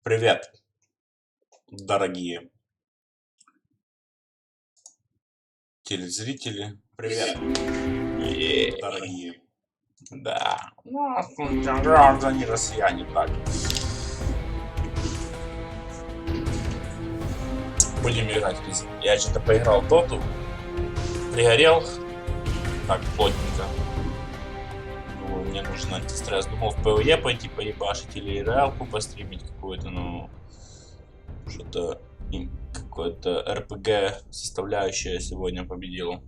Привет, дорогие телезрители. Привет, дорогие. Да, граждане россияне, так. Будем играть. Я что-то поиграл в доту, пригорел так плотненько. Думаю, мне нужен антистресс. Думал в ПВЕ пойти поебашить или реалку постримить какую-то, но что-то какое-то РПГ составляющая сегодня победила.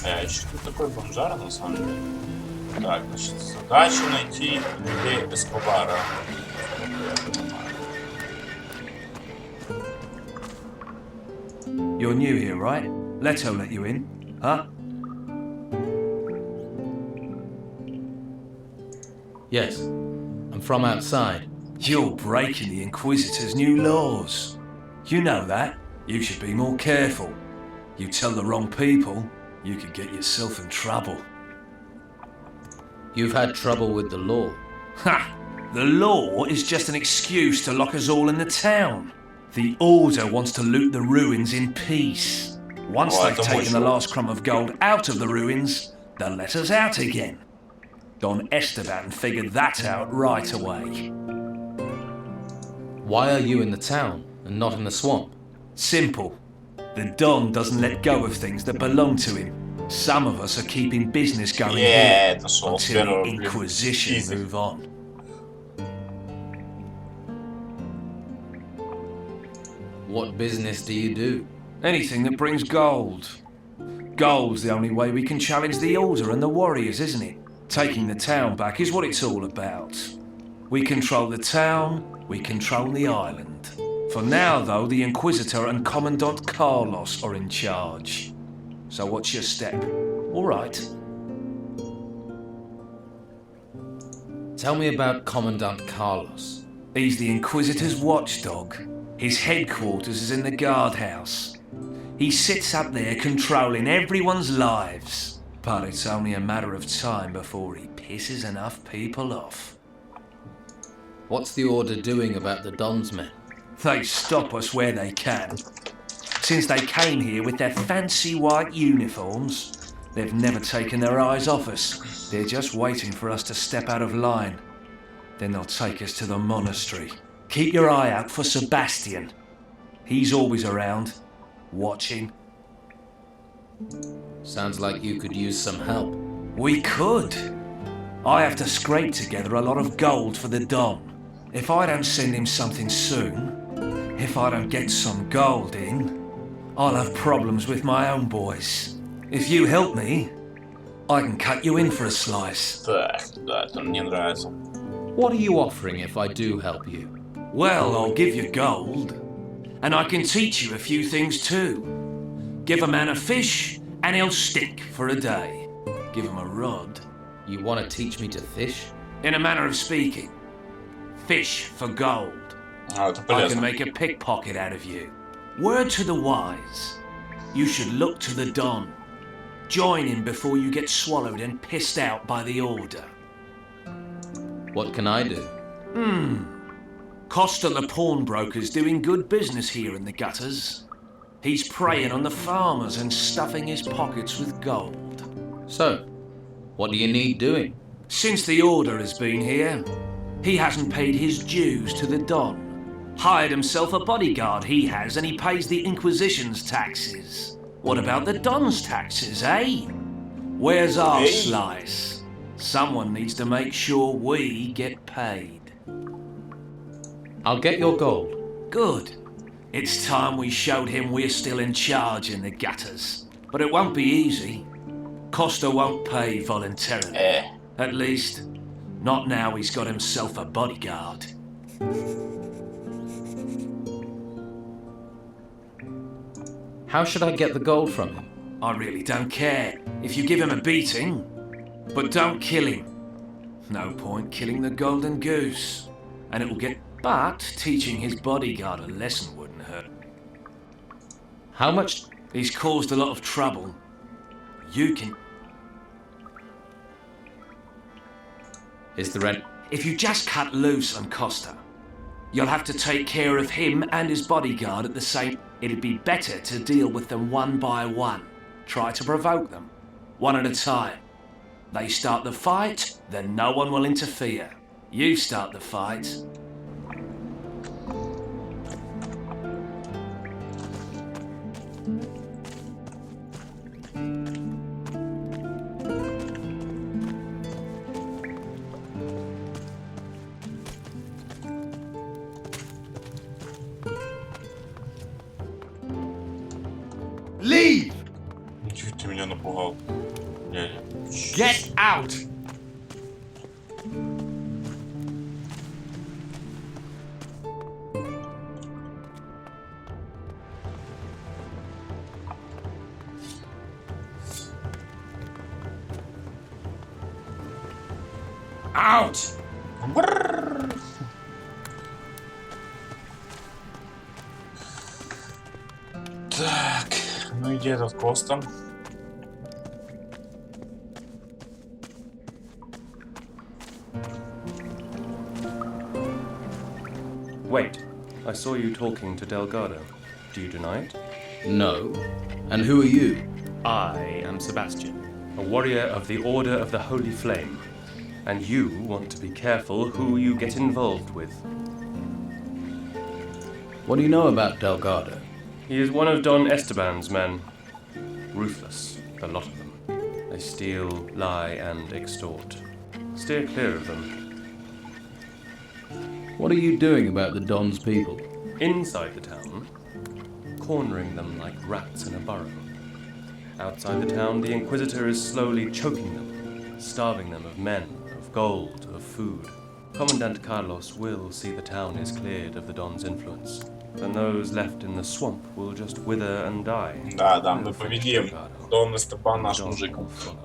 Я еще тут такой бомжара на самом деле. Так, значит, задача найти людей Эскобара. You're new here, right? Leto let you in, huh? Yes, I'm from outside. You're breaking the Inquisitor's new laws. You know that. You should be more careful. You tell the wrong people, you could get yourself in trouble. You've had trouble with the law. Ha! The law is just an excuse to lock us all in the town. The Order wants to loot the ruins in peace. Once they've taken the last crumb of gold out of the ruins, they'll let us out again. Don Esteban figured that out right away. Why are you in the town and not in the swamp? Simple. The Don doesn't let go of things that belong to him. Some of us are keeping business going here until the Inquisition move on. What business do you do? Anything that brings gold. Gold's the only way we can challenge the Order and the warriors, isn't it? Taking the town back is what it's all about. We control the town, we control the island. For now, though, the Inquisitor and Commandant Carlos are in charge. So what's your step? All right. Tell me about Commandant Carlos. He's the Inquisitor's watchdog. His headquarters is in the guardhouse. He sits up there controlling everyone's lives. But it's only a matter of time before he pisses enough people off. What's the Order doing about the Don's men? They stop us where they can. Since they came here with their fancy white uniforms, they've never taken their eyes off us. They're just waiting for us to step out of line. Then they'll take us to the monastery. Keep your eye out for Sebastian. He's always around, watching. Sounds like you could use some help. We could. I have to scrape together a lot of gold for the Don. If I don't send him something soon, if I don't get some gold in, I'll have problems with my own boys. If you help me, I can cut you in for a slice. Так, да, это мне нравится. What are you offering if I do help you? Well, I'll give you gold, and I can teach you a few things too. Give a man a fish, and he'll stick for a day. Give him a rod. You want to teach me to fish? In a manner of speaking. Fish for gold. А, это I полезно. can make a pickpocket out of you. Word to the wise. You should look to the Don. Join him before you get swallowed and pissed out by the Order. What can I do? Costa the pawnbroker's doing good business here in the gutters. He's preying on the farmers and stuffing his pockets with gold. So, what do you need doing? Since the Order has been here, he hasn't paid his dues to the Don. Hired himself a bodyguard, he has, and he pays the Inquisition's taxes. What about the Don's taxes, eh? Where's our slice? Someone needs to make sure we get paid. I'll get your gold. Good. It's time we showed him we're still in charge in the gutters. But it won't be easy. Costa won't pay voluntarily. At least, not now he's got himself a bodyguard. How should I get the gold from him? I really don't care if you give him a beating, but don't kill him. No point killing the golden goose. And it will get... But teaching his bodyguard a lesson wouldn't hurt. How much? He's caused a lot of trouble. You can... Is there any... If you just cut loose on Costa, you'll have to take care of him and his bodyguard at the same... It'd be better to deal with them one by one. Try to provoke them, one at a time. They start the fight, then no one will interfere. You start the fight. Leave! Чуть ты меня напугал. Не-не. Get out! Out! Так, ну где этот Коста? Wait, I saw you talking to Delgado. Do you deny it? No. And who are you? I am Sebastian, a warrior of the Order of the Holy Flame. And you want to be careful who you get involved with. What do you know about Delgado? He is one of Don Esteban's men. Ruthless, a lot of them. They steal, lie, and extort. Steer clear of them. What are you doing about the Don's people? Inside the town, cornering them like rats in a burrow. Outside the town, the Inquisitor is slowly choking them, starving them of men, of gold, of food. Commandant Carlos will see the town is cleared of the Don's influence, and those left in the swamp will just wither and die. Да, мы победим. Дон Эстебан наш Don мужик. will follow.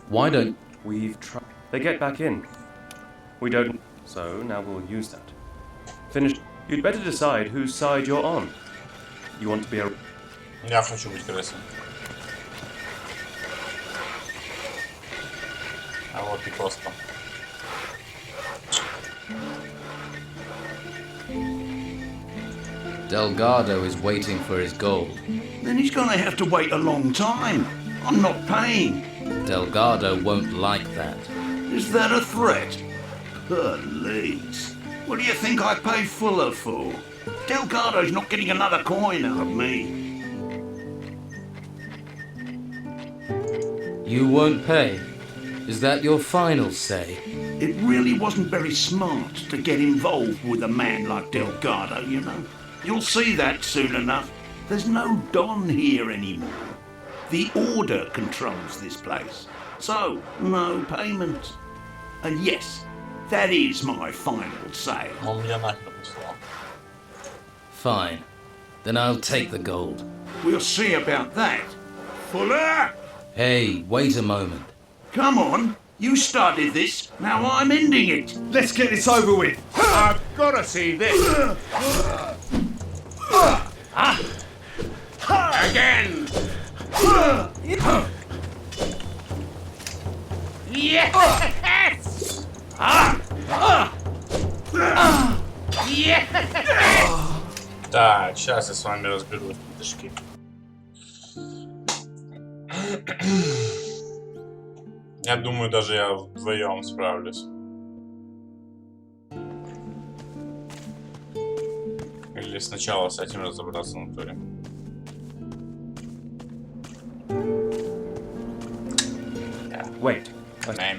Why don't... We've tried. They get back in. We don't. So now we'll use that. Finished. You'd better decide whose side you're on. You want to be a. Я хочу быть крысой. А вот и Коста. Delgado is waiting for his gold. Then he's gonna have to wait a long time. I'm not paying. Delgado won't like that. Is that a threat? Police. What do you think I pay Fuller for? Delgado's not getting another coin out of me. You won't pay? Is that your final say? It really wasn't very smart to get involved with a man like Delgado, you know. You'll see that soon enough. There's no Don here anymore. The Order controls this place. So, no payment. And yes, that is my final say. Он меня нахер послал. Fine. Then I'll take the gold. We'll see about that. Fuller! Hey, wait a moment. Come on. You started this. Now I'm ending it. Let's get this over with. I've got to see this. Again. Yes. Так, сейчас я с вами разберусь, пидошки. Я думаю, даже я вдвоем справлюсь. Или сначала с этим разобраться на туре. Wait. What are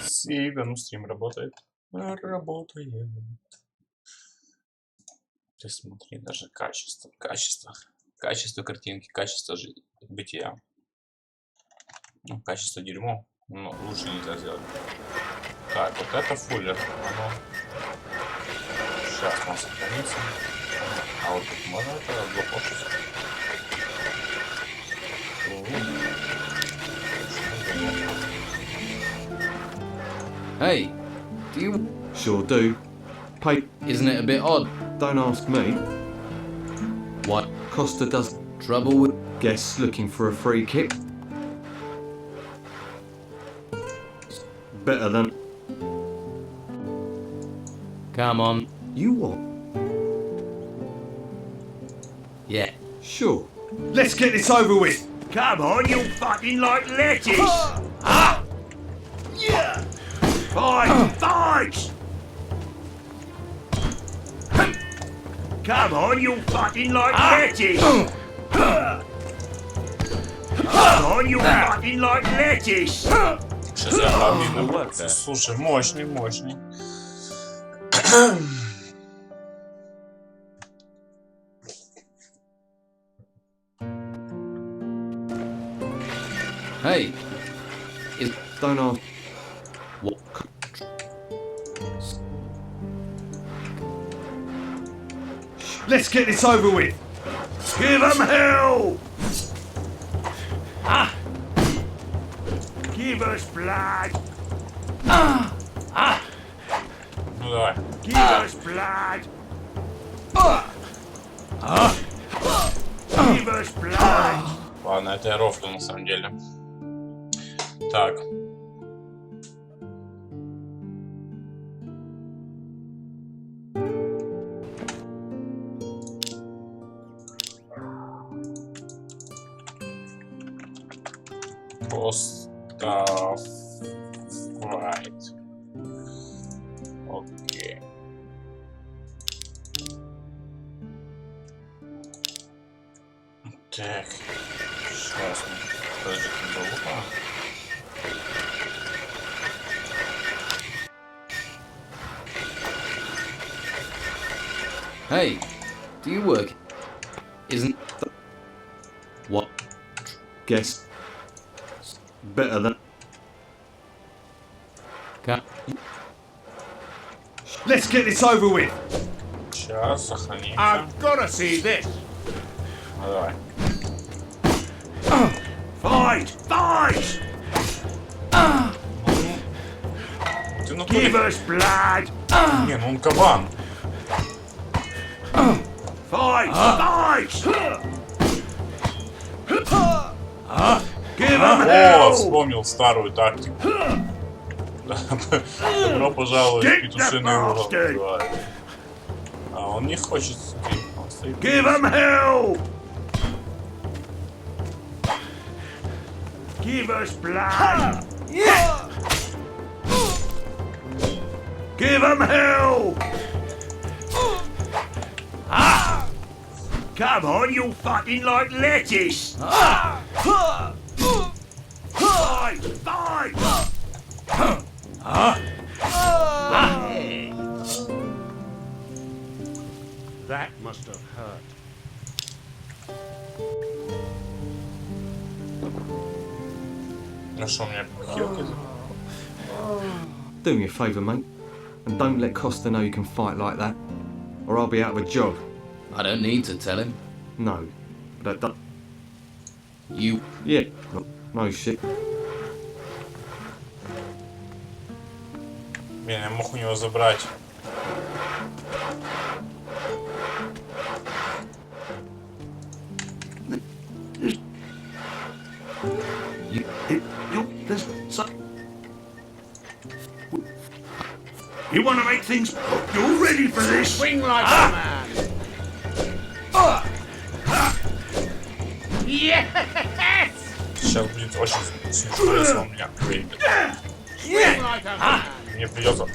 Сига, ну стрим работает. Работает. Ты смотри, даже качество картинки, качество бытия. Ну, качество дерьмо. Ну, лучше нельзя сделать. Так, вот это фуллер. Оно... Сейчас он сохранится. А вот тут можно это отблокировать. Hey, do you... Sure do. Pay. Isn't it a bit odd? Don't ask me. What? Costa does Trouble with... guests looking for a free kick. Better than Come on. you what? Yeah. Sure. Let's get this over with. Come on, you fucking like lettuce! Yeah! Fight! Fight! Come on, you fucking like lettuce! Come on, you fucking like lettuce! Сейчас я пробью. Слушай, мощный, мощный. Hey. Is... Don't ask. What? Let's get this over with. Give 'em hell! Give us blood! Ну давай. Give us blood! Give us blood! Ладно, это я рофлю на самом деле. Так. Поставь. Right. Окей. Так. Сейчас мы подожди, долго. Hey, do you work? Isn't... What? Guess. Better than Come... Let's get this over with. Сейчас, сохранимся. I've got to see this. Ну, давай. Fight! Fight! Ты ну Give us blood! Не, ну он кабан. Fight! Fight! Give 'em О, hell! вспомнил старую тактику. Добро пожаловать в петушиный угол. называется. А он не хочет смотреть. Он стоит. Give 'em hell! Give us blood! Give 'em hell! Come on, you fucking like lettuce! Fight! Fight! That must have hurt. Ну что, у меня хилка? do me a favour, mate, and don't let Costa know you can fight like that, or I'll be out of a job. I don't need to tell him. No, but that. You... Yeah, no shit. Блин, я мог у него забрать. You want to make things... You're ready for this? Swing like a man. Yes! Сейчас будет очень смешно, если он меня выиграет. Swing like a man. Мне придется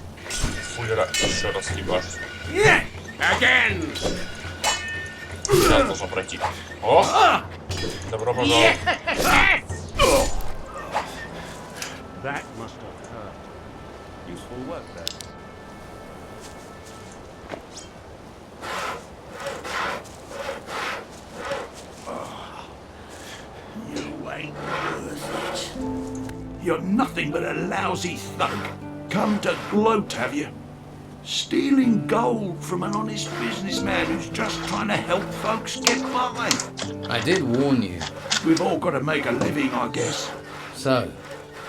фуллера еще раз ебашить. Again. Сейчас должно пройти. О! Добро пожаловать. That must have hurt. Useful work there. You ain't worth it. You're nothing but a lousy thug. Come to gloat, have you? Stealing gold from an honest businessman who's just trying to help folks get by. I did warn you. We've all got to make a living, I guess. So,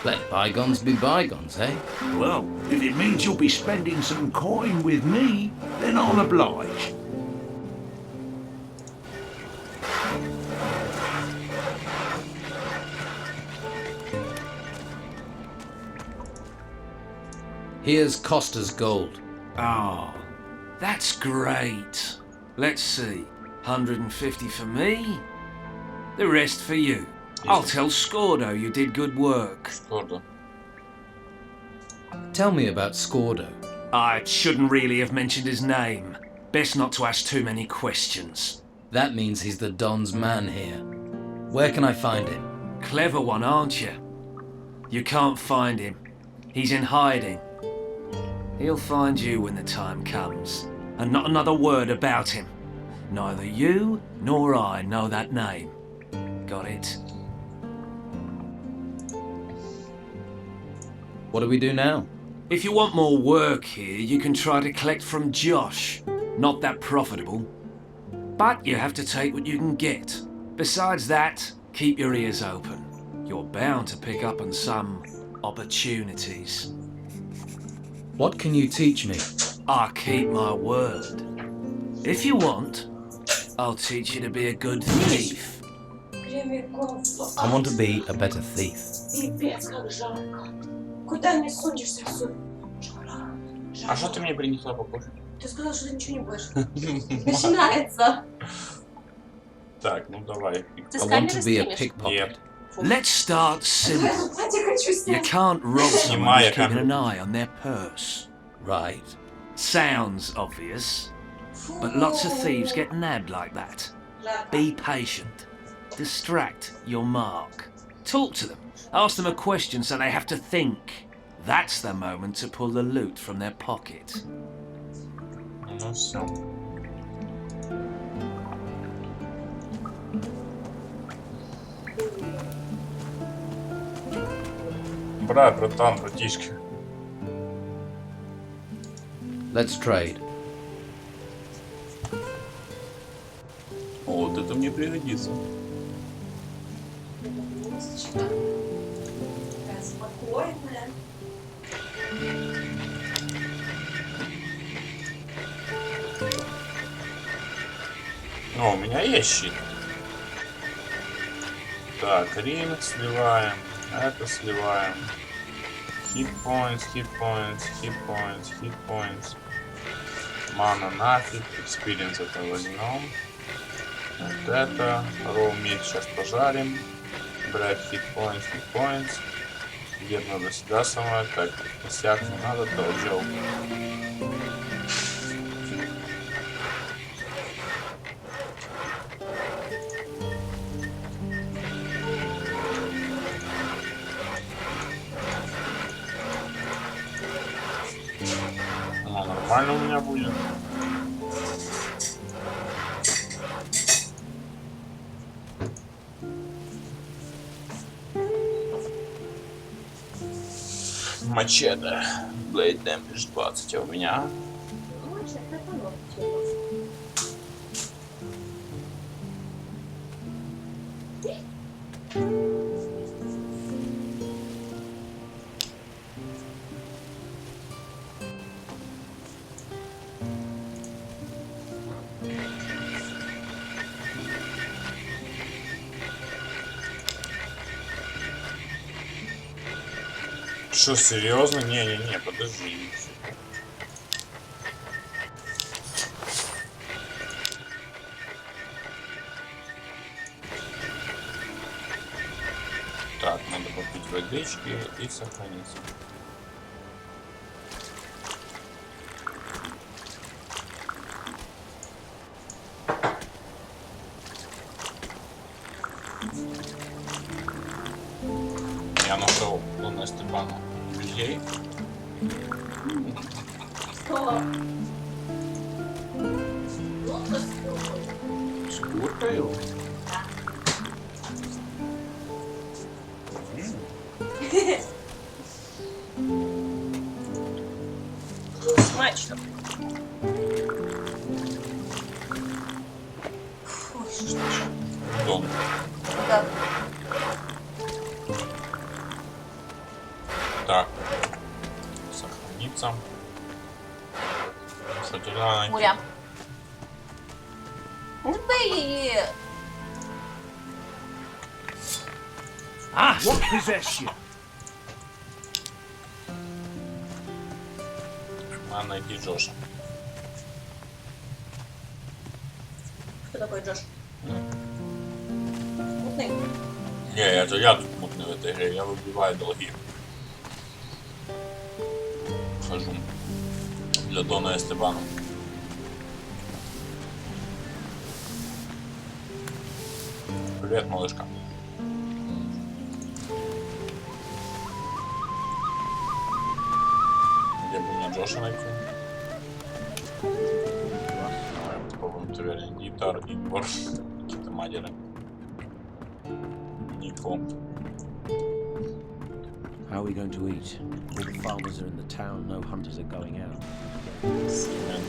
Let bygones be bygones, eh? Well, if it means you'll be spending some coin with me, then I'll oblige. Here's Costa's gold. Oh, that's great. Let's see. 150 for me, the rest for you. I'll tell Scordo you did good work. Scordo. Tell me about Scordo. I shouldn't really have mentioned his name. Best not to ask too many questions. That means he's the Don's man here. Where can I find him? Clever one, aren't you? You can't find him. He's in hiding. He'll find you when the time comes. And not another word about him. Neither you nor I know that name. Got it? What do we do now? If you want more work here, you can try to collect from Josh. Not that profitable. But you have to take what you can get. Besides that, keep your ears open. You're bound to pick up on some opportunities. What can you teach me? I keep my word. If you want, I'll teach you to be a good thief. I want to be a better thief. Пипец, как жарко. Куда не сунешься, Суль? Жара. А что ты мне принесла покушать? Ты сказал, что ты ничего не будешь. Начинается. Так, ну давай. Ты I с want камеры to be a стримишь? pickpocket. Let's start Я simple. тут платье хочу You снять. can't rob someone Снимай, who's keeping камеру. an eye on their purse. Right. Sounds obvious, but lots of thieves get nabbed like that. Be patient. Distract your mark. Talk to them. Ask them a question so they have to think. That's the moment to pull the loot from their pocket. Ну все. Братан, братишка. Let's trade. О, вот это мне пригодится. Музычка. Такая спокойная. О, у меня есть щит. Так, ринг сливаем. Это сливаем. Hit points, hit points, hit points, hit points. Мана нафиг. Experience это возьмем. Вот это. Raw meat сейчас пожарим. Брать hit points. Где надо сюда самое. Так, косяк не надо, то джоу. Ну, нормально у меня будет. Мачете. Blade Damage 20 у меня. Лучше это по-новому. Что, серьезно? Не, подожди. Так, надо попить водички и сохраниться. Я нашел Луна Степана людей. Что? С куркою. Смачно. Ой, что ж такое? Дон. Да. вернуться. Кстати, да, Муря. Не бий її! What possessed you? надо найти Джоша. Хто такий Джош? Мутний. Не, это я тут мутный в этой игре, я выбиваю долги. Хожу для Дона Эстебана. Привет, малышка. Где бы мне Джоша найти? Попробуем теперь гитар, Игор, какие-то мадеры. Нико. How are we going to eat? All the farmers are in the town, no hunters are going out. Симен.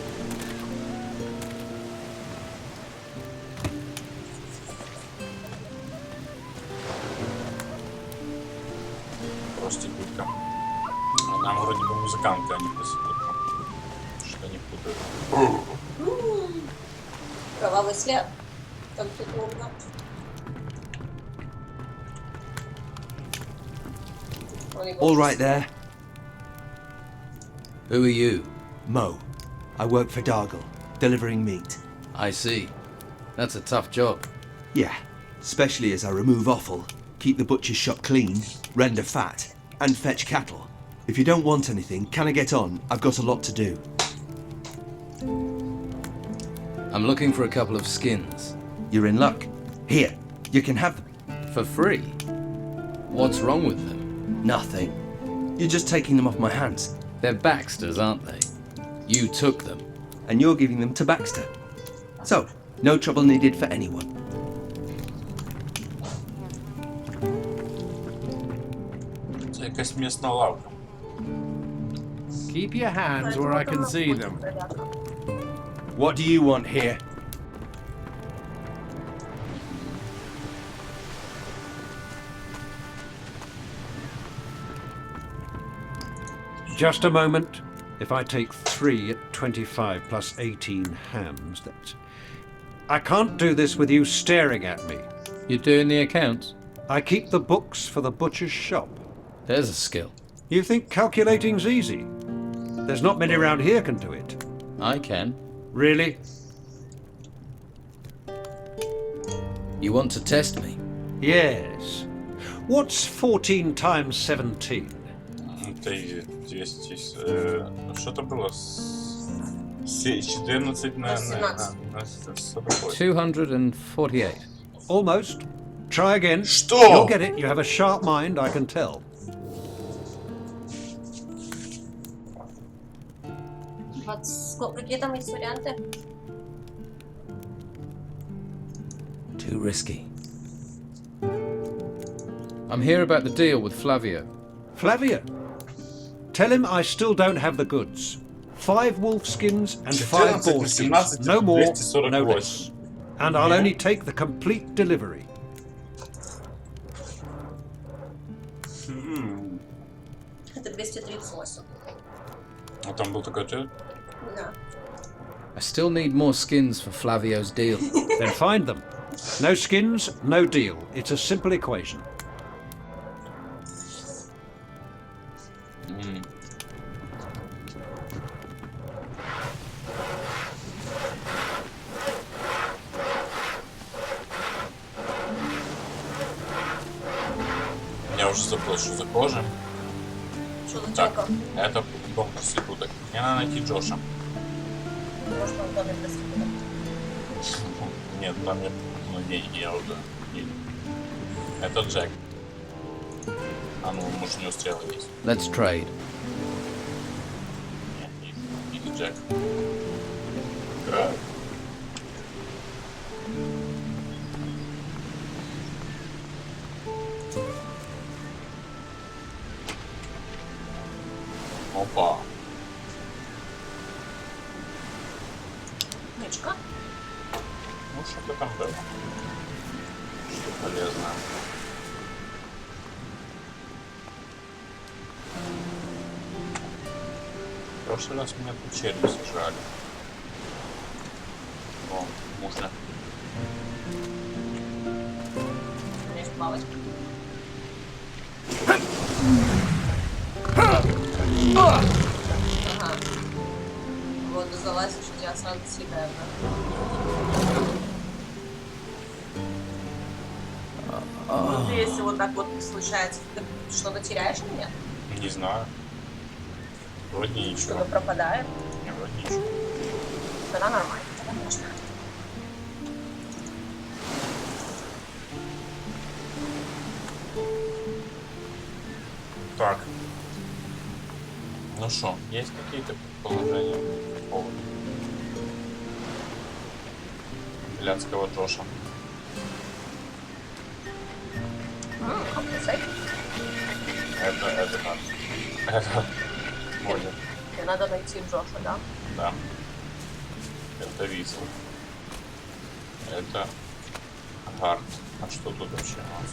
Проститутка. Нам вроде бы музыкантка, а не проститутка. Что не путаю. Кровавий слід. Там тут лобно. All right there. Who are you? Mo. I work for Dargle, delivering meat. I see. That's a tough job. Yeah, especially as I remove offal, keep the butcher's shop clean, render fat, and fetch cattle. If you don't want anything, can I get on? I've got a lot to do. I'm looking for a couple of skins. You're in luck. Here, you can have them. For free? What's wrong with them? Nothing. You're just taking them off my hands, They're Baxter's, aren't they? You took them. and you're giving them to Baxter. So, no trouble needed for anyone. Це якась місна лавка. Keep your hands where I can see them. What do you want here? Just a moment. If I take 3 at 25 plus 18 hams, that's... I can't do this with you staring at me. You're doing the accounts? I keep the books for the butcher's shop. There's a skill. You think calculating's easy? There's not many around here can do it. I can. Really? You want to test me? Yes. What's 14 times 17? Ты здесь... Что это было? 14 на 40. 248. Almost. Try again. Что? You'll get it. You have a sharp mind, I can tell. Які там є варіанти? Too risky. I'm here about the deal with Flavio. Flavia. Tell him I still don't have the goods. 5 wolf skins and 5 boar skins. No more, no less. And I'll only take the complete delivery. Це 238. А там был такой ответ? Да. I still need more skins for Flavio's deal. Then find them. No skins, no deal. It's a simple equation. Я уже забыл, что за кожа. Що до Так, чого? это дом проституток. Мне надо найти Джоша. Можна в домі присутити. Нет, там нет деньги, я уже... Это Джек. А ну, может, у него стрелы есть. Let's trade. Нет, не Джек. Да. Опа. Ничка. Ну, что-то там было. Что полезное. прошлый раз меня тут черви сожрали. О, можно. Есть палочка. Ага. Вот, залазишь, у тебя сразу съедают, да? Ты, если вот так вот случается, ты что-то теряешь или нет? Не знаю. Вроде ничего. Что-то пропадает? Не, вроде ничего. Тогда нормально, тогда можно. Так. Ну что, есть какие-то предположения по поводу блядского Джоша? Это надо. Это можно. Тебе надо найти Джоша, да? Да. Это Висл. Это Гард. А что тут вообще у нас?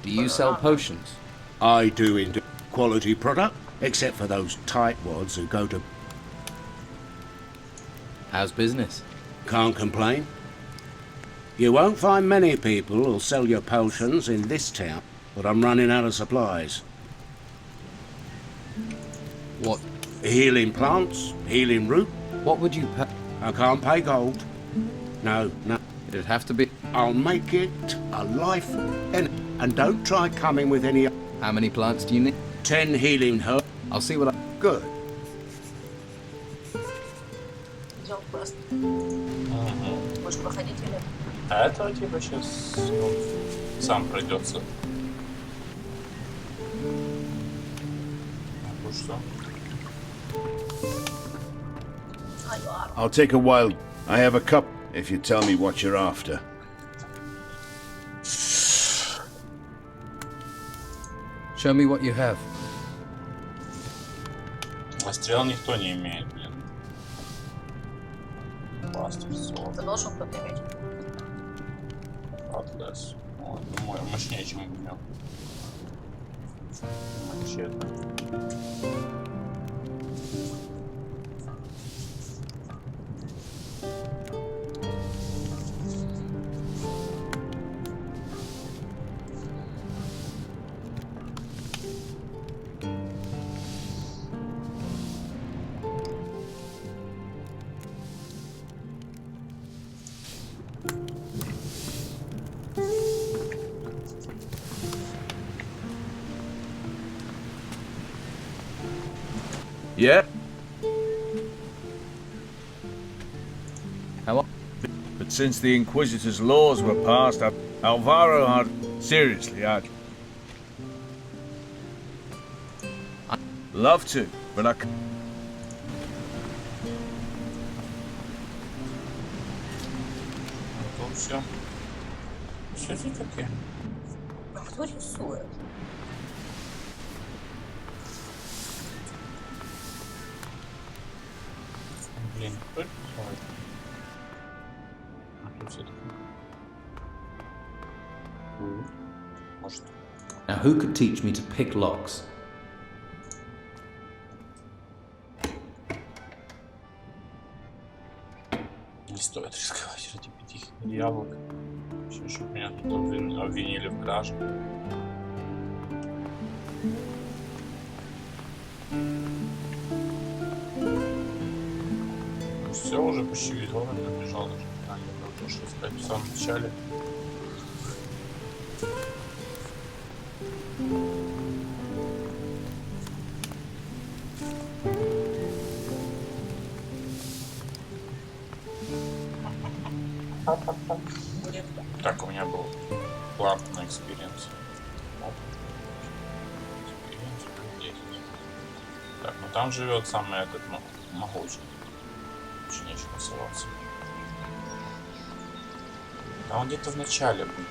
Do you sell potions? I do indeed. Quality product, except for those tightwads who go to... How's business? Can't complain. You won't find many people who'll sell your potions in this town, but I'm running out of supplies. What? Healing plants, healing root. What would you pay? I can't pay gold. No. It'd have to be... I'll make it a life and don't try coming with any... How many plants do you need? 10 healing herbs. I'll see what I... Good. Идем просто. Можешь проходить или... А это типа сейчас сам пройдется. Ну что? I'll take a while. I have a cup if you tell me what you're after. Show me what you have. А стрел никто не имеет, блин. Бластер, Ты должен кто-то иметь. Атлас. О, думаю, мощнее, чем у меня. Мачете. Yeah? How? But since the Inquisitor's laws were passed, Alvaro had... Seriously, I'd... Love to, but I... Тут все. Что это такое? А кто рисует? Блин, кто это рисует? А тут все-таки. Может. Now, who could teach me to pick locks? Не стоит рисковать ради 5 яблок. Еще, чтобы меня тут обвинили в краже. Все, уже почти весь город набежал, даже не знаю, то, что сказать в самом начале. Так, у меня был план на экспириенс. Так, ну там живет самый этот могучий. Очень нечего соваться. А он где-то в начале был.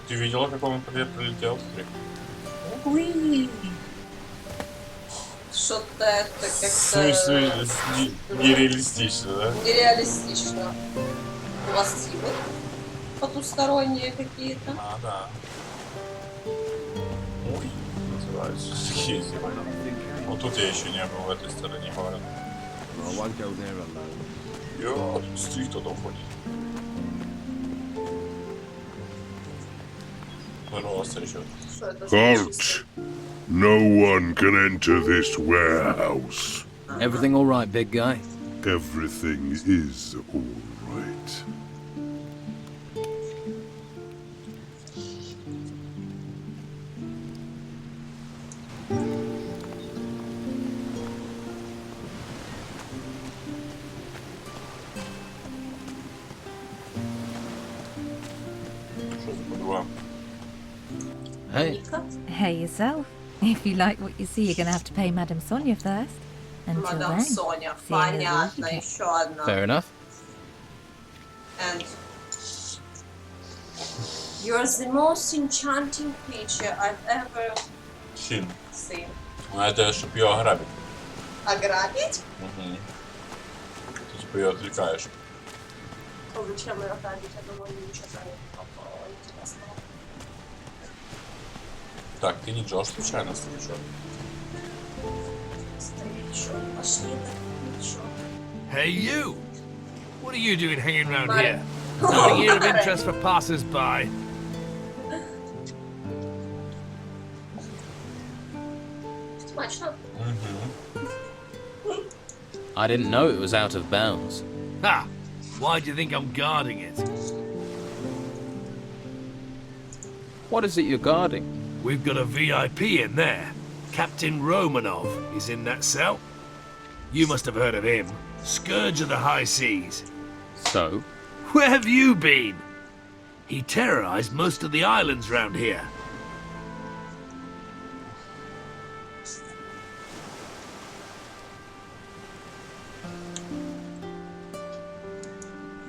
Ты видела, как он прилетел? Уи! Что-то это как-то... Нереалистично, да? Нереалистично. У вас силы потусторонние какие-то? А, да. Ой, называется. Такие земли. Вот тут я еще не был, в этой стороне города. I won't go there alone. Йо, тут стоит кто-то ходит. Здорово, старичок. Halt! No one can enter this warehouse. Everything all right, big guy? Everything is all right. Что за подруга? Hey. Hey yourself. If you like what you see, you're gonna have to pay Madame Sonia first. Until Мадам then, Соня, see you in the понятно, week. еще одна. Fair enough. And you're the most enchanting creature I've ever Син. seen. Ну это чтоб ее ограбить. Ограбить? Угу. Ты типа ее отвлекаешь. Ну, зачем ее ограбить? Я думаю, ничего такого интересного. Так, ты не Джош случайно, старичок? Старичок, пошли на старичок. Hey, you! What are you doing hanging around Mate. here? Nothing here of interest for passers-by. Смачно. I didn't know it was out of bounds. Ha! Why do you think I'm guarding it? What is it you're guarding? We've got a VIP in there. Captain Romanov is in that cell. You must have heard of him. Scourge of the high seas. So? Where have you been? He terrorized most of the islands round here.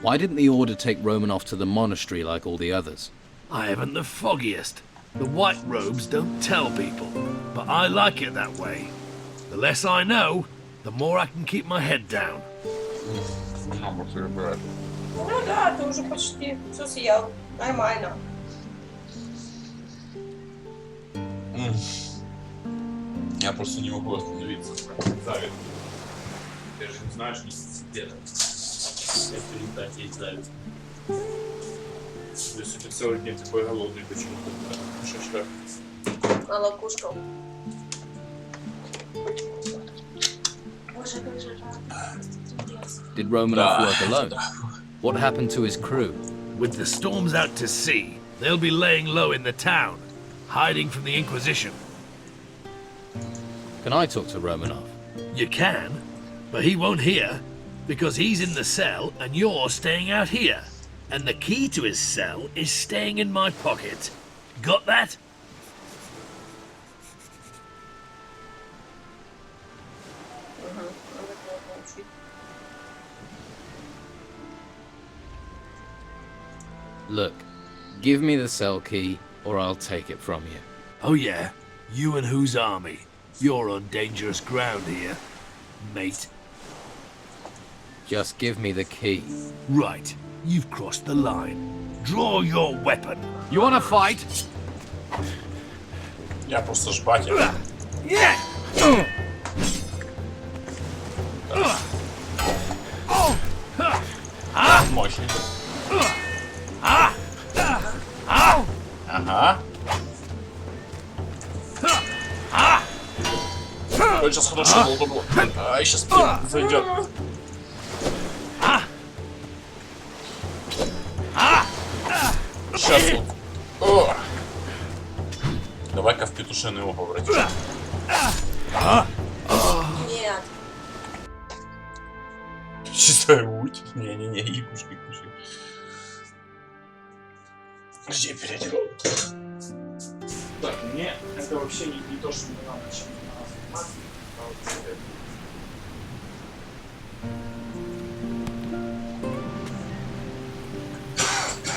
Why didn't the Order take Romanov to the monastery like all the others? I haven't the foggiest. The white robes don't tell people, but I like it that way. The less I know, the more I can keep my head down. Ну да, ты уже почти все съел. Нормально. Я просто не могу остановиться. Завет. Ты же не знаешь, не где-то. Я передать есть завет. Если ты целый день такой голодный, почему-то шашлык. Мало кушал. Боже, как же рада. Did Romanov work alone? What happened to his crew? With the storms out to sea, they'll be laying low in the town, hiding from the Inquisition. Can I talk to Romanov? You can, but he won't hear, because he's in the cell and you're staying out here. And the key to his cell is staying in my pocket. Got that? Look, give me the cell key or I'll take it from you. Oh yeah? You and whose army? You're on dangerous ground here, mate. Just give me the key. Right. You've crossed the line. Draw your weapon. You wanna fight? Я просто жбать. Я... Yeah! Мощный. Ага. Он сейчас хорошо был. Ай, сейчас зайдет. Сейчас вот. О! Давай-ка в петушиный его поворотим. Нет. Чистая уть. Не-не-не, ягушки, ягушки. Где переодел? Так, мне это вообще не то, что мне надо чем-то заниматься.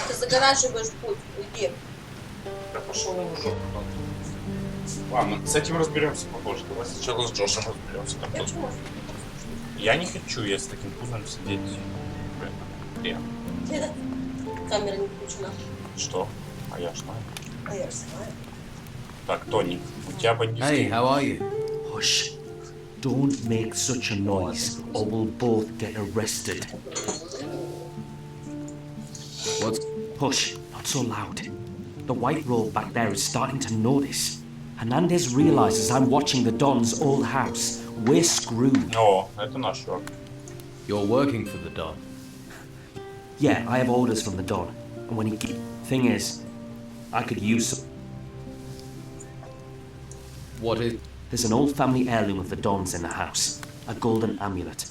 Ты загораживаешь путь. Уйди. Я пошел на жопу. Ладно, с этим разберемся попозже. Давай сначала с Джошем разберемся. Там тот... Я не хочу, я с таким пузом сидеть. Где? Камера не включена. Что? А я ж знаю. А я же знаю. Так, Тони, у тебя бандитский... Hey, how are you? Hush. Don't make such a noise, or we'll both get arrested. What's... Hush, not so loud. The white robe back there is starting to notice. Hernandez realizes I'm watching the Don's old house. We're screwed. О, это наш чувак. You're working for the Don. Yeah, I have orders from the Don. And when he... Thing is, I could use some... What is... There's an old family heirloom of the Don's in the house. A golden amulet.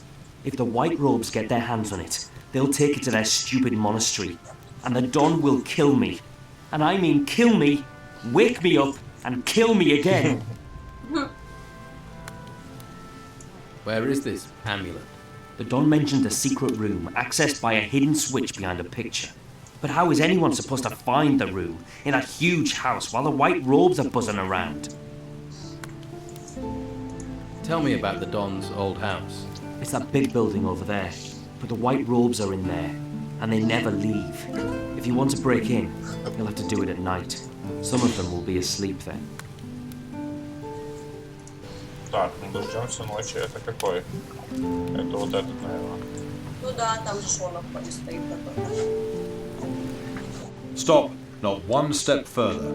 If the white robes get their hands on it, they'll take it to their stupid monastery. And the Don will kill me. And I mean kill me, wake me up, and kill me again. Where is this amulet? The Don mentioned a secret room accessed by a hidden switch behind a picture. But how is anyone supposed to find the room in a huge house while the white robes are buzzing around? Tell me about the Don's old house. It's that big building over there. But the white robes are in there, and they never leave. If you want to break in, you'll have to do it at night. Some of them will be asleep then. Так, ну дождемся ночи. Это какой? Это вот этот, наверное. Ну да, там же он на входе стоит такой. Stop. Not one step further.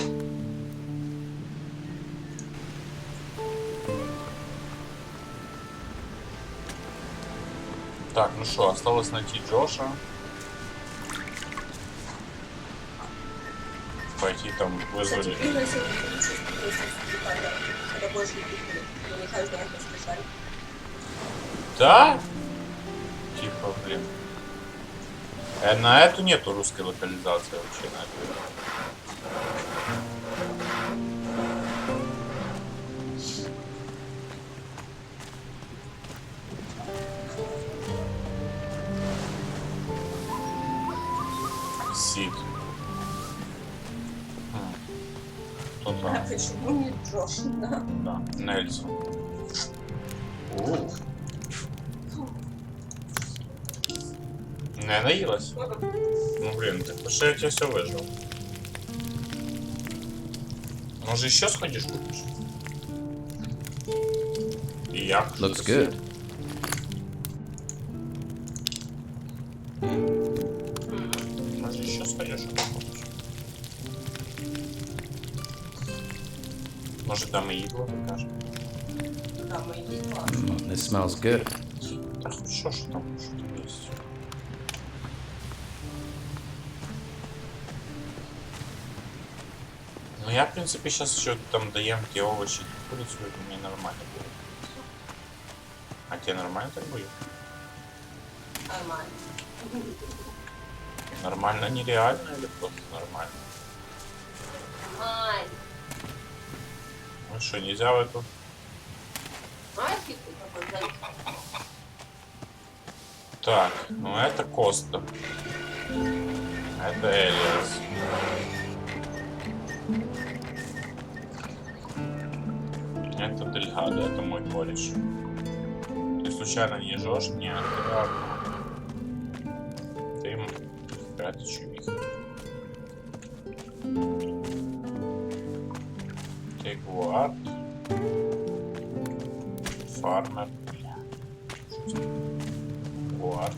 Так, ну что, осталось найти Джоша. Пойти там вызвали. Да? Типа, блин. На эту нету русской локализации вообще, на эту. Сид. Кто-то. А почему не Джош? Да. Да, Нельсон. Не наелась? Ну блин, так потому что я тебе все выжил. Может еще сходишь купишь? И я. Looks good. Может еще сходишь и купишь? Может там и игло покажем? Там и игло. This smells good. Да хорошо, что там есть. Ну я, в принципе, сейчас еще там доем те овощи, курицу, это мне нормально будет. А тебе нормально так будет? Нормально. Нормально нереально или просто нормально? Нормально. Ну что, нельзя в эту? Так, ну это Коста. Это Элиас. Это Дельгадо, это мой кореш. Ты случайно не жжешь? Нет, да. Ты опять чувик. Ты Гуард. Фармер. Гуард.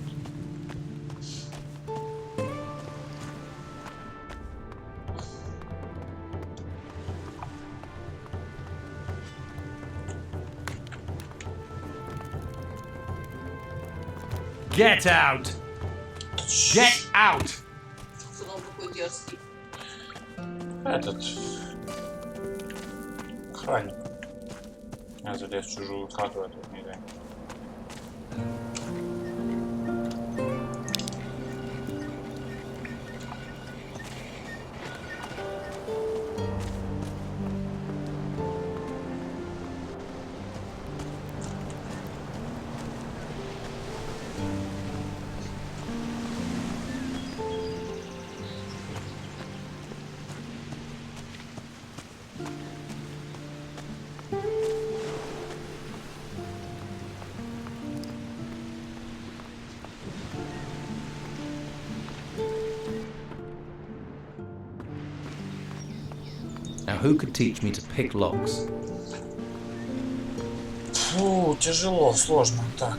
Get out! Get out! Он такой дерзкий. Этот охранник. Я залез в чужую хату, а тут нельзя. Now who could teach me to pick locks? Фу, тяжело, сложно. Так.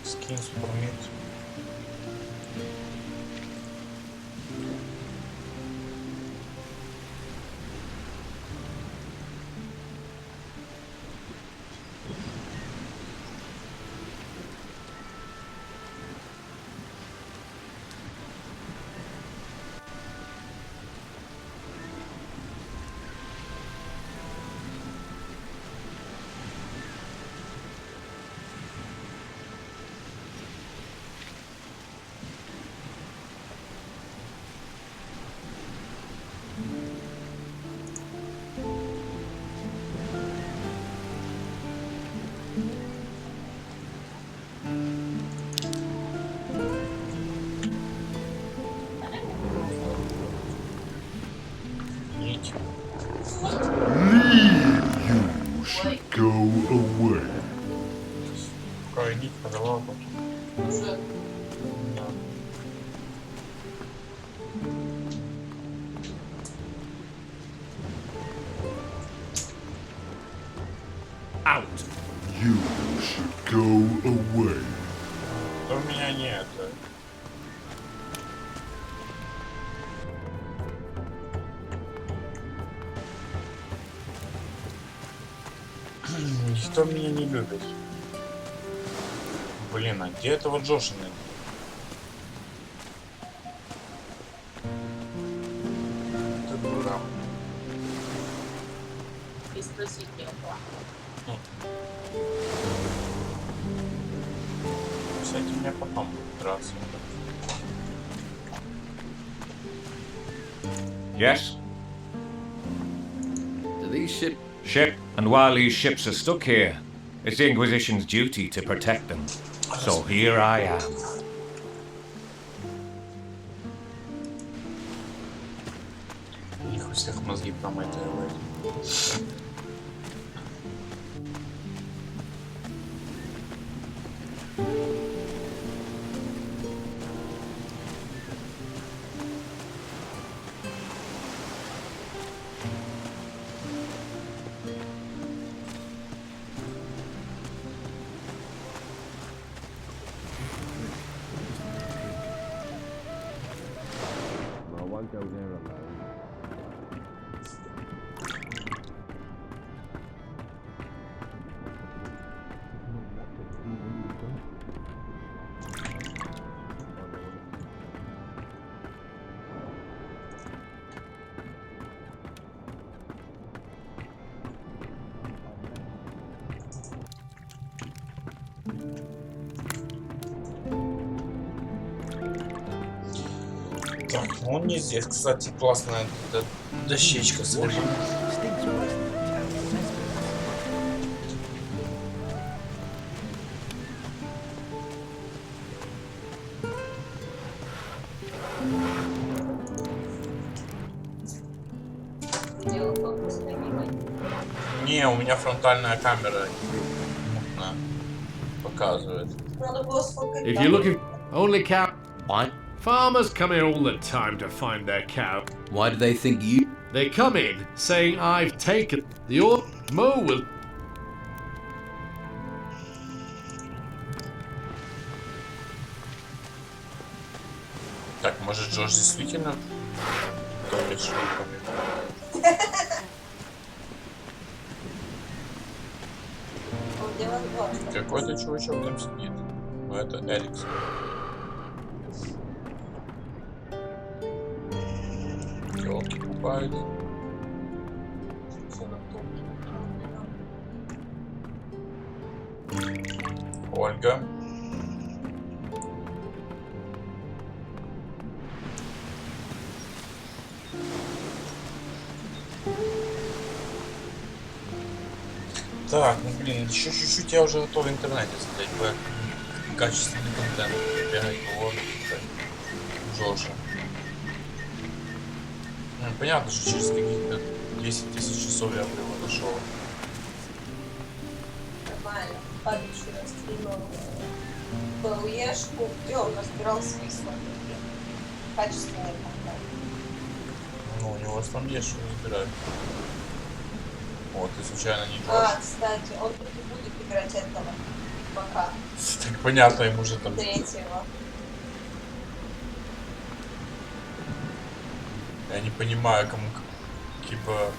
Скин супермид. You should go away. Пройдите по дорогу. Out. You should go away. Да у меня нет. Никто меня не любит. Блин, а где этого Джоша найти? Ты дурак. Кстати, меня потом будет драться. Yes? Do these ships... Ship, and while these ships are stuck here, it's the Inquisition's duty to protect them. So here I am. Их у всех мозги проматывают. Go there alone. Так, ну не здесь, кстати, классная дощечка совершенно. Не, у меня фронтальная камера мутная показывает. If you're looking only cow. Why? Farmers come in all the time to find their cow. Why do they think you... They come in saying I've taken the Mo will... Так, может Джош действительно топит шурупами? Какой-то чувачок там сидит. Ну это Эрикс. Елки-палки. Ольга. Так, ну блин, еще чуть-чуть я уже готов в интернете смотреть, качественный контент, бегать по лоду, Джоша. Ну, понятно, что через каких-то 10 тысяч часов я бы его нашел. Нормально, падающий расстрелял ПУЕшку, и он разбирал свои слоги. Качественный контент. Ну, у него там есть что разбирать. Вот, ты случайно не Джош? А, кстати, он тут и будет играть этого. Пока. Так понятно, ему же там... Третьего. Я не понимаю, кому... Типа...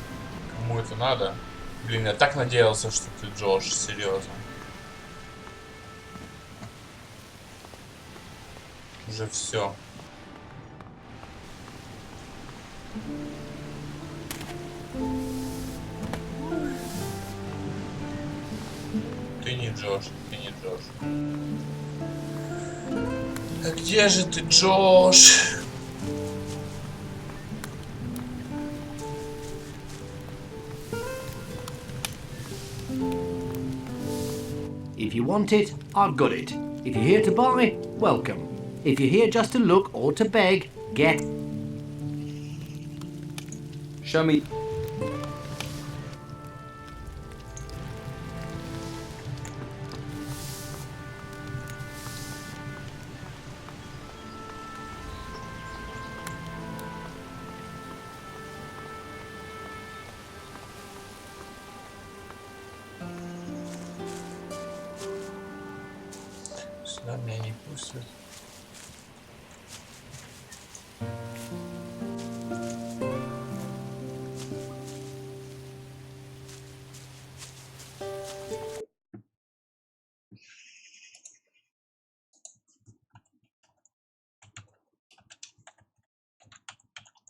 Кому это надо? Блин, я так надеялся, что ты Джош, серьезно. Уже все. Ты не Джош, ты не Джош. А где же ты, Джош? If you want it, I've got it. If you're here to buy, welcome. If you're here just to look or to beg, get... Show me. Сюда меня не пустят.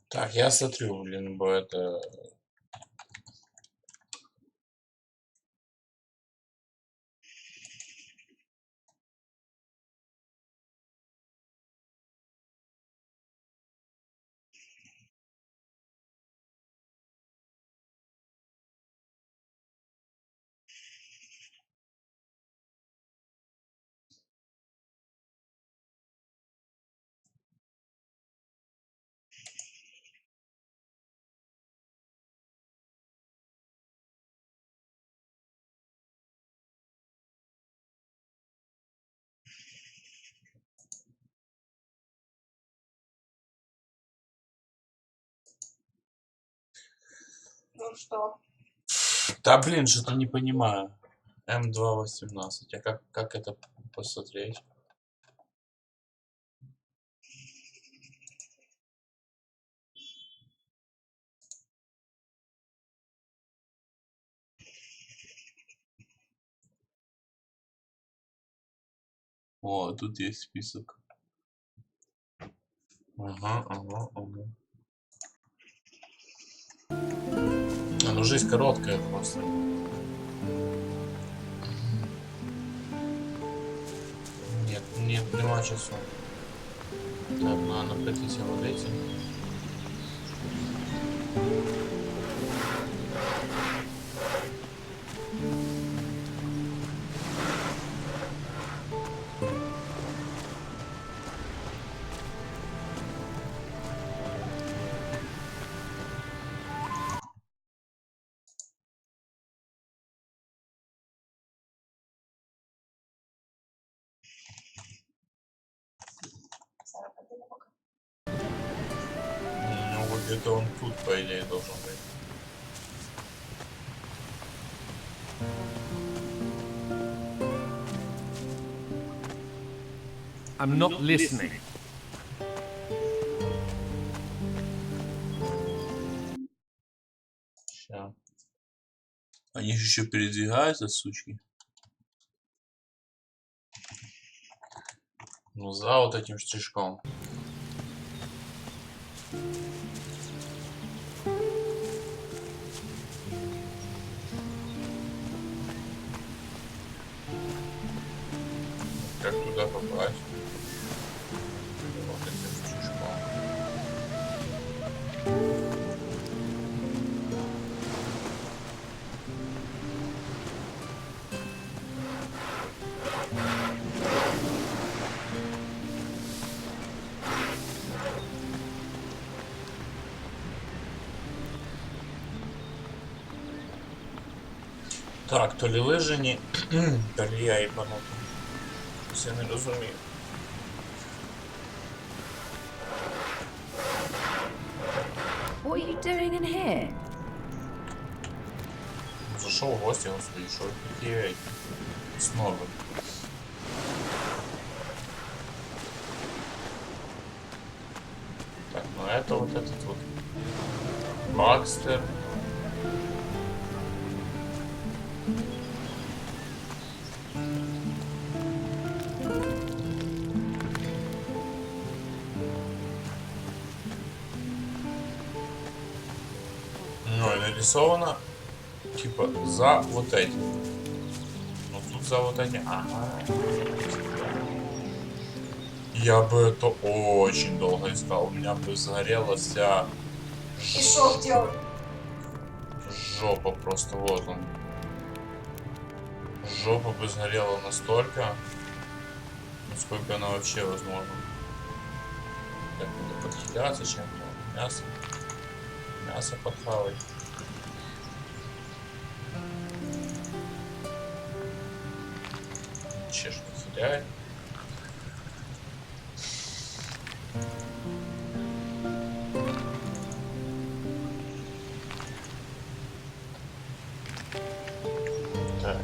Так, я смотрю, блин, бо это... Ну что? Да блин, что-то не понимаю. М2-18. А как это посмотреть? О, тут есть список. Ага. А, ну жизнь короткая просто. Нет, нема часу. Так, надо пройтись вот этим. Ну вот где-то он тут, по идее, должен быть. I'm not listening. Ща. Они же еще передвигаются, сучки. Ну, за вот этим штишком. Как туда попасть? Вот этим штишком. Так, то ли лижені, то ли я їбанутий. Щось я не розумію. What are you doing in here? Зашел в гости, господи, что такие снобы. Так, ну это вот этот вот Бакстер. Ну и нарисовано типа за вот этим. Ну тут за вот этим. Ага. Я бы это очень долго искал. У меня бы сгорела вся И шо делать? жопа просто. Вот он. Жопа бы сгорела настолько, насколько она вообще возможна. Так, надо подхиляться чем-то. Мясо. Мясо подхавать. Чеш не хиляет. Так.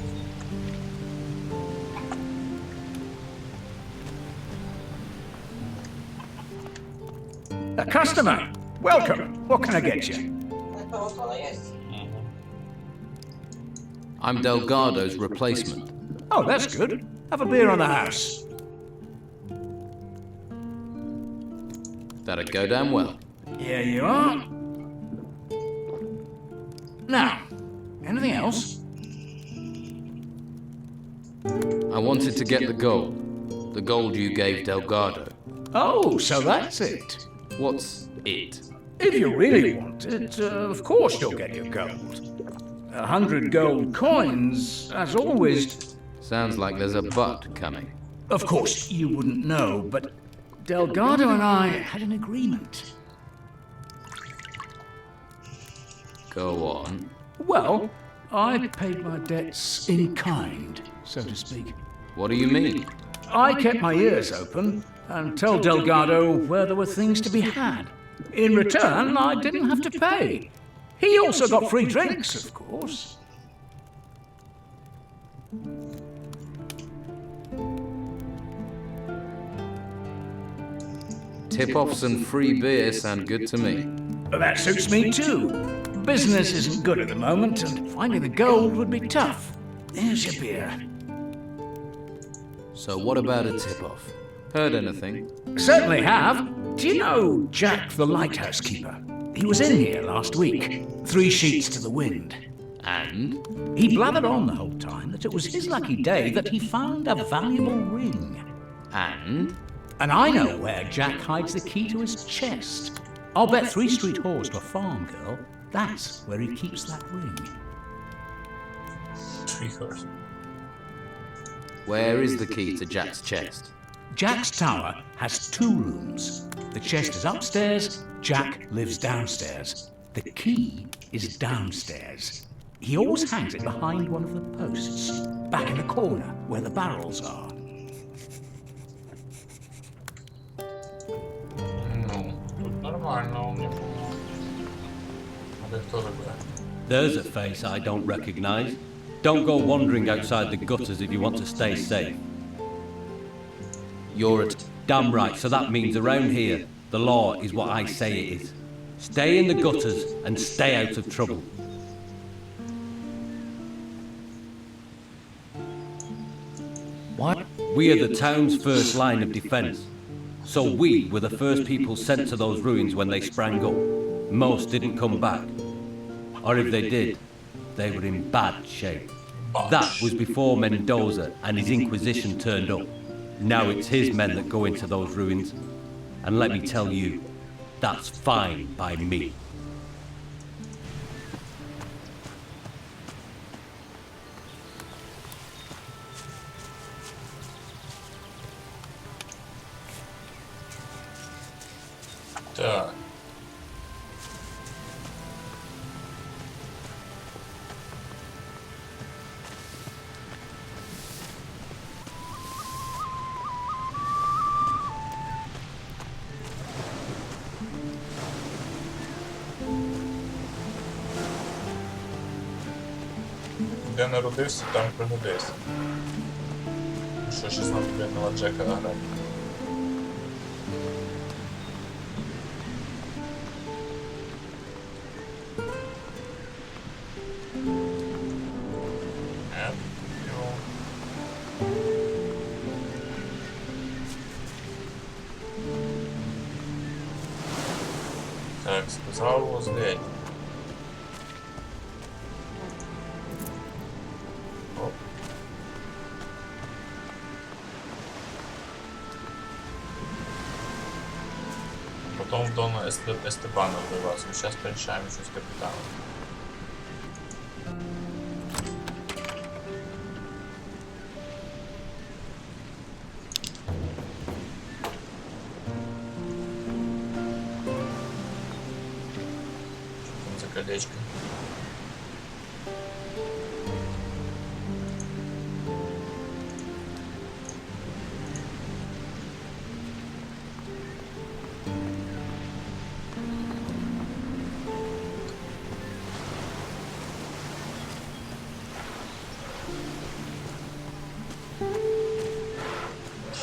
A customer! Welcome! What can I get you? Это около есть. I'm Delgado's replacement. Oh, that's good. Have a beer on the house. That'd go down well. Here you are. Now, anything else? I wanted to get the gold. The gold you gave Delgado. Oh, so that's it. What's it? If you really want it, of course you'll get your gold. 100 gold coins, as always. Sounds like there's a but coming. Of course, you wouldn't know, but Delgado and I had an agreement. Go on. Well, I paid my debts in kind, so to speak. What do you mean? I kept my ears open and told Delgado where there were things to be had. In return, I didn't have to pay. He also got free drinks, of course. Tip-offs and free beer sound good to me. That suits me too. Business isn't good at the moment, and finding the gold would be tough. Here's your beer. So what about a tip-off? Heard anything? Certainly have. Do you know Jack the lighthouse keeper? He was in here last week. 3 sheets to the wind. And? He blathered on the whole time that it was his lucky day that he found a valuable ring. And? And I know where Jack hides the key to his chest. I'll bet 3 street whores to a farm girl that's where he keeps that ring. 3 whores. Where is the key to Jack's chest? Jack's tower has 2 rooms. The chest is upstairs, Jack lives downstairs. The key is downstairs. He always hangs it behind one of the posts, back in the corner where the barrels are. Ну, тут нормально у меня. А кто такой? There's a face I don't recognize. Don't go wandering outside the gutters if you want to stay safe. You're a damn right, so that means around here, the law is what I say it is. Stay in the gutters and stay out of trouble. What? We are the town's first line of defence. So we were the first people sent to those ruins when they sprang up. Most didn't come back. Or if they did, they were in bad shape. That was before Mendoza and his Inquisition turned up. Now it's his men that go into those ruins. And let me tell you, that's fine by me. Так. Де народився, там пригодився. Що, щас нам бідного Джека награти. Так, сказав возле. Оп. Потом в Дона Эстебана врываться. Сейчас порешаем еще с капитаном. Колечко.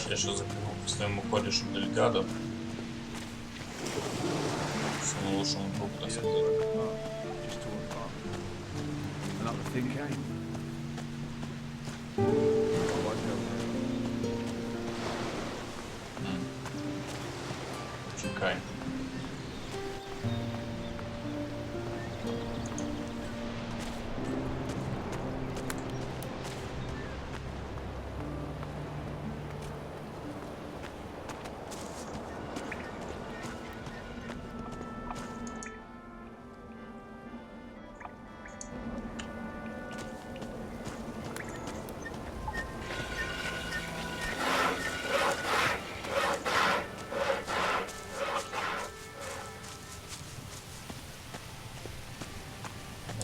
Ще що забігав по своєму корішу Дельгадо. Самому лучшему другу на самом деле. Чекай.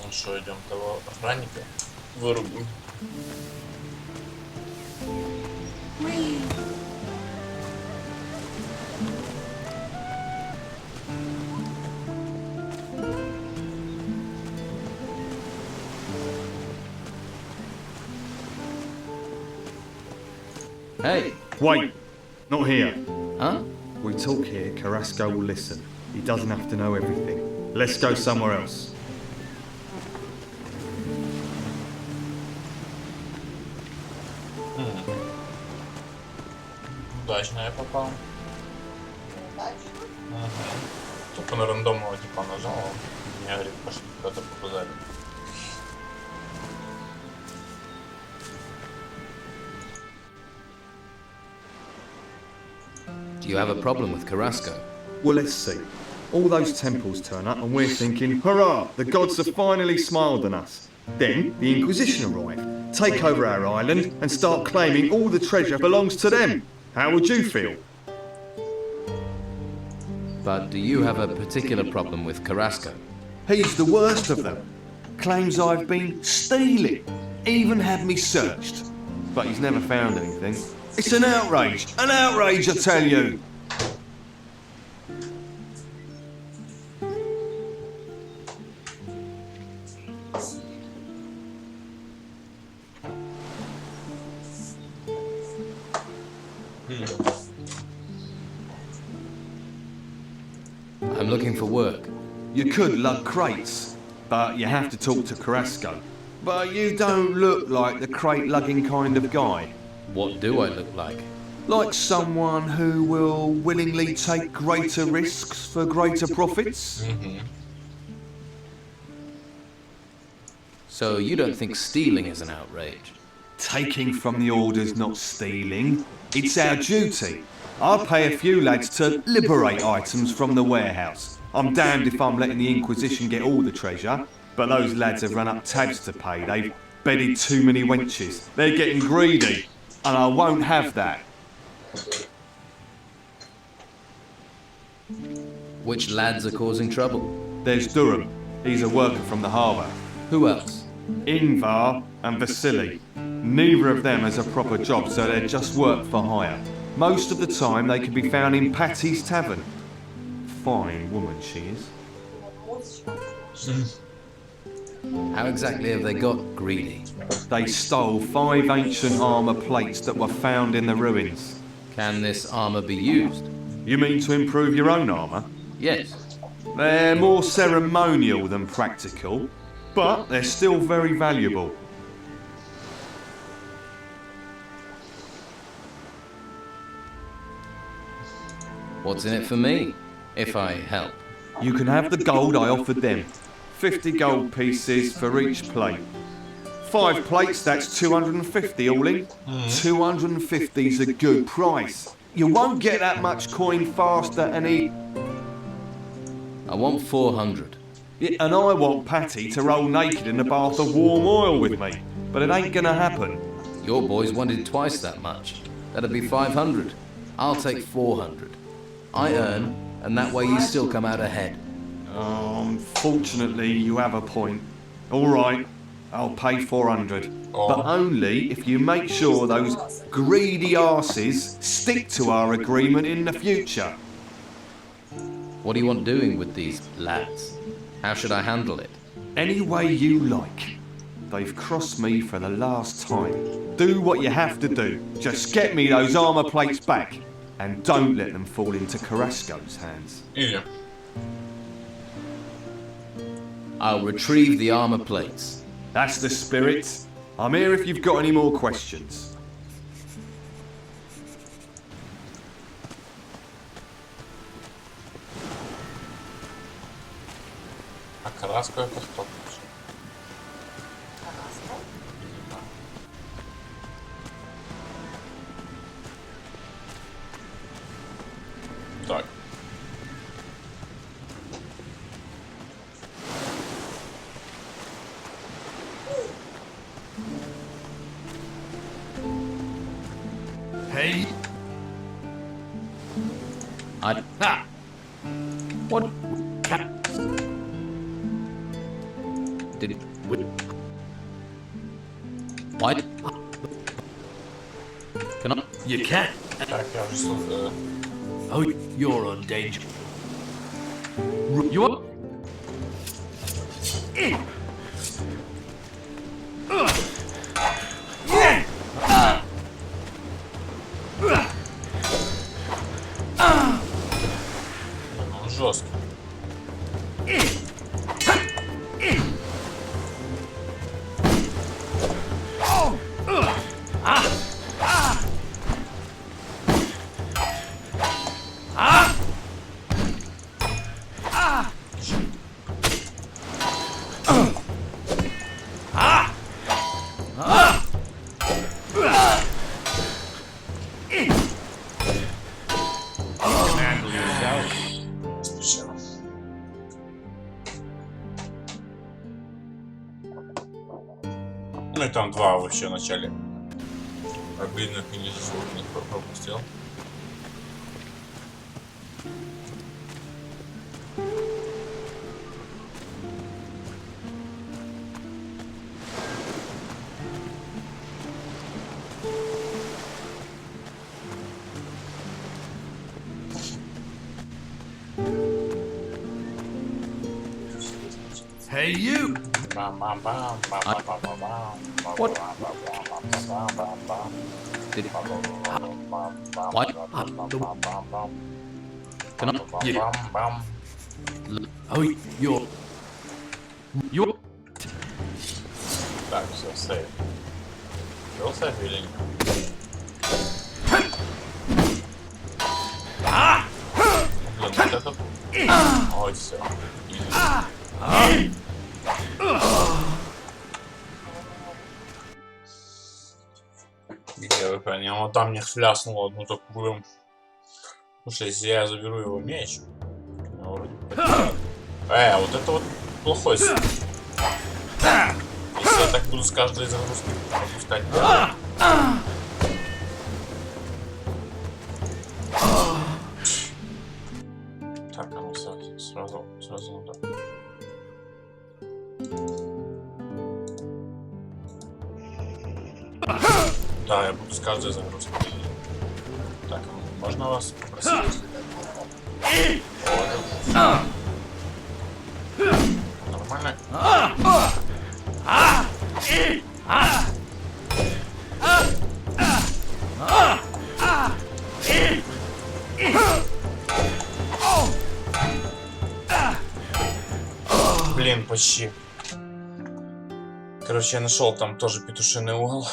Ну что, идем того охранника вырубим. Hey! Wait! Not here. Huh? We talk here, Carrasco will listen. He doesn't have to know everything. Let's go somewhere else. Удачно я попал. Ага. Только на рандомного типа нажал, меня говорит, пошли куда-то по базаре. Do you have a problem with Carrasco? Well, let's see. All those temples turn up and we're thinking, hurrah, the gods have finally smiled on us. Then the Inquisition arrive, take over our island and start claiming all the treasure belongs to them. How would you feel? But do you have a particular problem with Carrasco? He's the worst of them. Claims I've been stealing. Even had me searched. But he's never found anything. It's an outrage, I tell you. I'm looking for work. You could lug crates, but you have to talk to Carrasco. But you don't look like the crate-lugging kind of guy. What do I look like? Like someone who will willingly take greater risks for greater profits? So you don't think stealing is an outrage? Taking from the order's not stealing. It's our duty. I'll pay a few lads to liberate items from the warehouse. I'm damned if I'm letting the Inquisition get all the treasure, but those lads have run up tabs to pay. They've bedded too many wenches. They're getting greedy, and I won't have that. Which lads are causing trouble? There's Durham. He's a worker from the harbour. Who else? Ingvar and Vasily. Neither of them has a proper job, so they just work for hire. Most of the time they can be found in Patty's Tavern. Fine woman she is. How exactly have they got greedy? They stole 5 ancient armour plates that were found in the ruins. Can this armour be used? You mean to improve your own armour? Yes. They're more ceremonial than practical, but they're still very valuable. What's in it for me, if I help? You can have the gold I offered them. 50 gold pieces for each plate. 5 plates, that's 250 all in. 250's a good price. You won't get that much coin faster and I want 400. Yeah, and I want Patty to roll naked in a bath of warm oil with me. But it ain't gonna happen. Your boys wanted twice that much. That'd be 500. I'll take 400. I earn, and that way you still come out ahead. Unfortunately, you have a point. All right, I'll pay 400. But only if you make sure those greedy arses stick to our agreement in the future. What do you want doing with these lads? How should I handle it? Any way you like. They've crossed me for the last time. Do what you have to do. Just get me those armour plates back. And don't let them fall into Carrasco's hands. Yeah. I'll retrieve the armour plates. That's the spirit. I'm here if you've got any more questions. А Carrasco это кто? Так. Hey. What? Did it? What? Can I? You can. Так, я уже слушаю. Oh, you're on danger. You what? Он жесткий. Ну и там 2 вообще в начале. Обидных и незаслуженных пропустил. Hey, you! What? Did it? What? Can I? Oh, you're... Так, все, сейв. Был сейв или нет? Блин, вот этот... Ой, все. Где вы поняли? Он там мне хляснул одну такую. Слушай, если я заберу его меч. Вот это вот плохой. Если я так буду с каждой загрузки пропускать. Так, а ну сразу надо. Да, я буду с каждой загрузки. Так, можно вас попросить? Нормально? Блин, почти. Короче, я нашел там тоже петушиный угол.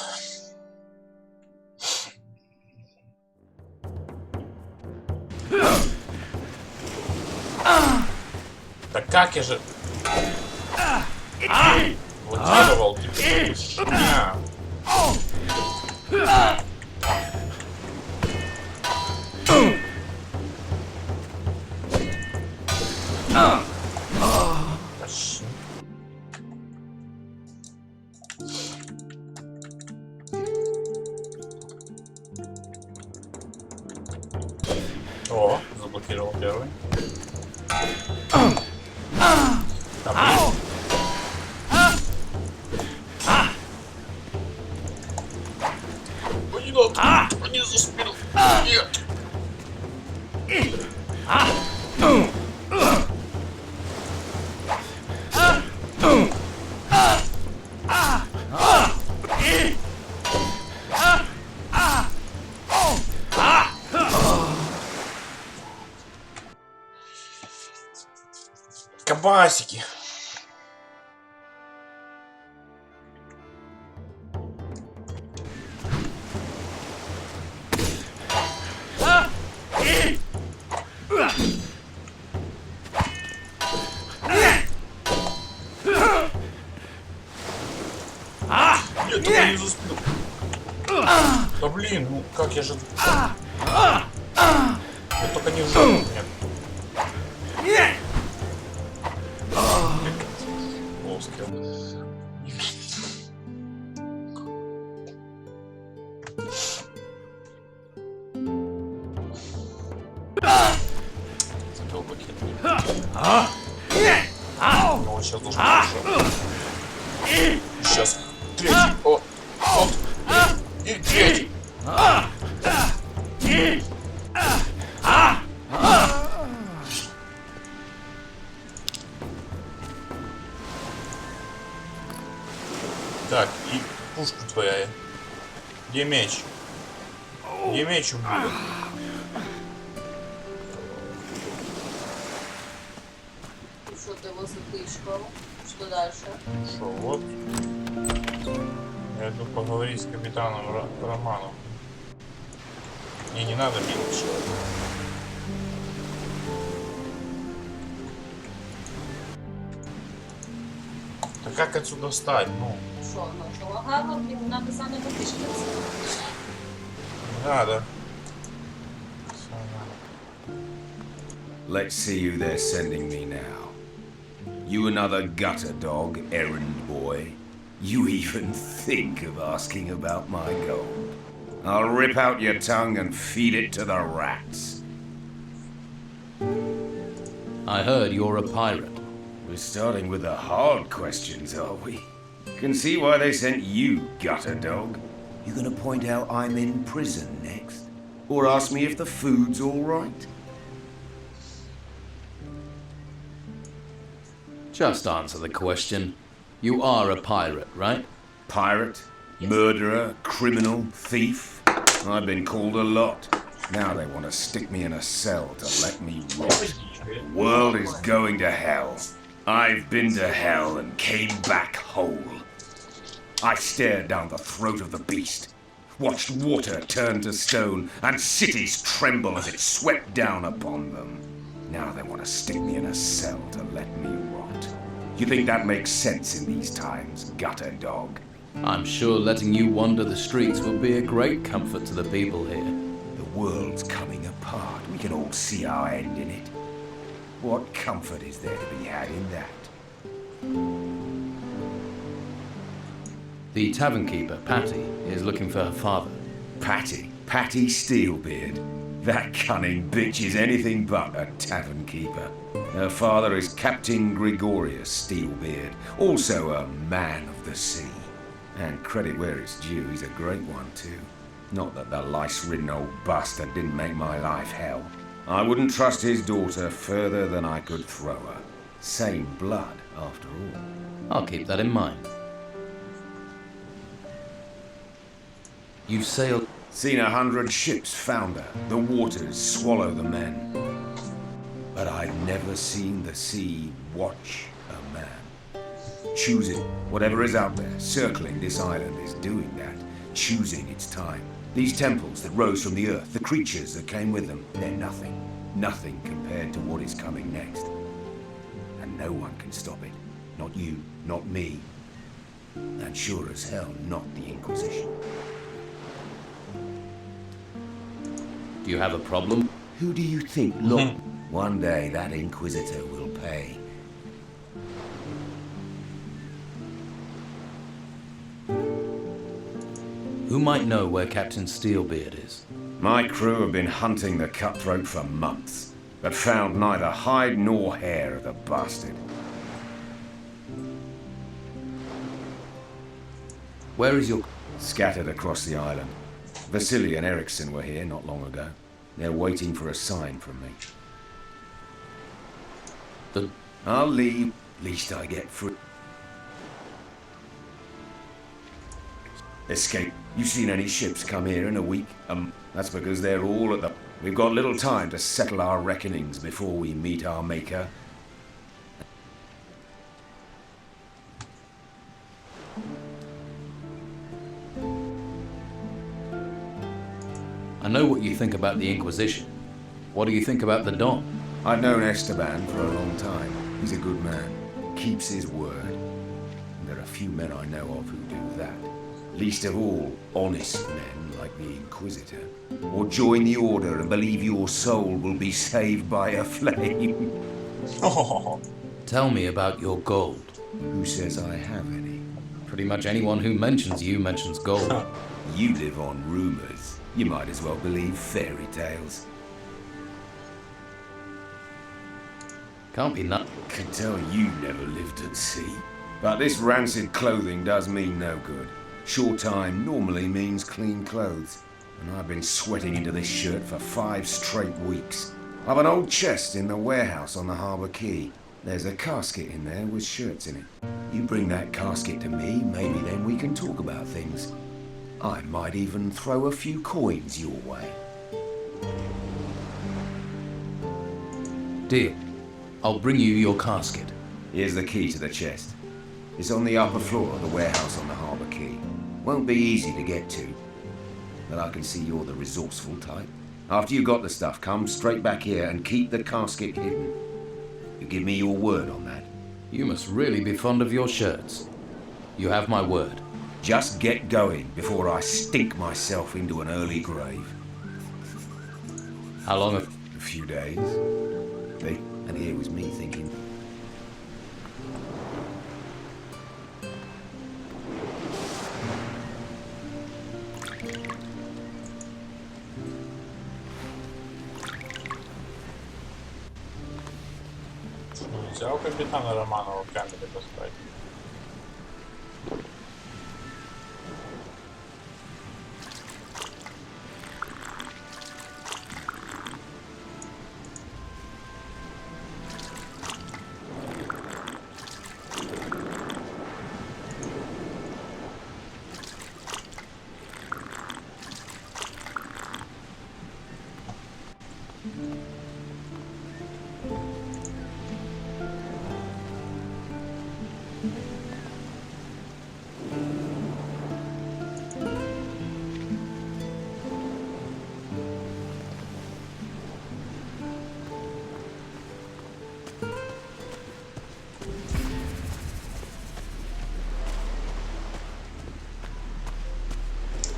Так как я же... Блокировал, типа, шня. Почти. О, заблокировал первый. Не заспел. Нет. Кабасики. Я только не заспел. Да блин, ну как я же... Я только не в жопу. Нет. Плоские. Забил пакет. Ну, сейчас должен хорошо. Сейчас. Третий. О. Вот. И третий. Так, и пушку твоя. Где меч? Где меч убил? Что ты высокий школу? Что дальше? Что, вот. Я иду поговорить с капитаном Романом. Мне не надо милый человек. Да как отсюда встать? Ну. Що, нашого гарно, блін, написано випишкаться. Не надо. Let's see who they're sending me now. You another gutter dog, errand boy. You even think of asking about my gold. I'll rip out your tongue and feed it to the rats. I heard you're a pirate. We're starting with the hard questions, are we? Can see why they sent you, gutter dog. You gonna point out I'm in prison next? Or ask me if the food's all right? Just answer the question. You are a pirate, right? Pirate? Murderer? Criminal? Thief? I've been called a lot. Now they want to stick me in a cell to let me rot. The world is going to hell. I've been to hell and came back whole. I stared down the throat of the beast, watched water turn to stone and cities tremble as it swept down upon them. Now they want to stick me in a cell to let me rot. You think that makes sense in these times, gutter dog? I'm sure letting you wander the streets would be a great comfort to the people here. The world's coming apart. We can all see our end in it. What comfort is there to be had in that? The tavern keeper, Patty, is looking for her father. Patty? Patty Steelbeard? That cunning bitch is anything but a tavern keeper. Her father is Captain Gregorius Steelbeard, also a man of the sea. And credit where it's due, he's a great one too. Not that the lice-ridden old bastard didn't make my life hell. I wouldn't trust his daughter further than I could throw her. Same blood, after all. I'll keep that in mind. You've sailed... Seen 100 ships founder, the waters swallow the men. But I've never seen the sea watch a man. Choosing whatever is out there, circling this island is doing that, choosing its time. These temples that rose from the earth, the creatures that came with them, they're nothing. Nothing compared to what is coming next. And no one can stop it. Not you, not me. And sure as hell not the Inquisition. Do you have a problem? Who do you think? Look, one day that Inquisitor will pay. Who might know where Captain Steelbeard is? My crew have been hunting the cutthroat for months, but found neither hide nor hair of the bastard. Where is your... Scattered across the island. Vasily and Eriksson were here not long ago. They're waiting for a sign from me. I'll leave, least I get free. Escape. You seen any ships come here in a week? That's because they're all at the... We've got little time to settle our reckonings before we meet our maker. I know what you think about the Inquisition. What do you think about the Don? I've known Esteban for a long time. He's a good man. Keeps his word. And there are few men I know of who do that. Least of all, honest men like the Inquisitor. Or join the Order and believe your soul will be saved by a flame. Tell me about your gold. Who says I have any? Pretty much anyone who mentions you mentions gold. You live on rumors. You might as well believe fairy tales. Can't be nut. Can tell you never lived at sea. But this rancid clothing does me no good. Short time normally means clean clothes. And I've been sweating into this shirt for 5 straight weeks. I've an old chest in the warehouse on the harbour quay. There's a casket in there with shirts in it. You bring that casket to me, maybe then we can talk about things. I might even throw a few coins your way. Deal. I'll bring you your casket. Here's the key to the chest. It's on the upper floor of the warehouse on the harbour quay. Won't be easy to get to, but I can see you're the resourceful type. After you got the stuff, come straight back here and keep the casket hidden. You give me your word on that? You must really be fond of your shirts. You have my word. Just get going before I stink myself into an early grave. How long? A few days. And here was me thinking... Взял капитана Романова в камере поспать.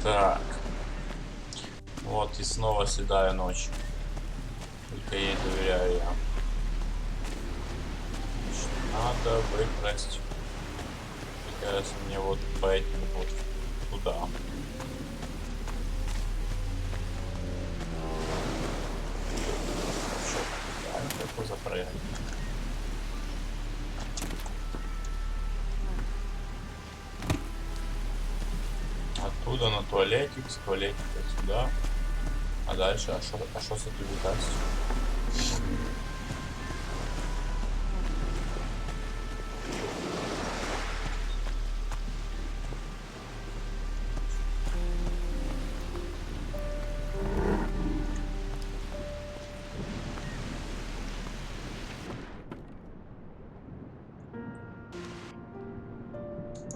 Так. Вот и снова седая ночь. Только ей доверяю я. Значит, надо выкрасть. Мне кажется, мне вот по этим вот туда. Легко запрыгать. Оттуда на туалетик, с туалетика сюда. А дальше, а что с этой вытащить?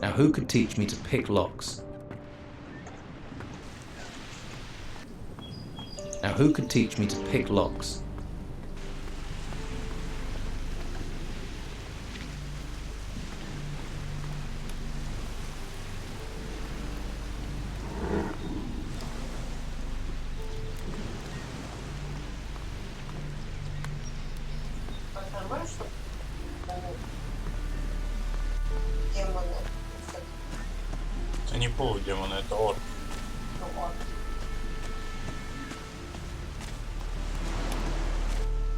Now who could teach me to pick locks? Now who could teach me to pick locks? Это не полудемон, это орк.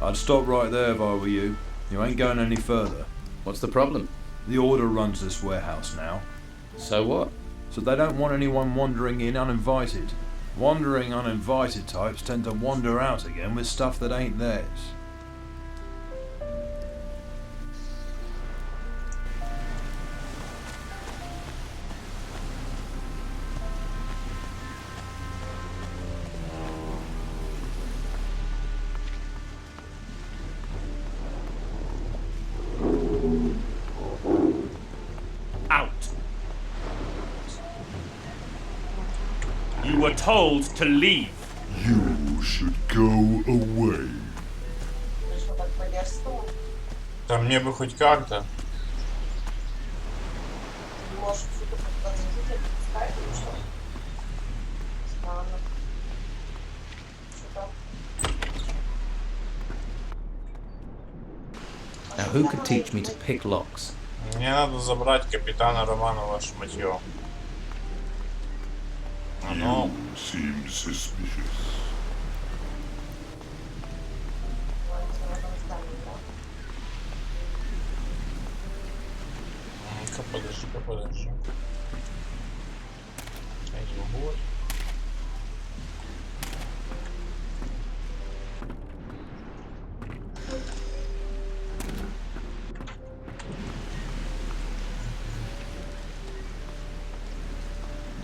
I'd stop right there if I were you. You ain't going any further. What's the problem? The Order runs this warehouse now. So what? So they don't want anyone wandering in uninvited. Wandering uninvited types tend to wander out again with stuff that ain't theirs. You were told to leave. You should go away. Да мне бы хоть как-то. Now who could teach me to pick locks? Мне надо забрать капитана Романова шматьё. Оно... You seem suspicious. Подожди. Вот.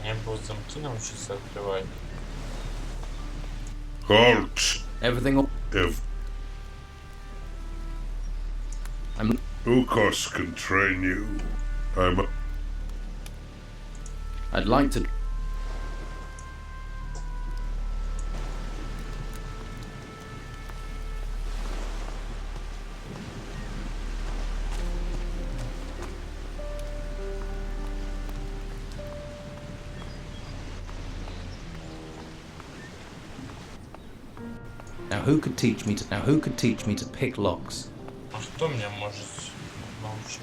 Мне будет замки научиться открывать. Halt! Everything. Ukos can train you. I'd like to. Now who could teach me to pick locks? А кто меня может научить?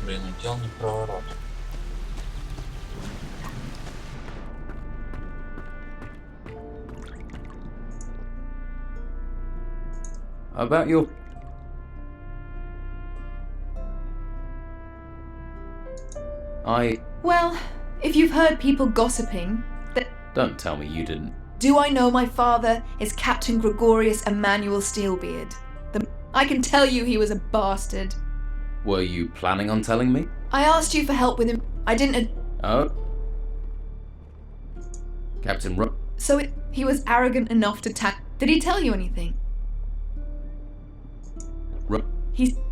Блин, удел не проворот. About your... Well, if you've heard people gossiping, that... Don't tell me you didn't. Do I know my father is Captain Gregorius Emmanuel Steelbeard? I can tell you he was a bastard. Were you planning on telling me? I asked you for help with him. I didn't... Oh? Captain Ro... So he was arrogant enough to Did he tell you anything?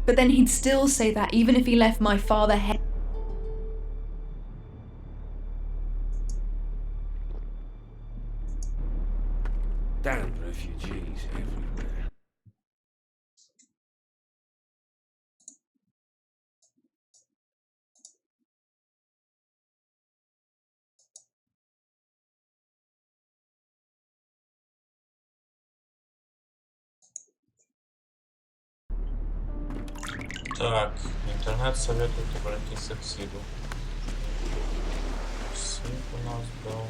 But then he'd still say that even if he left my father Damn refugees everywhere. Так, интернет советует обратиться к Сиду. Сид у нас был.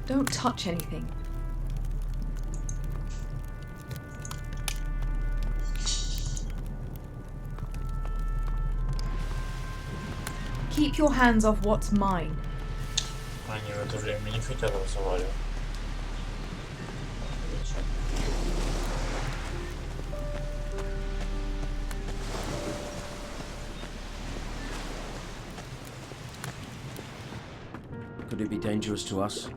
Don't touch anything. Keep your hands off what's mine. Они в это время не хотят разговаривать. Could it be dangerous to us?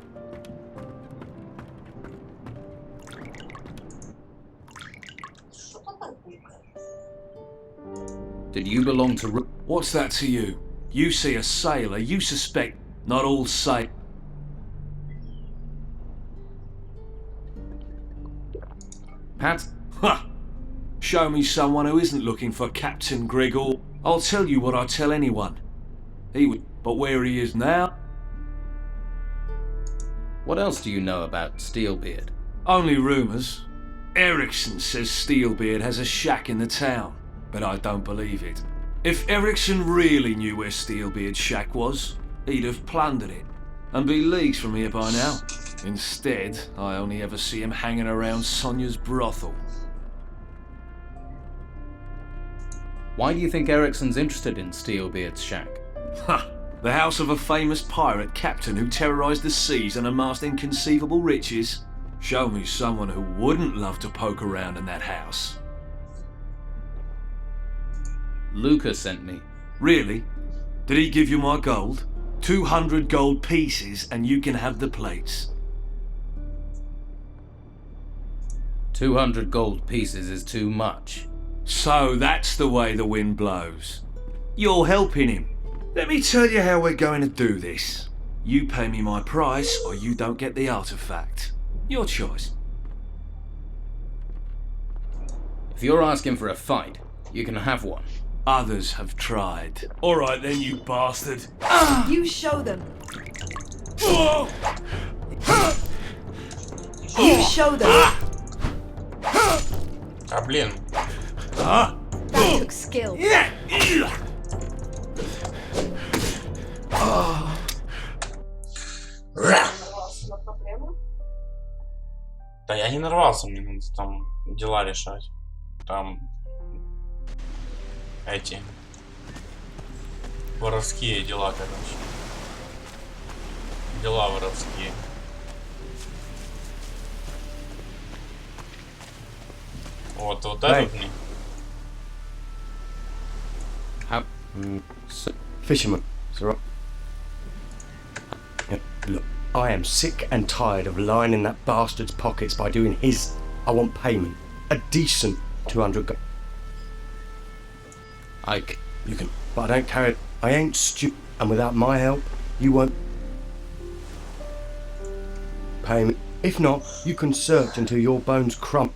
Did you belong to... What's that to you? You see a sailor, you suspect not all sail... Pat? Ha! Show me someone who isn't looking for Captain Gregor. I'll tell you what I tell anyone. He would... But where he is now... What else do you know about Steelbeard? Only rumours. Eriksson says Steelbeard has a shack in the town, but I don't believe it. If Eriksson really knew where Steelbeard's shack was, he'd have plundered it, and be leagues from here by now. Instead, I only ever see him hanging around Sonia's brothel. Why do you think Eriksson's interested in Steelbeard's shack? Ha! The house of a famous pirate captain who terrorised the seas and amassed inconceivable riches. Show me someone who wouldn't love to poke around in that house. Lucas sent me. Really? Did he give you my gold? 200 gold pieces and you can have the plates. 200 gold pieces is too much. So that's the way the wind blows. You're helping him. Let me tell you how we're going to do this. You pay me my price or you don't get the artifact. Your choice. If you're asking for a fight, you can have one. Others have tried. All right then, you bastard. You show them. You You show them. А блин. That took skill. Да я не нарвался, мне надо там дела решать. Там эти воровские дела, короче. Дела воровские. Вот этот мне. Fisherman, sir. Look, I am sick and tired of lying in that bastard's pockets by doing his. I want payment. A decent 200 gold. You can, but I don't carry it. I ain't stupid, and without my help, you won't pay me. If not, you can search until your bones crumble.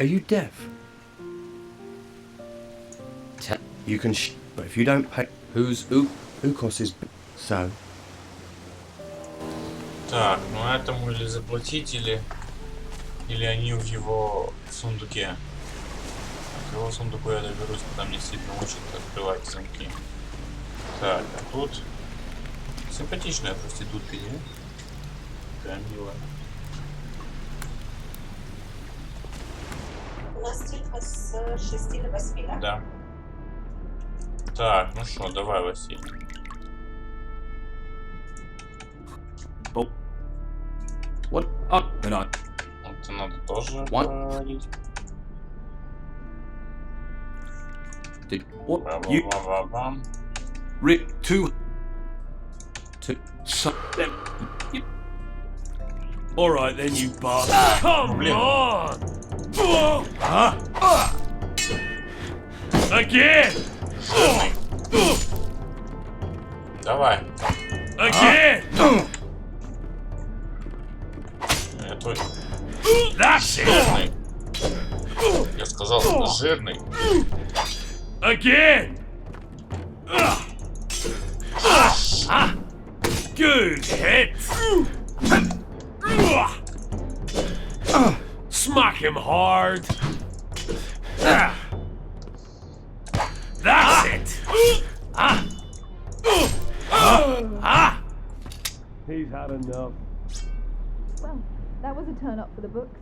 Are you deaf? You can but if you don't pay... Who's Ukos is... So... Так, ну этому или заплатить, или они в его сундуке. К его сундуку я доберусь, когда мне Сид научит открывать замки. Так, а тут симпатичная проститутка, не? Такая милая. У нас тільки з 6 до 8, да? Да. Так, ну что, давай, Василий. What? Oh, then I... Это надо тоже говорить. What? You... Rick, two... So... Alright then, you bastard. Come on! Huh? Again! Давай. Again! Жирный. Я сказал, жирный. Again! Good hit! Smack him hard! That's it! had enough. Well, that was a turn up for the books.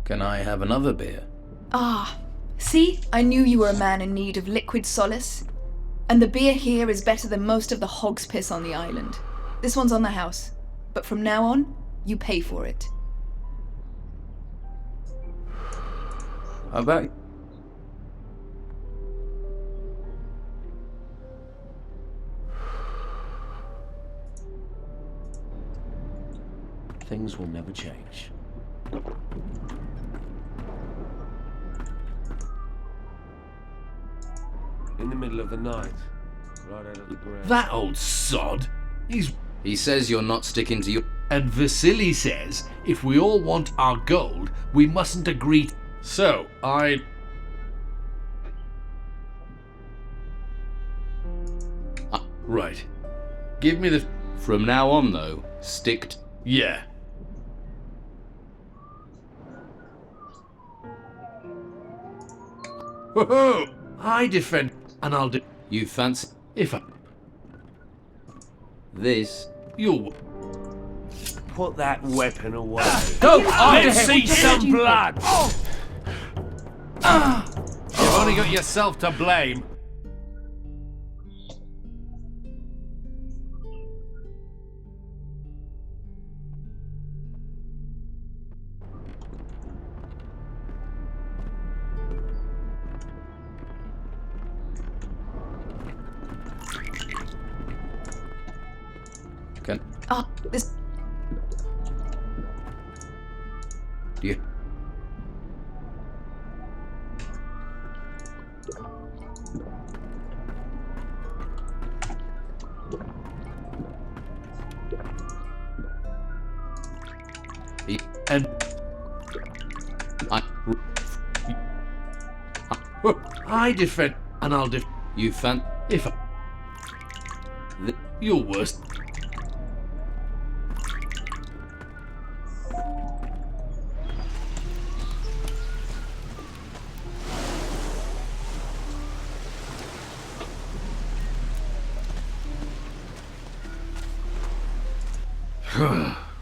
Can I have another beer? Ah, see? I knew you were a man in need of liquid solace. And the beer here is better than most of the hog's piss on the island. This one's on the house. But from now on, you pay for it. How about... Things will never change. In the middle of the night, right out of the ground. That old sod. He says you're not sticking to your... And Vasily says if we all want our gold, we mustn't agree. So, Right. Give me the... From now on, though, stick t... Yeah. Whoa! I defend, and I'll do... You fancy... If I... This... You'll... Put that weapon away. Don't! Let's see some blood! You've only got yourself to blame. Can... This... You... And... I defend, and I'll defend. You fan... If I... You're worse.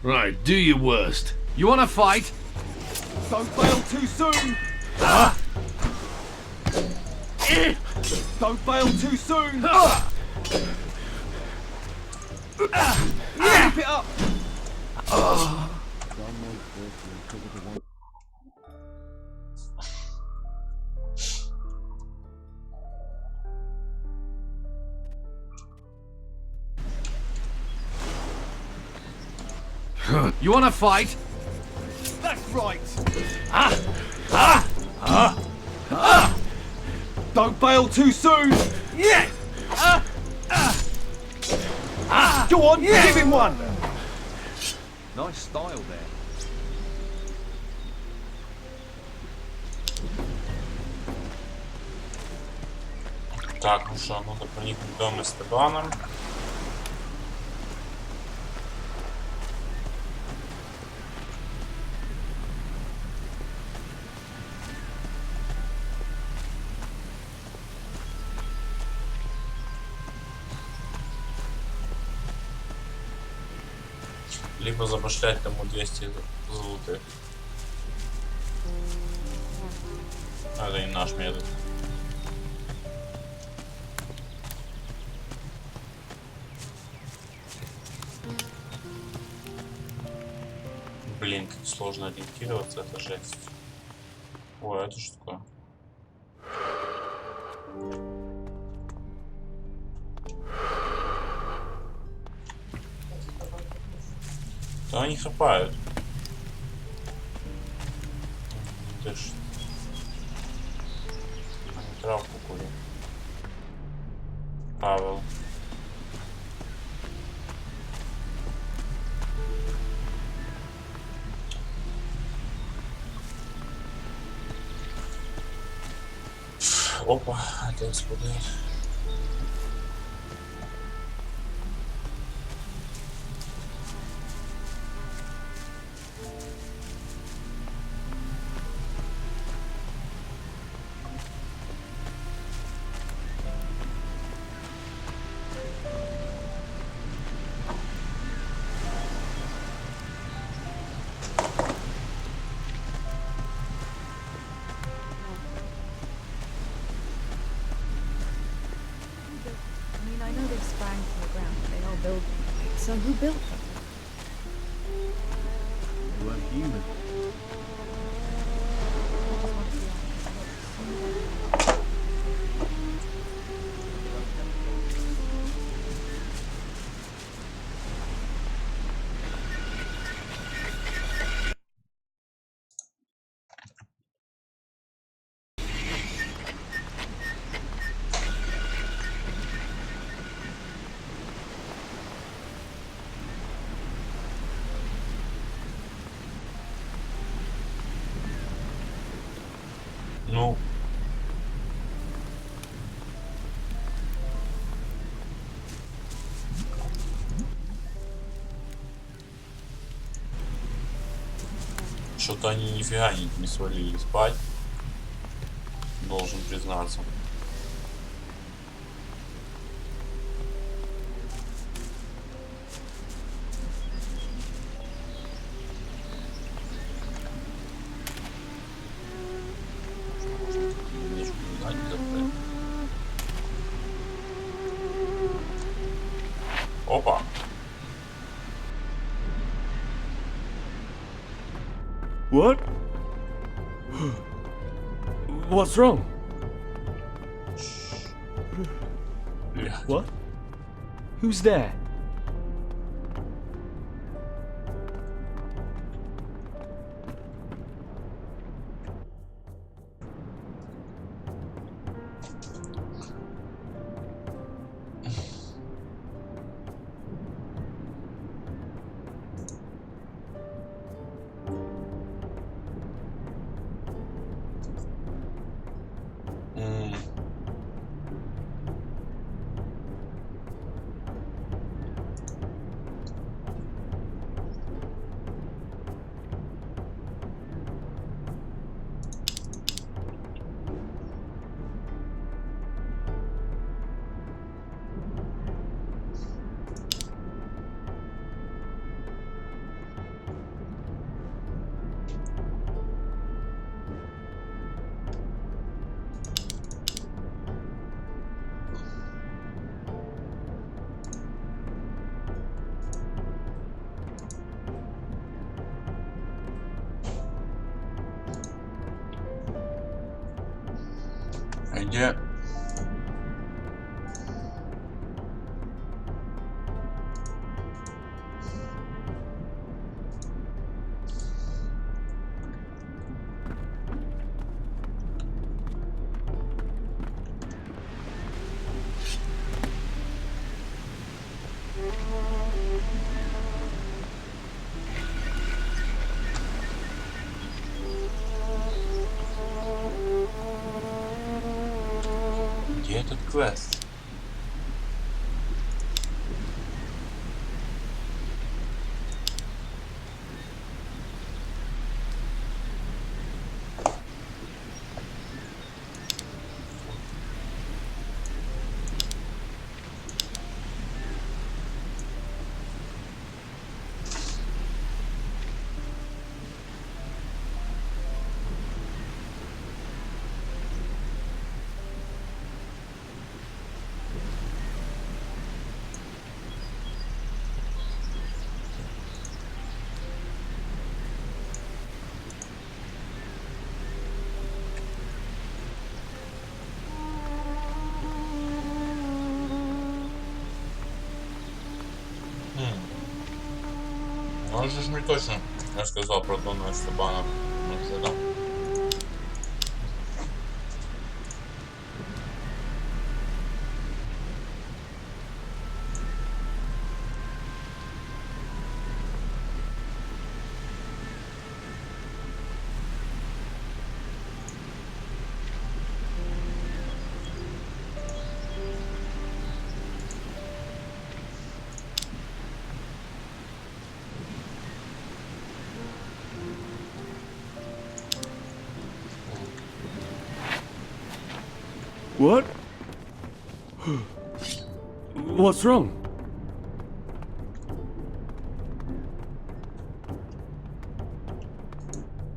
Right, do your worst. You want to fight? Don't bail too soon! Don't bail too soon! Keep it up! You want to fight? That's right! Don't bail too soon! Yeah! Go on, give him one! Nice style there. Так, ну что, надо проникнуть в дом Эстебана. Либо забашлять тому 200 золотых. Это не наш метод. Блин, как сложно ориентироваться, это жесть. Ой, это что такое? Да они хапают. Ты ж... Они травку курят. Павел. Опа, опять спадает. I know they sprang from the ground, but they are building. So who built them? You are human. Ну. Что-то они нифига не свалили спать. Должен признаться. Опа. What? What's wrong? What? Who's there? Где? Где этот квест? Он же мне точно рассказал про Дона Эстебана. What? What's wrong?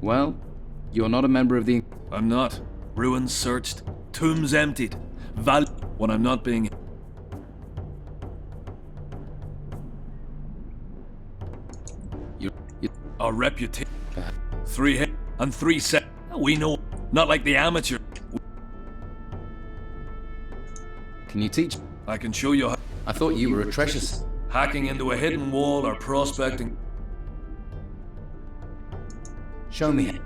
Well, you're not a member of the... I'm not. Ruins searched, tombs emptied, when I'm not being... Our reputation. 3 hits and 3 sets. We know. Not like the amateur. Can you teach? I can show you how. I thought you were a treasure. Hacking into a hidden wall or prospecting. Show me.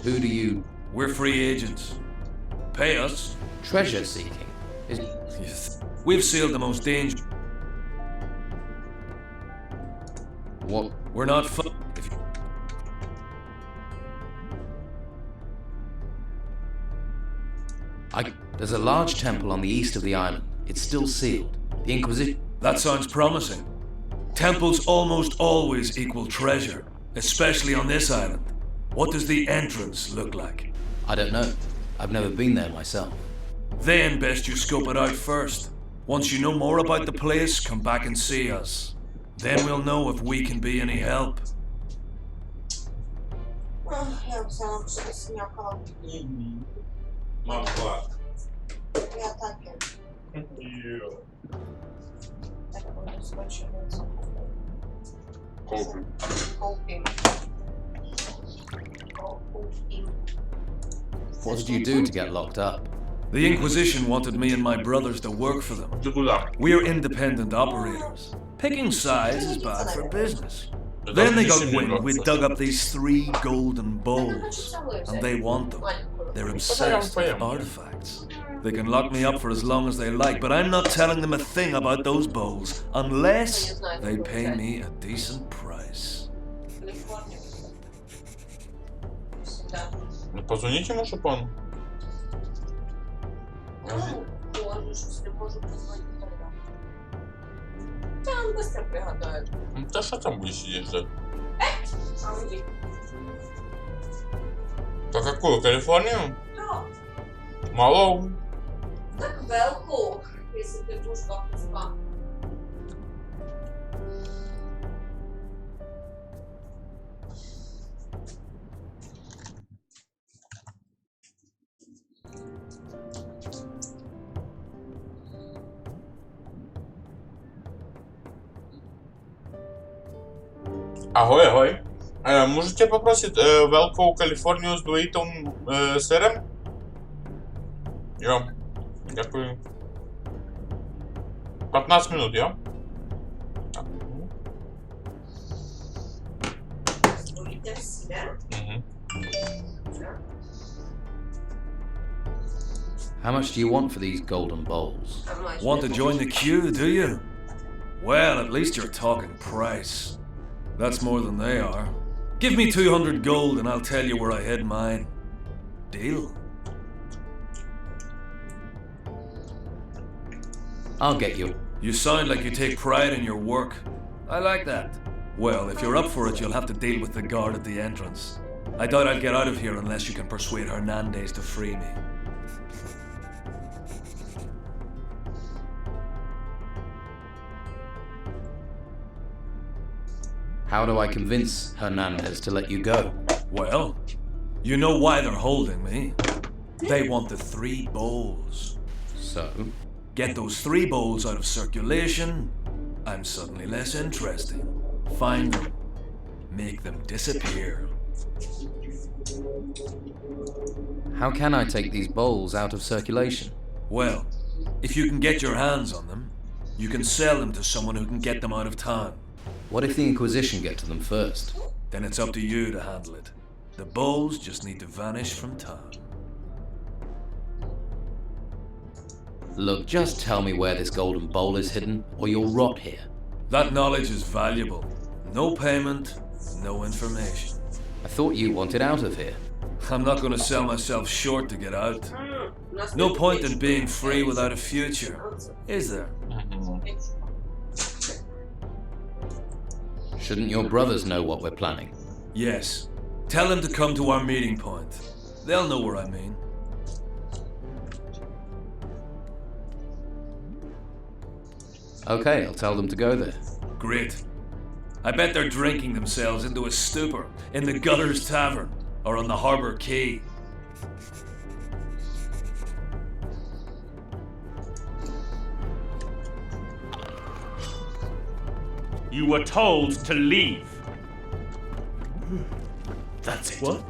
Who do you... We're free agents. Pay us. Treasure seeking? Yes. We've sealed the most dangerous. What? We're not There's a large temple on the east of the island. It's still sealed. The Inquisition... That sounds promising. Temples almost always equal treasure, especially on this island. What does the entrance look like? I don't know. I've never been there myself. Then best you scope it out first. Once you know more about the place, come back and see us. Then we'll know if we can be any help. Я взяла все сняла. Мам, класс. Я так я. Так буду скачивать. Копим. What did you do to get locked up? The Inquisition wanted me and my brothers to work for them. We're independent operators. Picking sides is bad for business. Then they got wind we dug up these 3 golden bowls, and they want them. They're obsessed with artifacts. They can lock me up for as long as they like, but I'm not telling them a thing about those bowls unless they pay me a decent price. Позвоните ему, чтоб он... Он быстро приготовит. Да что там будешь сидеть ждать? То какую? Калифорнию? Да. Малоу. Так велку, если ты дружба пуска. Агой, агой. Можете попросить велку Калифорнію з двоїтим сиром? Я. Дякую. 15 минут, я? How much do you want for these golden bowls? Want to join the queue, do you? Well, at least you're talking price. That's more than they are. Give me 200 gold and I'll tell you where I hid mine. Deal? I'll get you. You sound like you take pride in your work. I like that. Well, if you're up for it, you'll have to deal with the guard at the entrance. I doubt I'll get out of here unless you can persuade Hernandez to free me. How do I convince Hernandez to let you go? Well, you know why they're holding me. They want the 3 bowls. So? Get those 3 bowls out of circulation, I'm suddenly less interesting. Find them. Make them disappear. How can I take these bowls out of circulation? Well, if you can get your hands on them, you can sell them to someone who can get them out of town. What if the Inquisition get to them first? Then it's up to you to handle it. The bowls just need to vanish from town. Look, just tell me where this golden bowl is hidden, or you'll rot here. That knowledge is valuable. No payment, no information. I thought you wanted out of here. I'm not going to sell myself short to get out. No point in being free without a future, is there? Shouldn't your brothers know what we're planning? Yes. Tell them to come to our meeting point. They'll know where I mean. Okay, I'll tell them to go there. Great. I bet they're drinking themselves into a stupor in the Gutters Tavern or on the Harbour Quay. You were told to leave. That's it. What?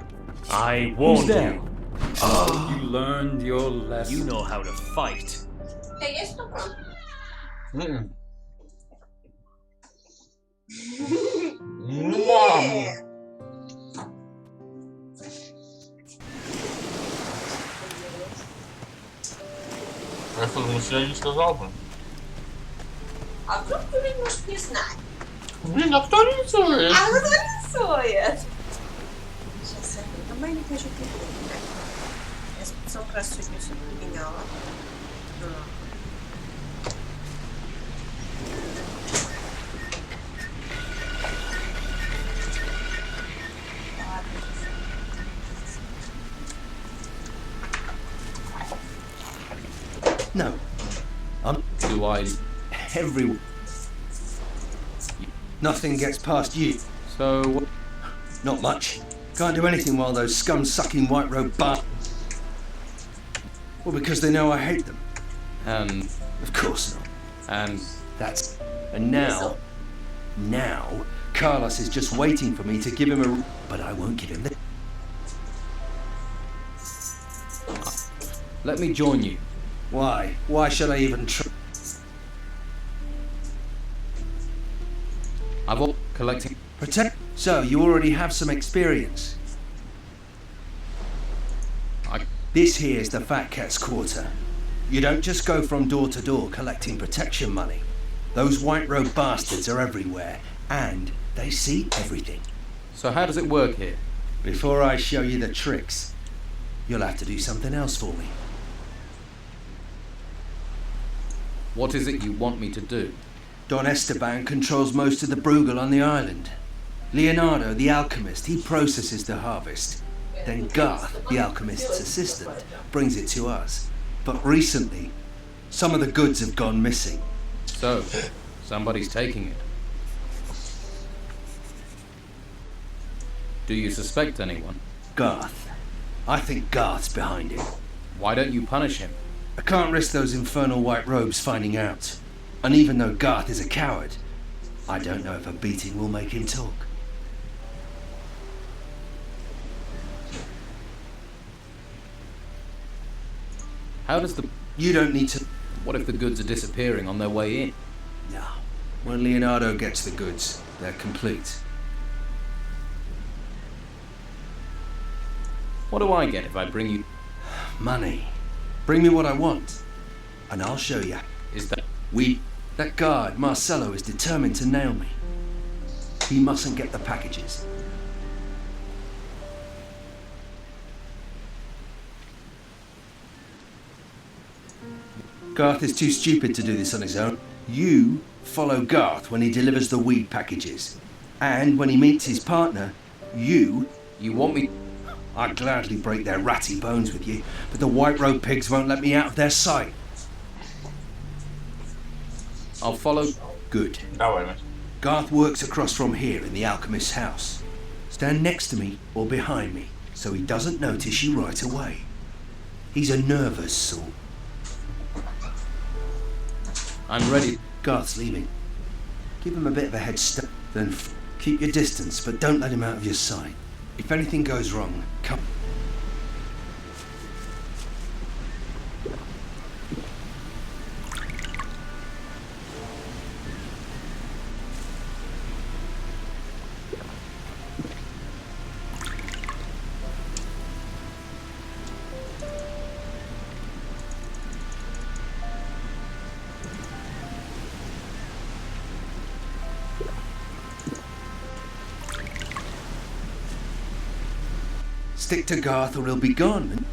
I warned you. Oh, you learned your lesson. You know how to fight. Hey, esto pronto. Мама! Я что, я не сказал бы? А вдруг кто-нибудь может не знать? Блин, а кто рисует? А кто рисует? Сейчас я давай не кажу тебе. Я спецом как раз сегодня все поменяла. No. Do I... Everyone... Nothing gets past you. So... Not much. Can't do anything while those scum-sucking white robe Well, because they know I hate them. And... Of course not. And... That's... And now... Now... Carlos is just waiting for me to give him a... But I won't give him the... Let me join you. Why? Why should I even try? I've all collecting... Protect... So, you already have some experience. This here's the Fat Cat's Quarter. You don't just go from door to door collecting protection money. Those white robe bastards are everywhere, and they see everything. So how does it work here? Before I show you the tricks, you'll have to do something else for me. What is it you want me to do? Don Esteban controls most of the Bruegel on the island. Leonardo, the alchemist, he processes the harvest. Then Garth, the alchemist's assistant, brings it to us. But recently, some of the goods have gone missing. So, somebody's taking it. Do you suspect anyone? Garth. I think Garth's behind it. Why don't you punish him? I can't risk those infernal white robes finding out. And even though Garth is a coward, I don't know if a beating will make him talk. How does the... You don't need to... What if the goods are disappearing on their way in? No. When Leonardo gets the goods, they're complete. What do I get if I bring you... Money. Bring me what I want, and I'll show you. Is that... That guard, Marcelo, is determined to nail me. He mustn't get the packages. Garth is too stupid to do this on his own. You follow Garth when he delivers the weed packages. And when he meets his partner, you want me... I'd gladly break their ratty bones with you, but the white robe pigs won't let me out of their sight. I'll follow. Good. Garth works across from here in the alchemist's house. Stand next to me or behind me, so he doesn't notice you right away. He's a nervous sort. I'm ready. Garth's leaving. Give him a bit of a head start, then keep your distance, but don't let him out of your sight. If anything goes wrong, come. Stick to Garth or he'll be gone.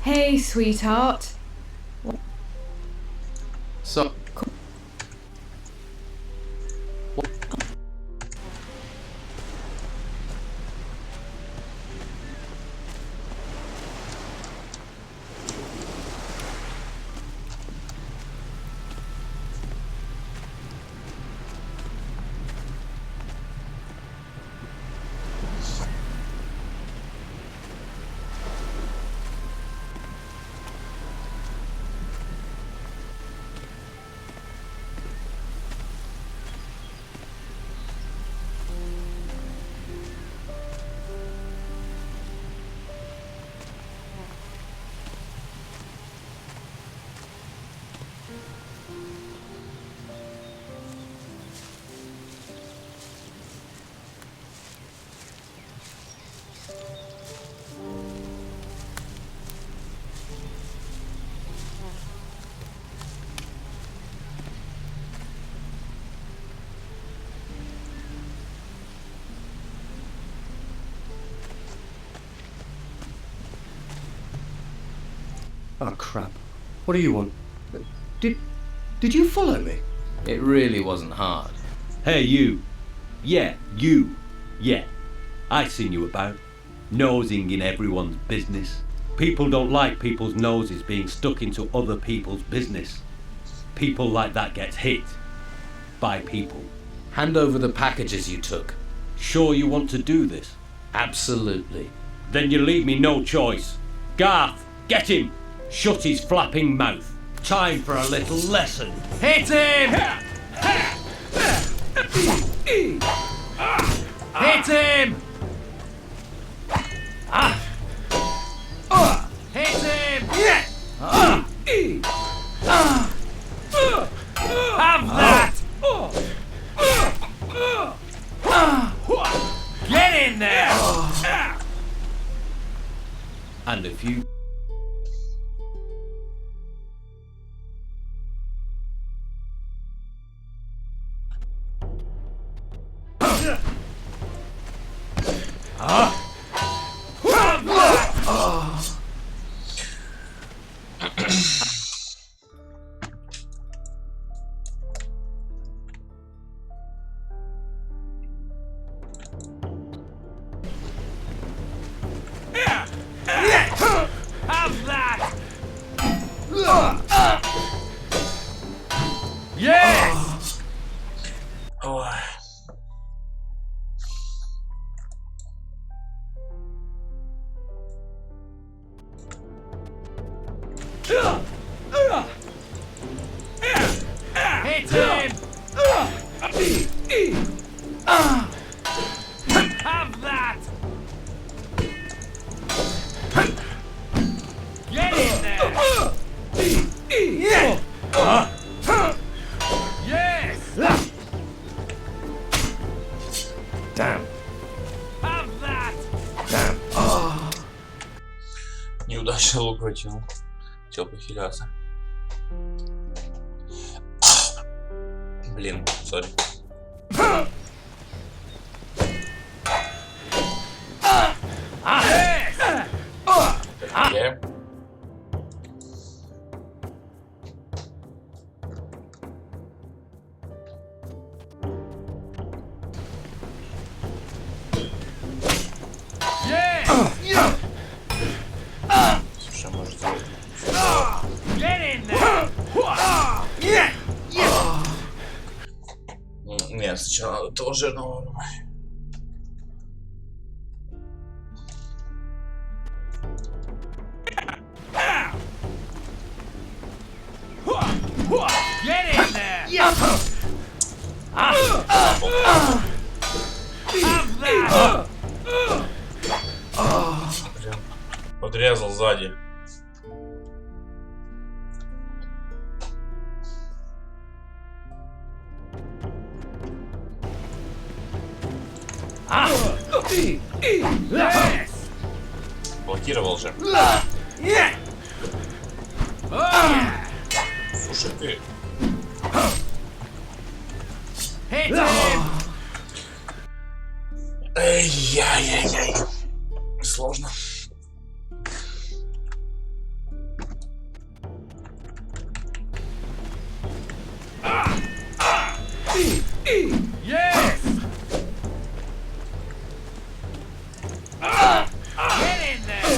Hey, sweetheart. So. Oh crap. What do you want? Did you follow me? It really wasn't hard. Hey you. Yeah, you. Yeah. I seen you about. Nosing in everyone's business. People don't like people's noses being stuck into other people's business. People like that gets hit. By people. Hand over the packages you took. Sure you want to do this? Absolutely. Then you leave me no choice. Garth, get him! Shut his flapping mouth. Time for a little lesson. Hit him! Hit him! Hit him! Have that! Get in there! And a few. Have that! Yes! Ой. Hit him! Have that! Get in there! Yes! Damn. Have that! Damn. Неудачно лук вытянул. Хотел похиляться. Блин, сори. Yeah. Слушай, может сделать. Нет, сначала того жирного. Get in there! Have that! Подрезал сзади. Блокировал же. Слушай ты. Эй-яй-яй-яй. Сложно. Yes! Get in there!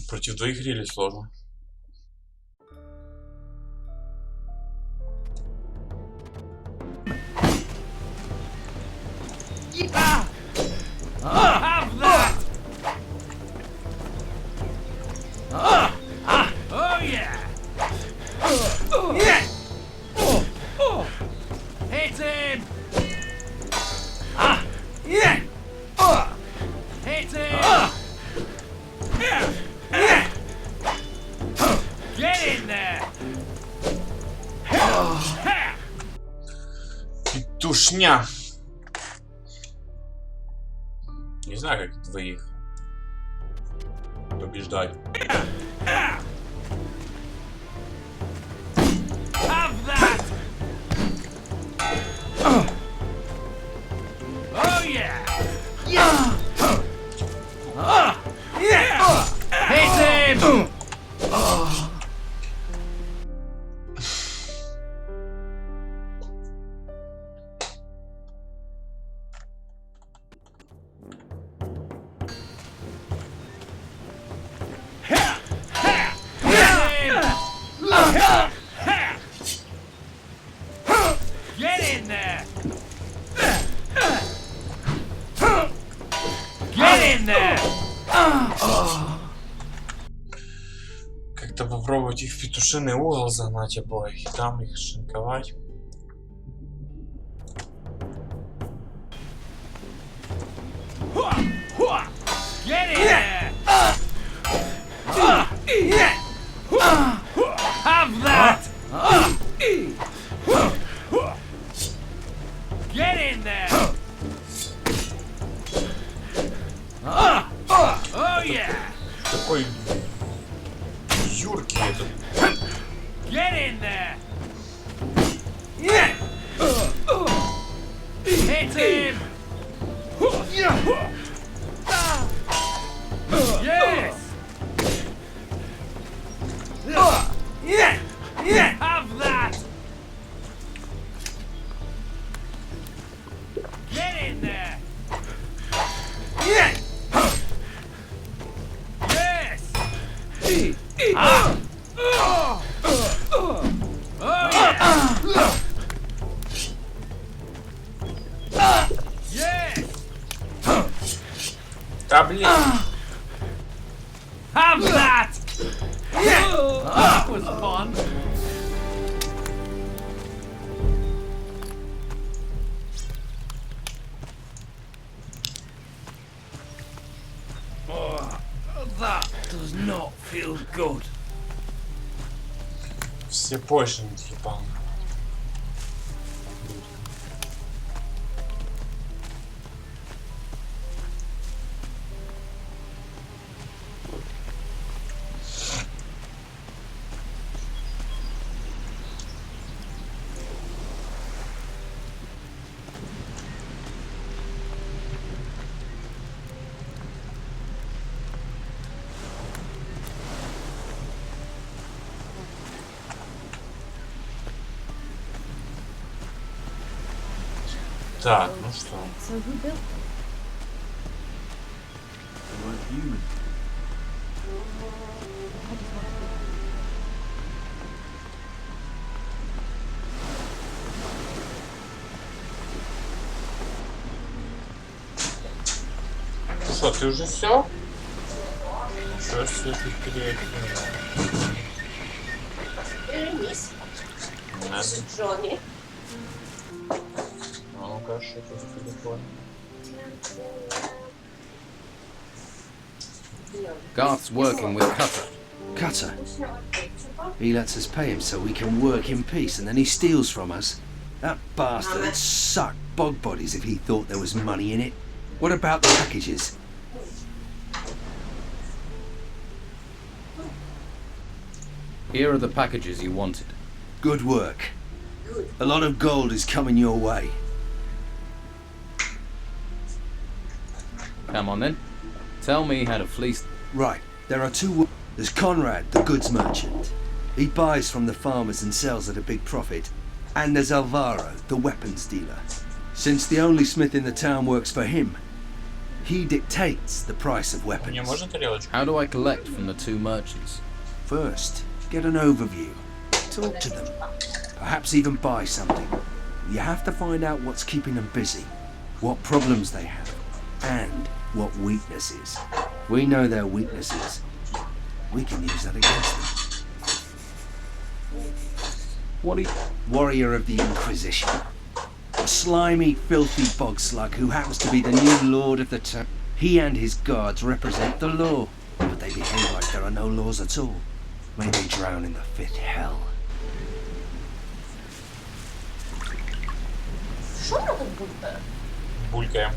Против двоих релей сложно. Have that! Oh yeah! Hit him! Hit him! Get in there! Петушня. Не знаю, как двоих побеждать. Have that! Oh yeah! Hit him! Get in there! Get in there! Как-то попробовать их в петушиный угол загнать обоих и там их шинковать. Get in there! Have that! Get in there! Oh yeah! Такой юркий этот. Get in there! Hit him! Yes! Have that! Get in there! Yes! Oh yeah! Yes! Да блин! Have that! That was fun! Oh, that does not feel good. Все пойшники ебаные. Так, ну что? So who built them? They weren't human. Что, ты уже все? Что все ты переехал? Вернись. Джонни. Ну-ка, что тут в телефоне? Garth's working with Cutter. Cutter? He lets us pay him so we can work in peace, and then he steals from us. That bastard would suck bog bodies if he thought there was money in it. What about the packages? Here are the packages you wanted. Good work. A lot of gold is coming your way. Come on then. Tell me how to fleece... Right, there are two... There's Conrad, the goods merchant. He buys from the farmers and sells at a big profit. And there's Alvaro, the weapons dealer. Since the only smith in the town works for him, he dictates the price of weapons. How do I collect from the two merchants? First, get an overview. Talk to them. Perhaps even buy something. You have to find out what's keeping them busy, what problems they have, and what weaknesses. We know their weaknesses. We can use that against them. What are you... Warrior of the Inquisition. A slimy, filthy bog slug who happens to be the new lord of the town. He and his guards represent the law, but they behave like there are no laws at all. May they drown in the fifth hell. Що робить булька? Булькаем.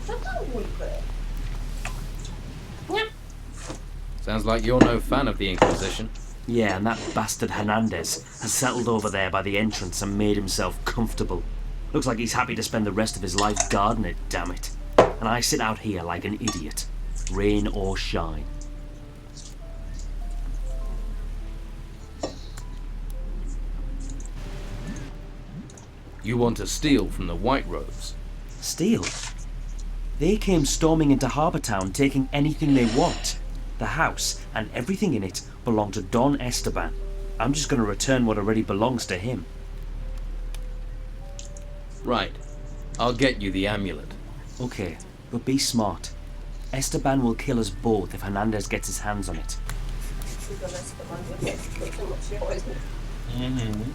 Що там булькає? Sounds like you're no fan of the Inquisition. Yeah, and that bastard Hernandez has settled over there by the entrance and made himself comfortable. Looks like he's happy to spend the rest of his life guarding it, damn it. And I sit out here like an idiot, rain or shine. You want to steal from the White Robes? Steal? They came storming into Harbour Town taking anything they want. The house and everything in it belong to Don Esteban. I'm just going to return what already belongs to him. Right. I'll get you the amulet. Okay, but be smart. Esteban will kill us both if Hernandez gets his hands on it. Mm-hmm.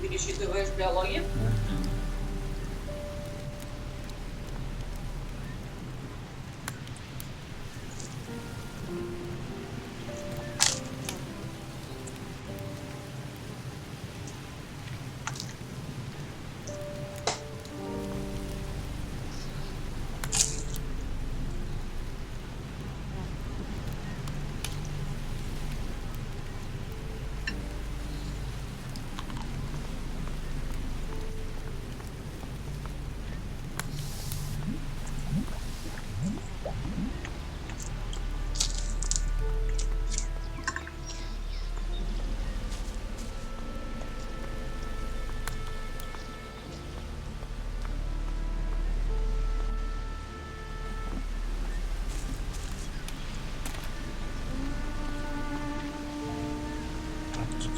Пересчитываешь биологию?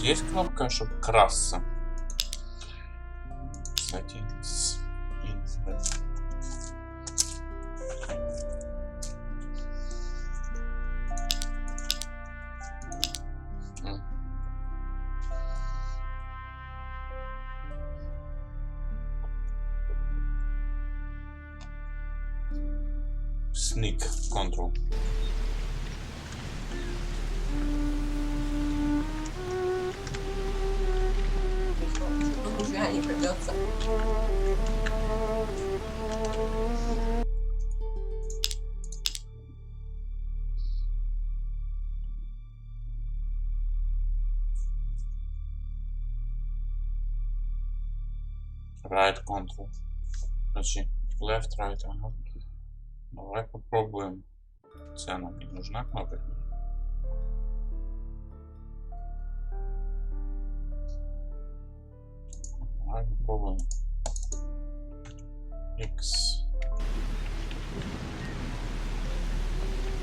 Есть кнопка, чтобы красться. Settings. Sneak control. Не придется. Right control. Значит, left, right, ага. Давай попробуем. Це нам не нужна кнопка. Давай попробуем. X.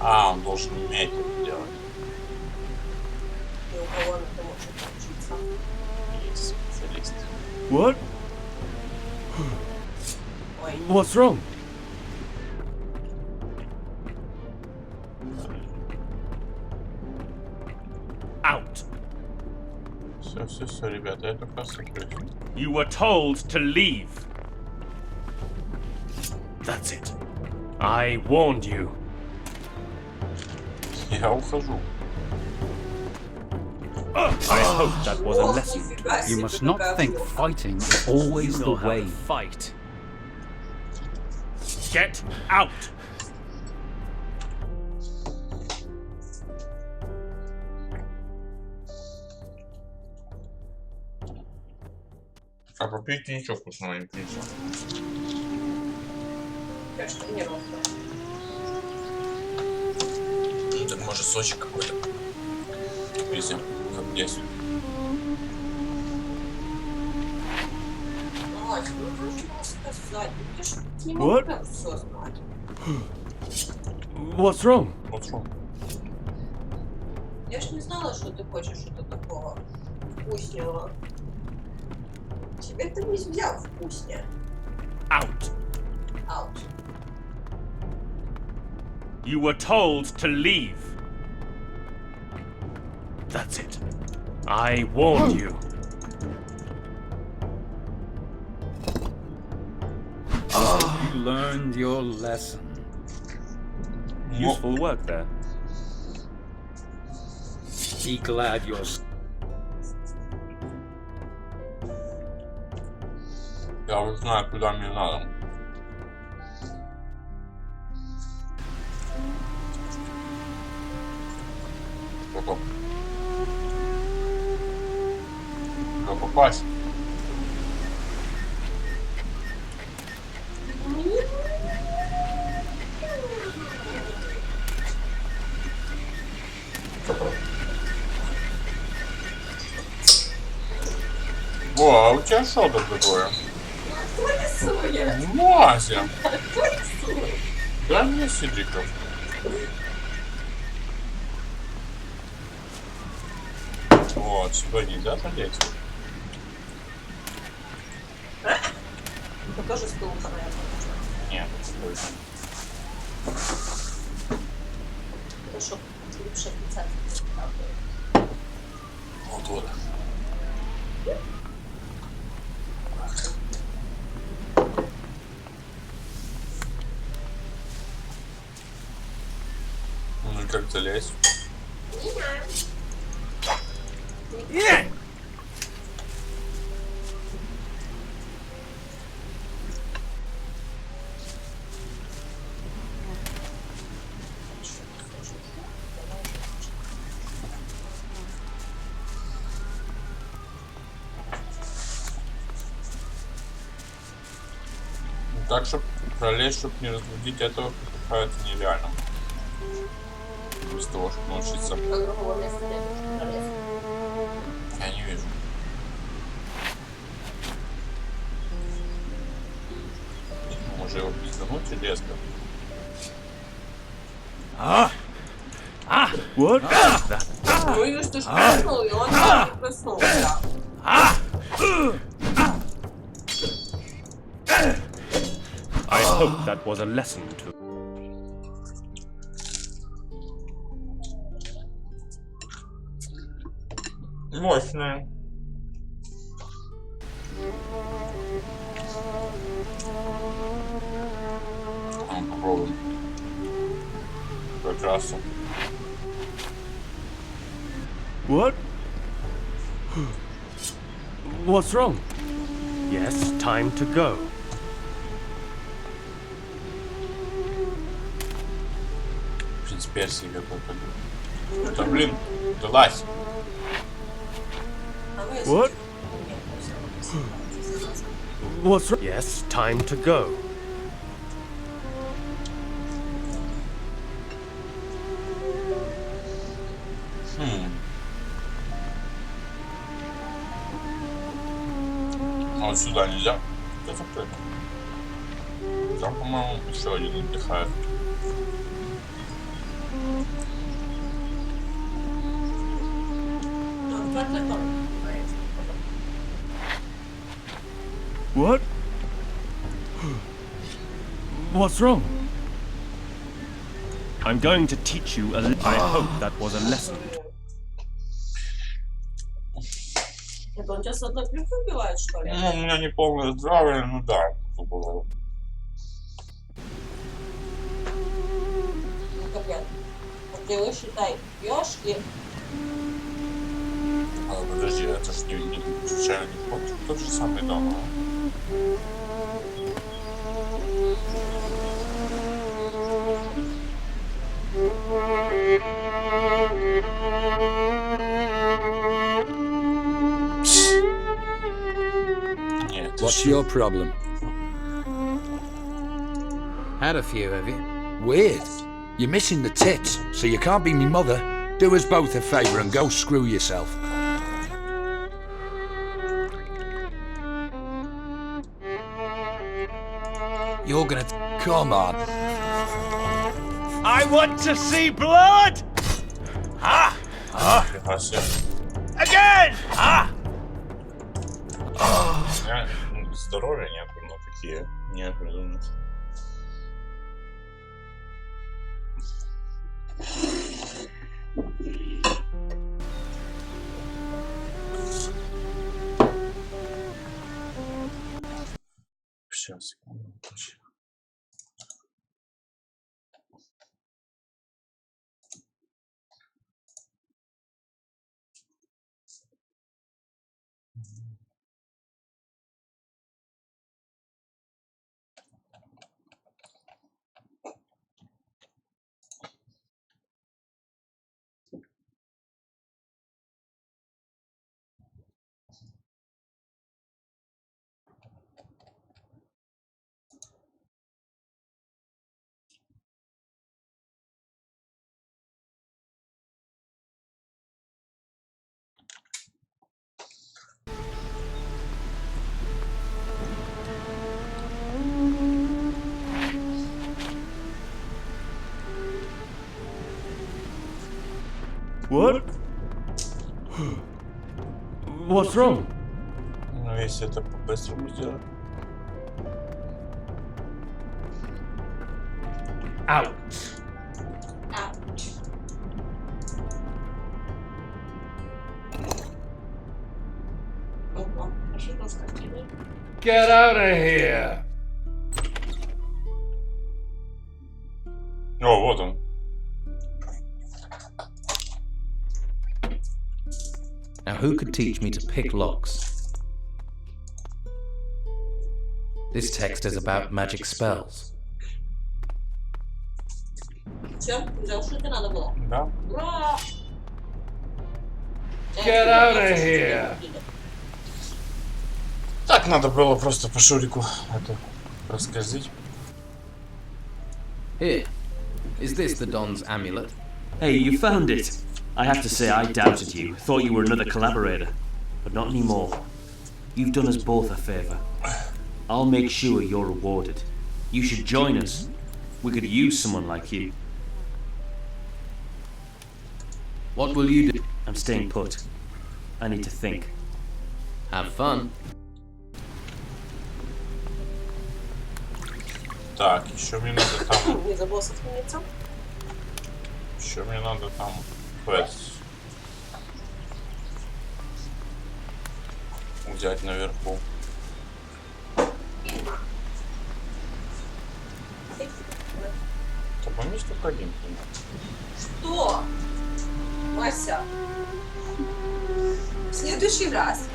А, он должен уметь это делать. И у кого это может учиться? Есть специалист. What? Ой. What's wrong? Out. Все, ребята, я только сыплюсь. You were told to leave. That's it. I warned you. Я ухожу. I hope that was a lesson. You must not think fighting is always the way. Fight. Get out! А попить ничего вкусного не принесла. Конечно, не ровно. Ну, так может сочек какой-то. Если как здесь. Мать, ну нужно сказать. Ты ж не What? можешь все знать. What's wrong? What's wrong? Я ж не знала, что ты хочешь что-то такого вкусного. Тебе это нельзя вкуснее. Out! Out. You were told to leave. That's it. I warned you. You learned your lesson. Useful work there. Be glad you're... Я вот знаю, куда мне надо. Как попасть? О, а у тебя что тут такое? Мазя! Дай мне сидриков. Вот, сюда нельзя залезть. Это тоже стул, наверное. Нет, стой. Это чтоб лучше писать. Вот вот. Ну и как залезть? Так, чтобы пролезть, чтобы не разбудить этого, кажется нереально. Без того, чтобы научиться. Я не вижу. Может его пиздануть резко? What? Ну и что ж проснул, и он не проснулся. I hope that was a lesson to... Мощная. Попробуем. Прекрасно. What? What's wrong? Yes, time to go. Принц Персии какой-то. Да блин, вылазь. What? What's wrong? Yes, time to go. А вот сюда нельзя. Это закрыто. Там, по-моему, еще один отдыхает. What? What's wrong? I'm going to teach you a... I hope that was a lesson. Это он тебя с одной плюхи убивает, что ли? Ну, у меня не полное здравие, ну да. Ну, капец. Ты считай, пьешь и... А, подожди, это ж не случайно не вход. Тот же самый дом. What's your problem? Had a few, have you? Weird. You're missing the tits, so you can't be me mother. Do us both a favour and go screw yourself. You're gonna... Come on. I want to see blood! Ha! Ha! Again! Ha! Здоровья нет, но такие неопределенные. Сейчас, секунду. What? What's wrong? Ну, если это по-быстрому сделать. Out. Get out of here! О, вот он. Now, who could teach me to pick locks? This text is about magic spells. Все, взял, что тебе надо было? Да. Ура! Get out of here! Так надо было просто по Шурику это рассказать. Here. Is this the Don's amulet? Hey, you found it. I have to say, I doubted you. Thought you were another collaborator. But not anymore. You've done us both a favor. I'll make sure you're rewarded. You should join us. We could use someone like you. What will you do? I'm staying put. I need to think. Have fun. Так, еще мне надо там... Не забыл сохраниться? Еще мне надо там... Квест взять наверху. Ты помнишь, только один? Что? Вася? В следующий раз.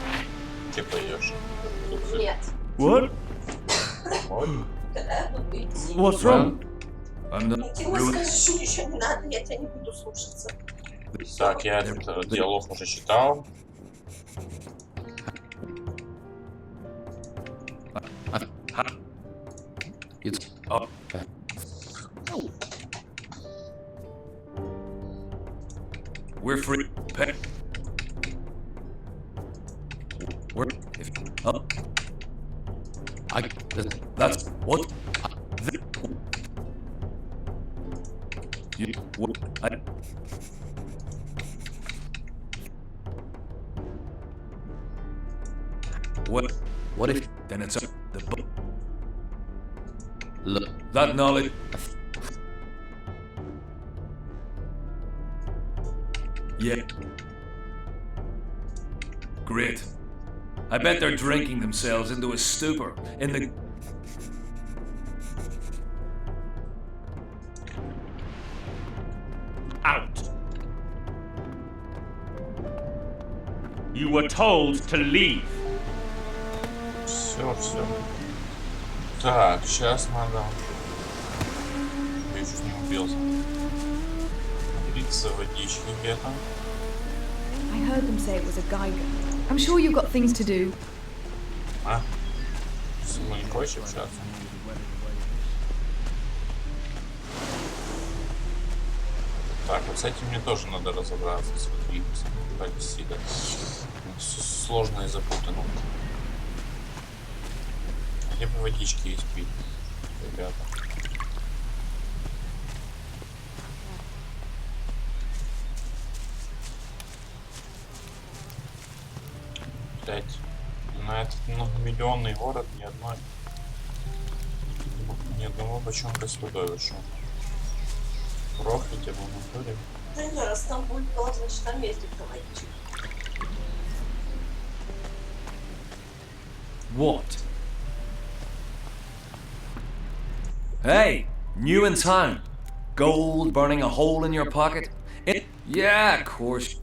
Ты пойдешь. Нет. What? Вот. What's wrong? Ты мне скажешь, ничего не надо, я тебя не буду слушаться. Так, я этот диалог уже читал. It's up. We're free. We're up. That's what. You what? What? What if? Then it's the book. Look. That knowledge. Yeah. Great. I bet they're drinking themselves into a stupor in the... Out. You were told to leave. Все. Так, сейчас надо... Я чуть не убился. Бриться водички где-то. I heard them say it was a Geiger. I'm sure you've got things to do. А? Со мной не хочешь общаться? Так, вот с этим мне тоже надо разобраться, с Витвикусом. Сильно сложно и запутанно. Где бы водички есть пить, ребята? Блять, на этот многомиллионный город ни одного бочонка с водой вышел. Проклятие в натуре. Да не, раз там будет было, значит там ездит водичек. What? Hey, new in town. Gold burning a hole in your pocket? Yeah, of course.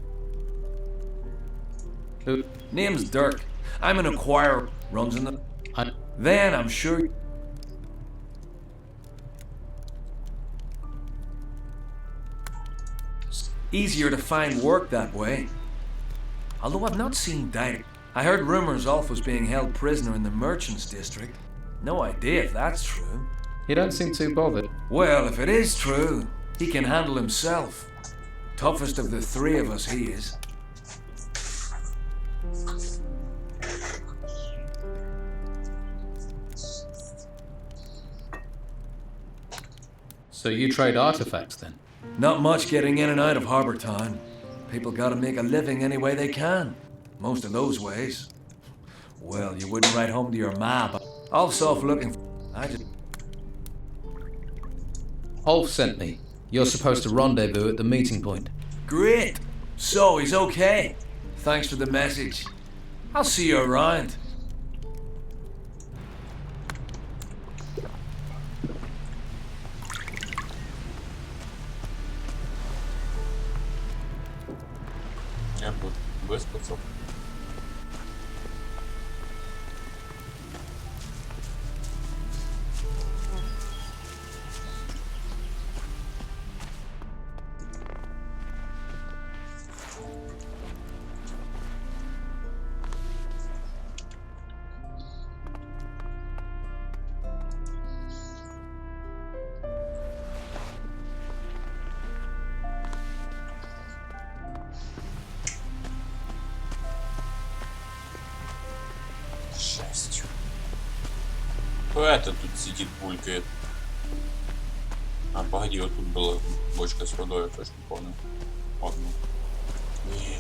Name's Dirk. I'm an acquirer. Runs in the... Then I'm sure... It's easier to find work that way. Although I've not seen Dyke. I heard rumors Ulf was being held prisoner in the Merchants District. No idea if that's true. You don't seem too bothered. Well, if it is true, he can handle himself. Toughest of the three of us, he is. So you trade artifacts then? Not much getting in and out of Harbour Town. People gotta make a living any way they can. Most of those ways. Well, you wouldn't write home to your ma, but Ulf's off looking. I just... Ulf sent me. You're supposed to rendezvous at the meeting point. Great. So he's okay. Thanks for the message. I'll see you around. Я буду выспаться. Жесть. Кто это тут сидит, булькает? А, погоди, вот тут была бочка с водой, я точно помню. Одну. Не.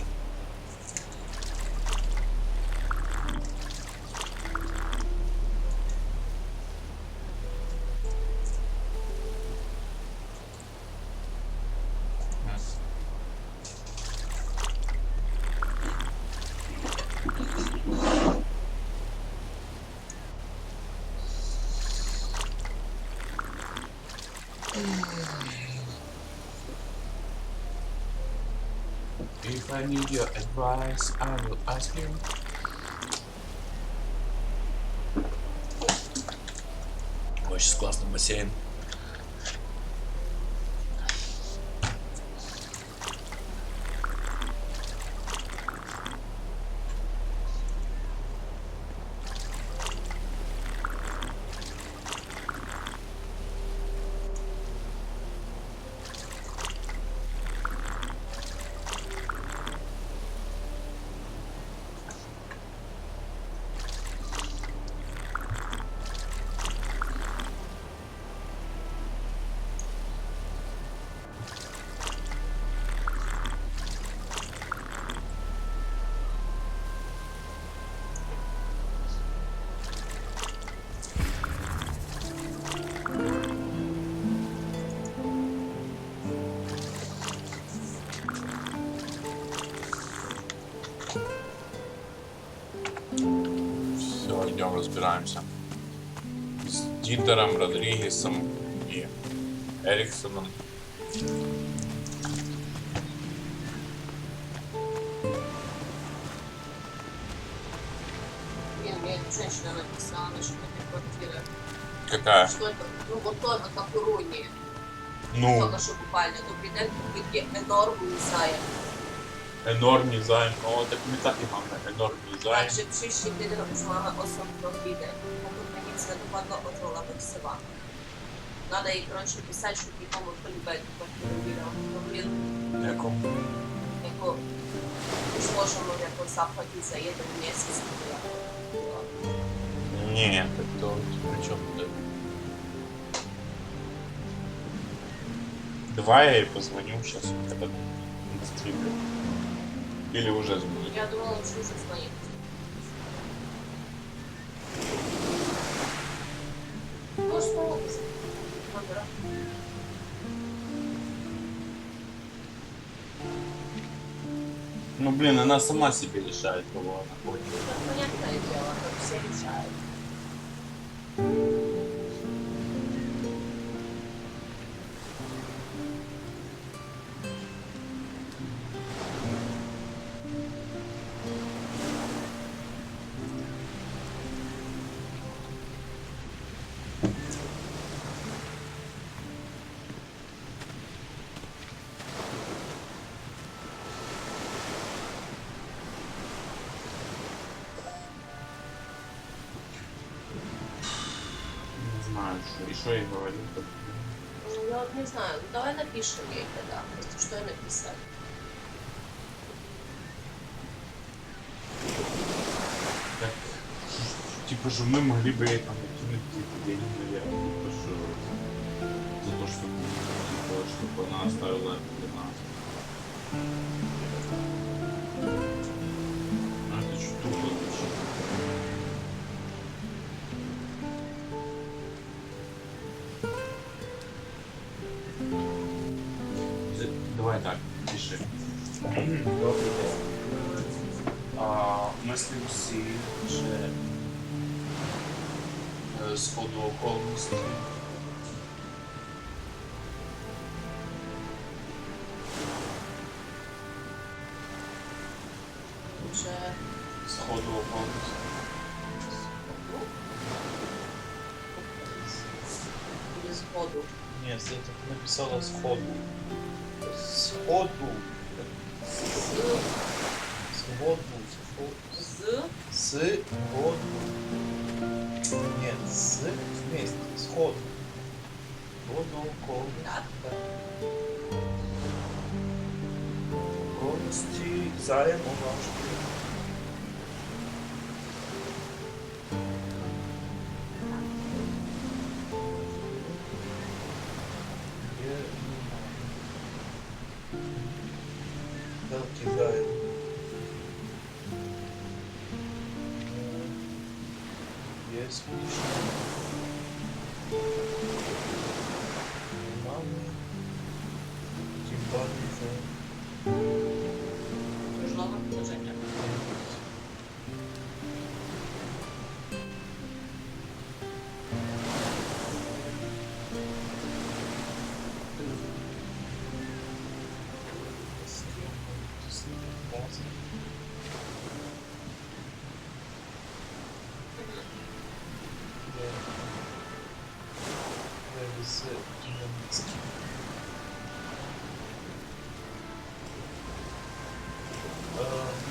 If I need your advice, I will ask you. Ой, сейчас классный бассейн. Все, идем разбираемся. С Дитером, Родригесом и Эриксоном. Мне женщина написала насчет этой квартиры. Какая? Что это? Ну вот то, как ирония. Ну. Только что буквально. То придать таки энормний займ. Енормний займ. О, так ми так і мали. Енормний займ. Także przyszli tyle rozmowę o sobie. Mogą mnie следовательно отвела в села. Надо ей, короче, писать, чтобы ей помог полюбить квартиру біля. Ну, блін, Якому? яко не сможемо як заплатити за один місяць. Не, так то при чем тут? Давай я ей позвоню сейчас, когда на стриме. Или уже звоню. Я думала, лучше уже звонить. Может, помогать. Номера. Ну блин, она сама себе решает, кого она хочет. Ну, понятное дело, как все решают. Не знаю, что. И что я говорю? Я вот не знаю, ну давай напишем ей тогда, просто что ей написать. Так, типа же мы могли бы ей там накинуть какие-то деньги, наверное, типа, что за то, что типа, чтобы она оставила это для нас. Ну это что тупо вообще. Давай так, пиши. Добрий день. Мислив всі, що з ходу околності Уже з ходу околності. или сходу. Ні, це так написала з ходу. З ходу. С ходу. С ходу. Нет, с вместе. Сходу. Ходу околності. Так. Околності взаємоважні. Кидаем. Есть мамы. Новое предложение.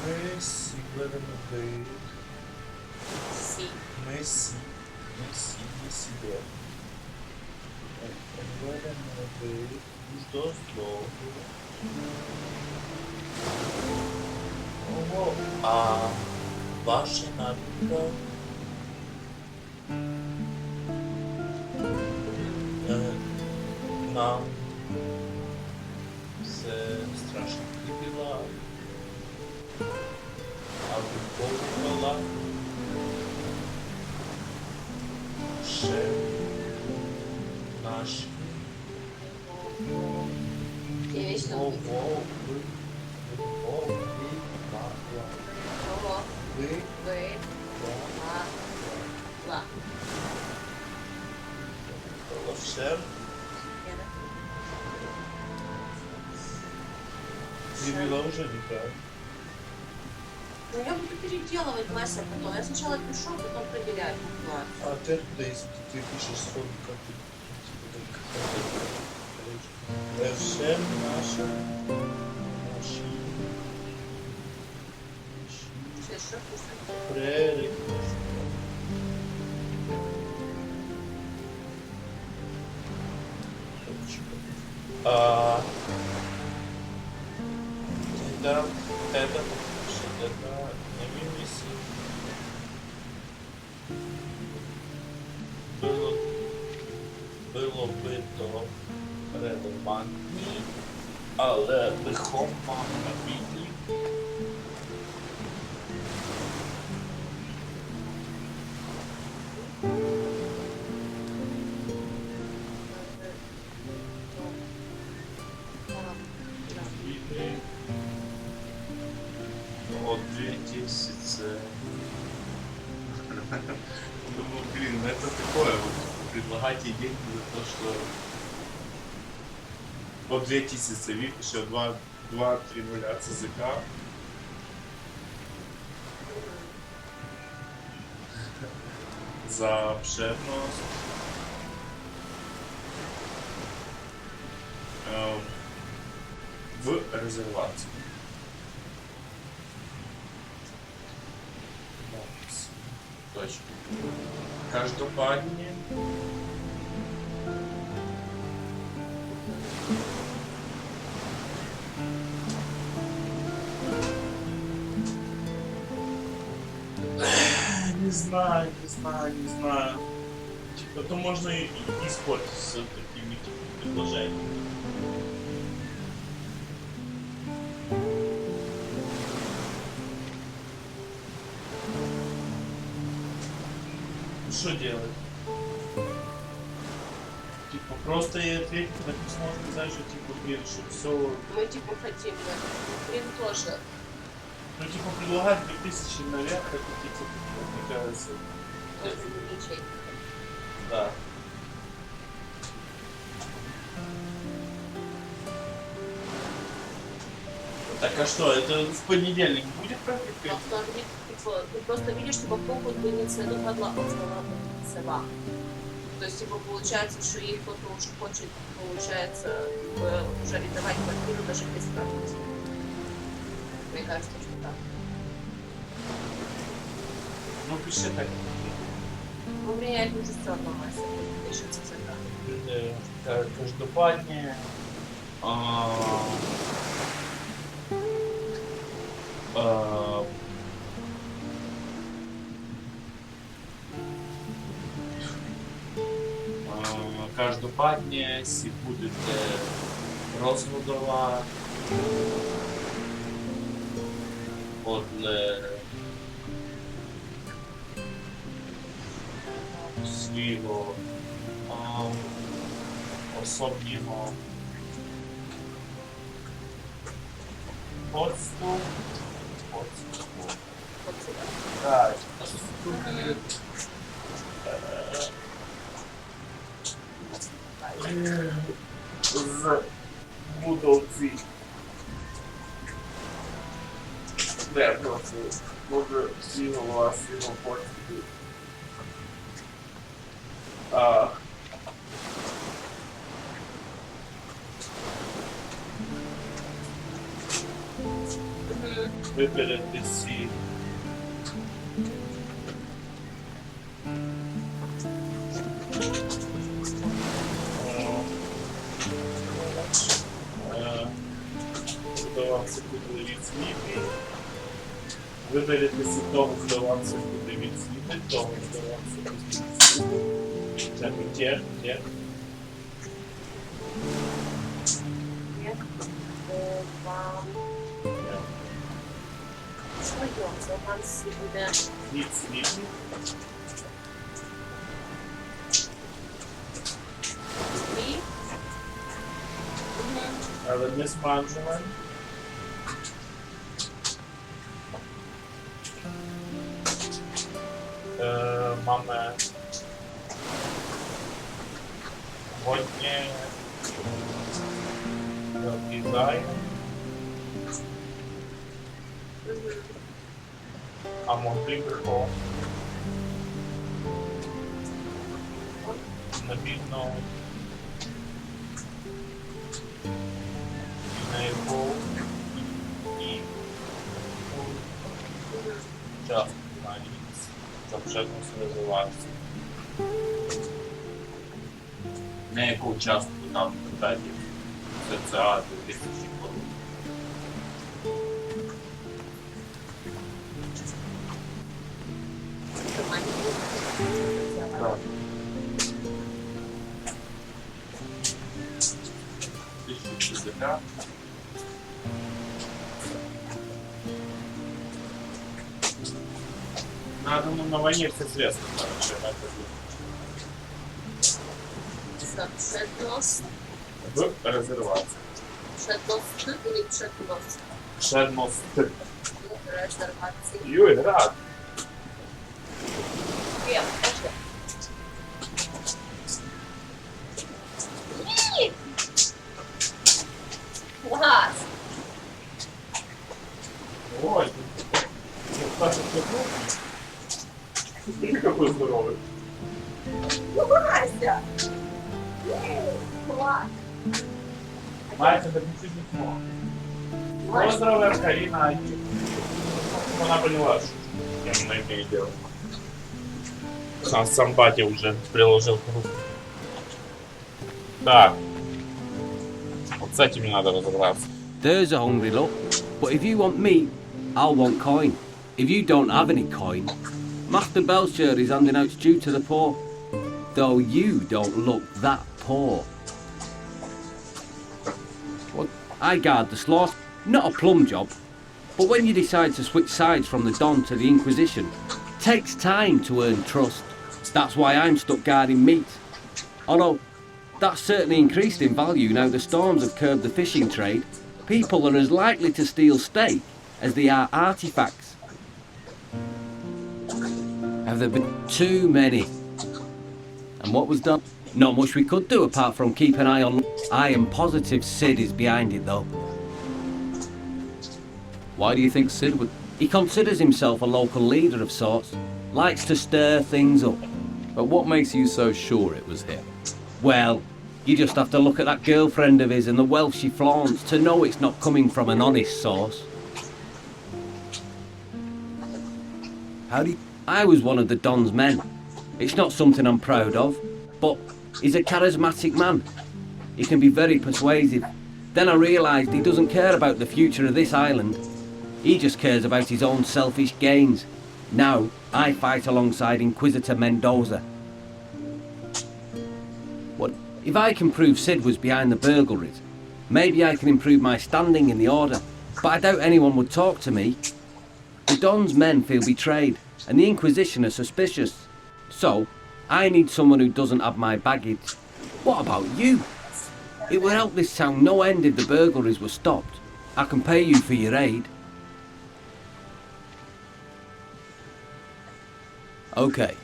Месси, Глэвен Месси, себе. Глэвен dos lobos. Ого, а ваша навыка нам все страшно прибила, а виповнила ще наші Я вечно Лавшер. Привела уже не так. Ну я буду переделывать Мася потом. Я сначала пишу, потом проверяю. А ты если ты пишешь сходу, как ты ФШ наша. Все, что писать? Пререквизит. невинність. Було би то релевантні, але лихоманні. От 2000. Думаю, блин, ну это такое вот, предлагать ей деньги за то, что по 2000 вид еще 2-3 нуля ЦЗК. За обширность. В резервації. Точно. Каждопадне. Не знаю. Типа, то можно и использовать с такими предложениями. Что делать? Типа просто и ответить на письмо, сказать, что типа, блин, что все. Мы типа хотим, да. Блин, тоже. Ну типа предлагать 2000 наверх, это типа, мне кажется. Тоже ячейка. Да. Так а что, это в понедельник будет практика? Во вторник, типа, ты просто видишь, что попробуют вынести эту подлогу, сама. То есть, типа, получается, что ей кто-то уже хочет, получается, уже арендовать квартиру даже без практики. Мне кажется, что так. Ну, пиши так. Ну, влиять уже все равно, если еще ЦЗК. Каждопадне. Každopádně si budete rozhodovat podle svého osobního pocitu. Tak, з будовці. Не, просто може всі голова сильно портити. Виберете всі. Вдаватися куди від світи. Виберете всі того вдаватися куди від світи, того вдаватися куди від світи. Так, тех. Це у нас буде від світи. Але не смаджувань. Mamy ładnie design. A moglibyśmy nawinąć i czas na nic za przednią rezerwację. Na jaką частку там питання? це А, 2000 корун. Так. 1060. Надо, ну, на войне все средства, короче, это Przednost. в резервации. Przednost или przednost? Шедмост. Rezerwacji. Юй, рад. Wiem, proszę. Класс! Ой, какой здоровый. Вася! Класс! Мать, это чуть не смог. Поздравляю, Карина. Она поняла, что я на имею дело. Сам батя уже приложил руку. Так. Вот с этим мне надо разобраться. There's a hungry look. But if you want meat, I'll want coin. If you don't have any coin, Master Belcher is handing out stew to the poor. Though you don't look that poor. What? I guard the slaughter. Not a plum job. But when you decide to switch sides from the Don to the Inquisition, takes time to earn trust. That's why I'm stuck guarding meat. Although, that's certainly increased in value now the storms have curbed the fishing trade. People are as likely to steal steak as they are artifacts. Have there been too many? And what was done? Not much we could do apart from keep an eye on... I am positive Sid is behind it though. Why do you think Sid would... He considers himself a local leader of sorts. Likes to stir things up. But what makes you so sure it was him? Well, you just have to look at that girlfriend of his and the wealth she flaunts to know it's not coming from an honest source. How do you... I was one of the Don's men. It's not something I'm proud of, but he's a charismatic man. He can be very persuasive. Then I realised he doesn't care about the future of this island. He just cares about his own selfish gains. Now, I fight alongside Inquisitor Mendoza. What? If I can prove Sid was behind the burglaries, maybe I can improve my standing in the Order. But I doubt anyone would talk to me. The Don's men feel betrayed, and the Inquisition are suspicious. So, I need someone who doesn't have my baggage. What about you? It would help this town no end if the burglaries were stopped. I can pay you for your aid. Okay,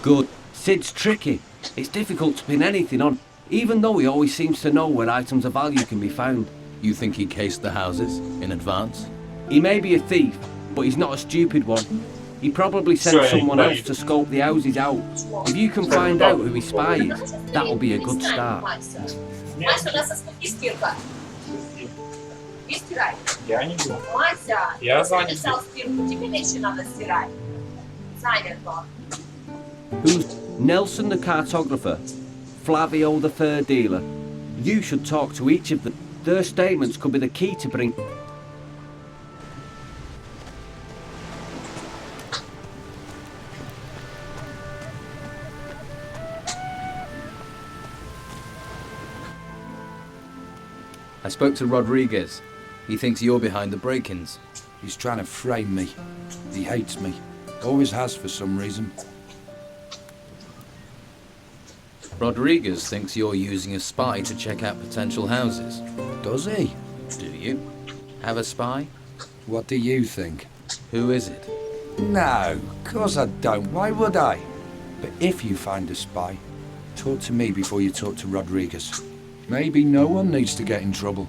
Good. Sid's tricky. It's difficult to pin anything on, even though he always seems to know where items of value can be found. You think he cased the houses in advance? He may be a thief, but he's not a stupid one. He probably sent someone else to scope the houses out. If you can find out who his spy is, that'll be a good start. Мася, у нас остатки стирка. И стирай. Я не буду. Мася, Я ты занят. написал стирку, тебе вещи надо стирать. Занято. Who's Nelson the cartographer? Flavio the fur dealer? You should talk to each of them. Their statements could be the key to bring... I spoke to Rodriguez. He thinks you're behind the break-ins. He's trying to frame me. He hates me. Always has for some reason. Rodriguez thinks you're using a spy to check out potential houses. Does he? Do you? Have a spy? What do you think? Who is it? No, course I don't. Why would I? But if you find a spy, talk to me before you talk to Rodriguez. Maybe no one needs to get in trouble.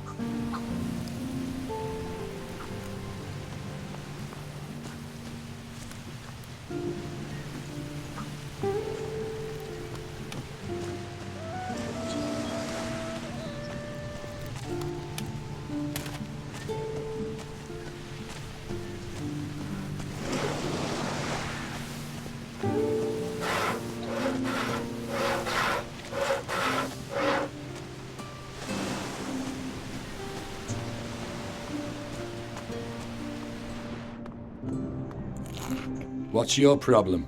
What's your problem?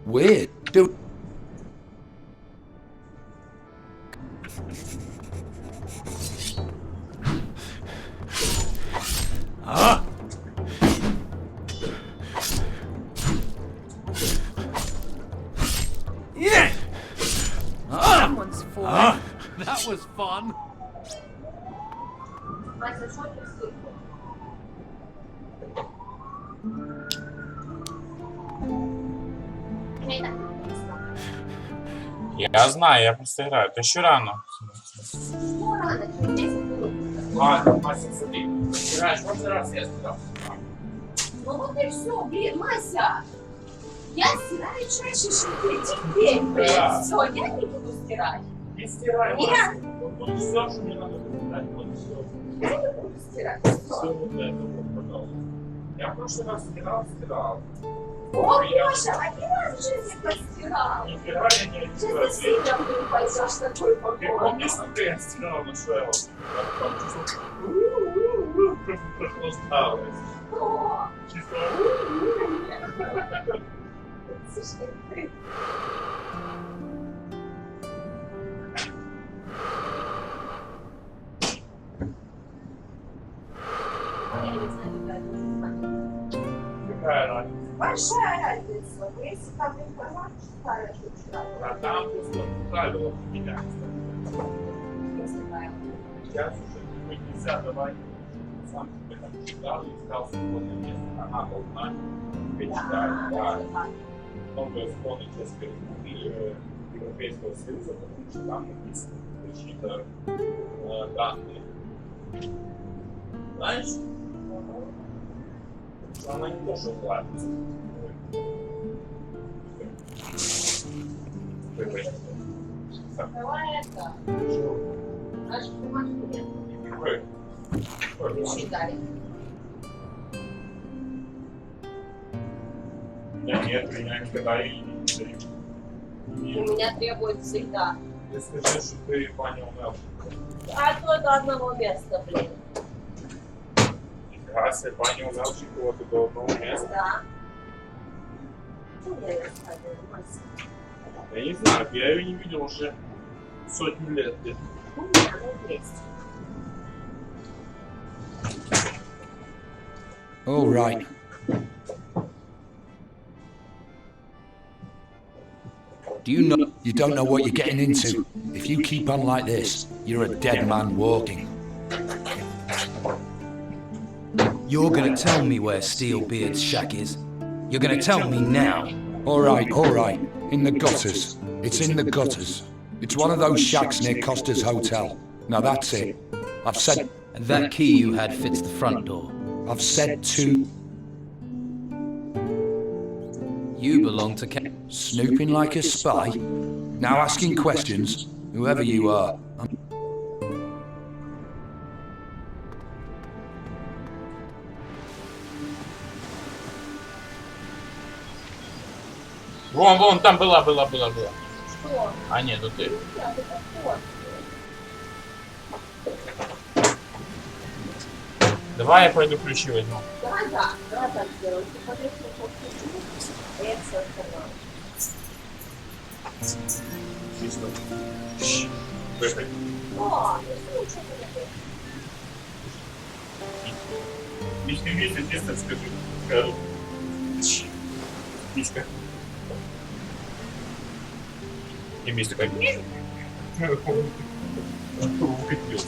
Weird. Dude. Ah! Yeah! Someone's fallen. That was fun. Я знаю, я просто играю. Это еще рано. Мася, смотри. Играешь, в прошлый раз я сыграл. Ну вот и все, блин, Мася. Я стираю чаще, чем ты теперь, блин. Все, я не буду стирать. Не стирай, Нет. Вот тут все, что мне надо стирать. Вот все. Я не буду стирать. Все вот это вот, пожалуйста. Я в прошлый раз стирал. О, Гоша, один раз в жизни постирал. Нифига я не стираю. Сейчас ты сильно пойдешь такой Ты погодой. помнишь, как я стирал на шею? Там чувство прохлаждалось. О, Чисто. слушай, ты. Я не знаю, Какая разница? большая разница. Но если там информация старая, что вчера. А там просто правила меняются. Сейчас уже нельзя давать. Сам себе там читал и искал свободное место. Она должна перечитать. Да. Новые законы Чешской Республики Европейского Союза, потому что там написано защита данных. Знаешь? Она не то, что платится. Давай это. Наш бумажку нет. Считали. Нет, меня никогда и не У меня требует всегда. Ты скажи, что ты понял Мелчикова. А то до одного места, блин. Нифига себе, понял Мелчикова, ты до одного места. Да. Что я ее ставила, Мася? Я не знаю, я ее не видел уже сотни лет. У меня она есть. All right. Do you know? You don't know what you're getting into. If you keep on like this, you're a dead man walking. You're gonna tell me where Steelbeard's shack is. You're gonna tell me now. All right. In the gutters. It's in the gutters. It's one of those shacks near Costa's Hotel. Now that's it. I've said... And that key you had fits the front door. I've said to... You belong to Snooping like a spy? Now asking questions? Whoever you are. Вон, там была. Что? А нет, тут ты. Я это вот. Давай я пойду ключи возьму. Давай так сделай. Ты смотри, что ключи, а я все остальное. Чисто. Выходи. О, ну что ты такое? Личный месяц, честно скажу. Мишка. И Мишка такой. Укатился.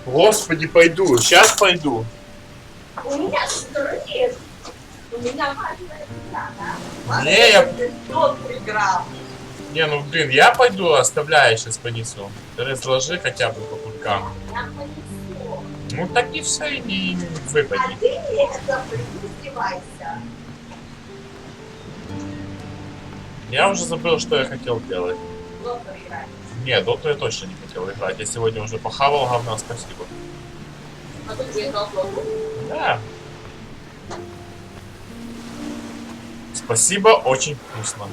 Господи, пойду. Сейчас пойду. У меня стресс. У меня маленькая преграда. Не, я... Тот преград. Не, ну блин, я пойду, оставляю, сейчас понесу. Ты разложи хотя бы по кулькам. Я понесу. Ну так и все, и не выпади. А ты мне это издевайся. Я уже забыл, что я хотел делать. Доту играть. Не, доту я точно не хотел играть. Я сегодня уже похавал говна, спасибо. А тут же играл в доту. Да. Спасибо, очень вкусно.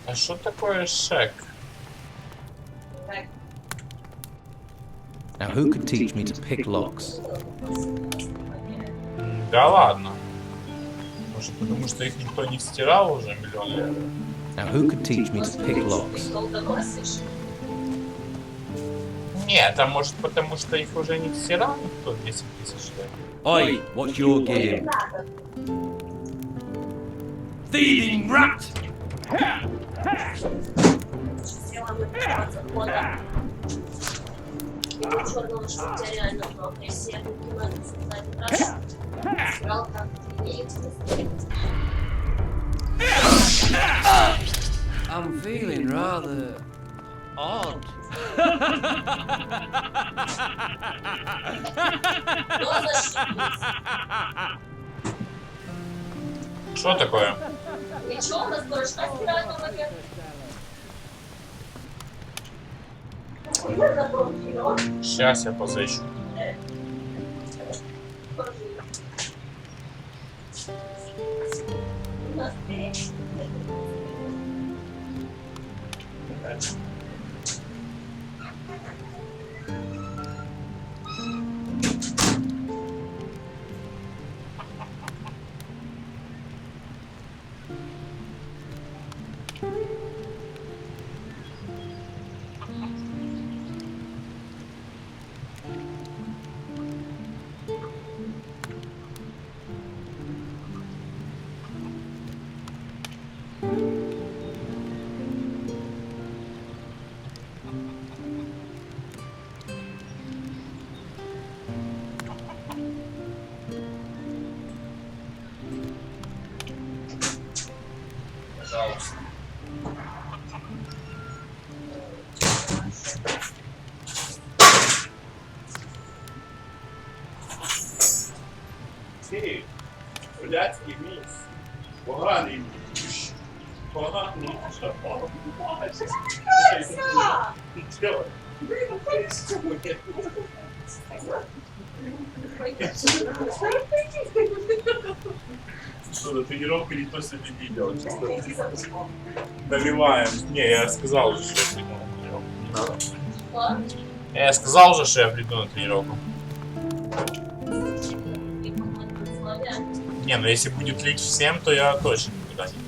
А что такое шек? Now, who could teach me to pick locks? Да ладно. Может, потому что их никто не стирал уже миллион лет? Now, who could teach me to pick locks? Нет, а может потому что их уже не стирал никто 10 тысяч лет? Oi, what's your game? Thieving rat! Черного, что у тебя реально много. Если я понимаю, что сыграл как I'm feeling rather odd. Что такое? Ничего, у нас порошка стирают на воде. Сейчас я позащу. Пожалуйста. Ти, блядський міс. Поганий міс. Поганий міс. Нічого. Что, на тренировку никто сегодня не идет. Доливаем. Не, я сказал уже, что я приду на тренировку. Я сказал уже, что я приду на тренировку. Не, ну если будет лить всем, то я точно никуда не буду.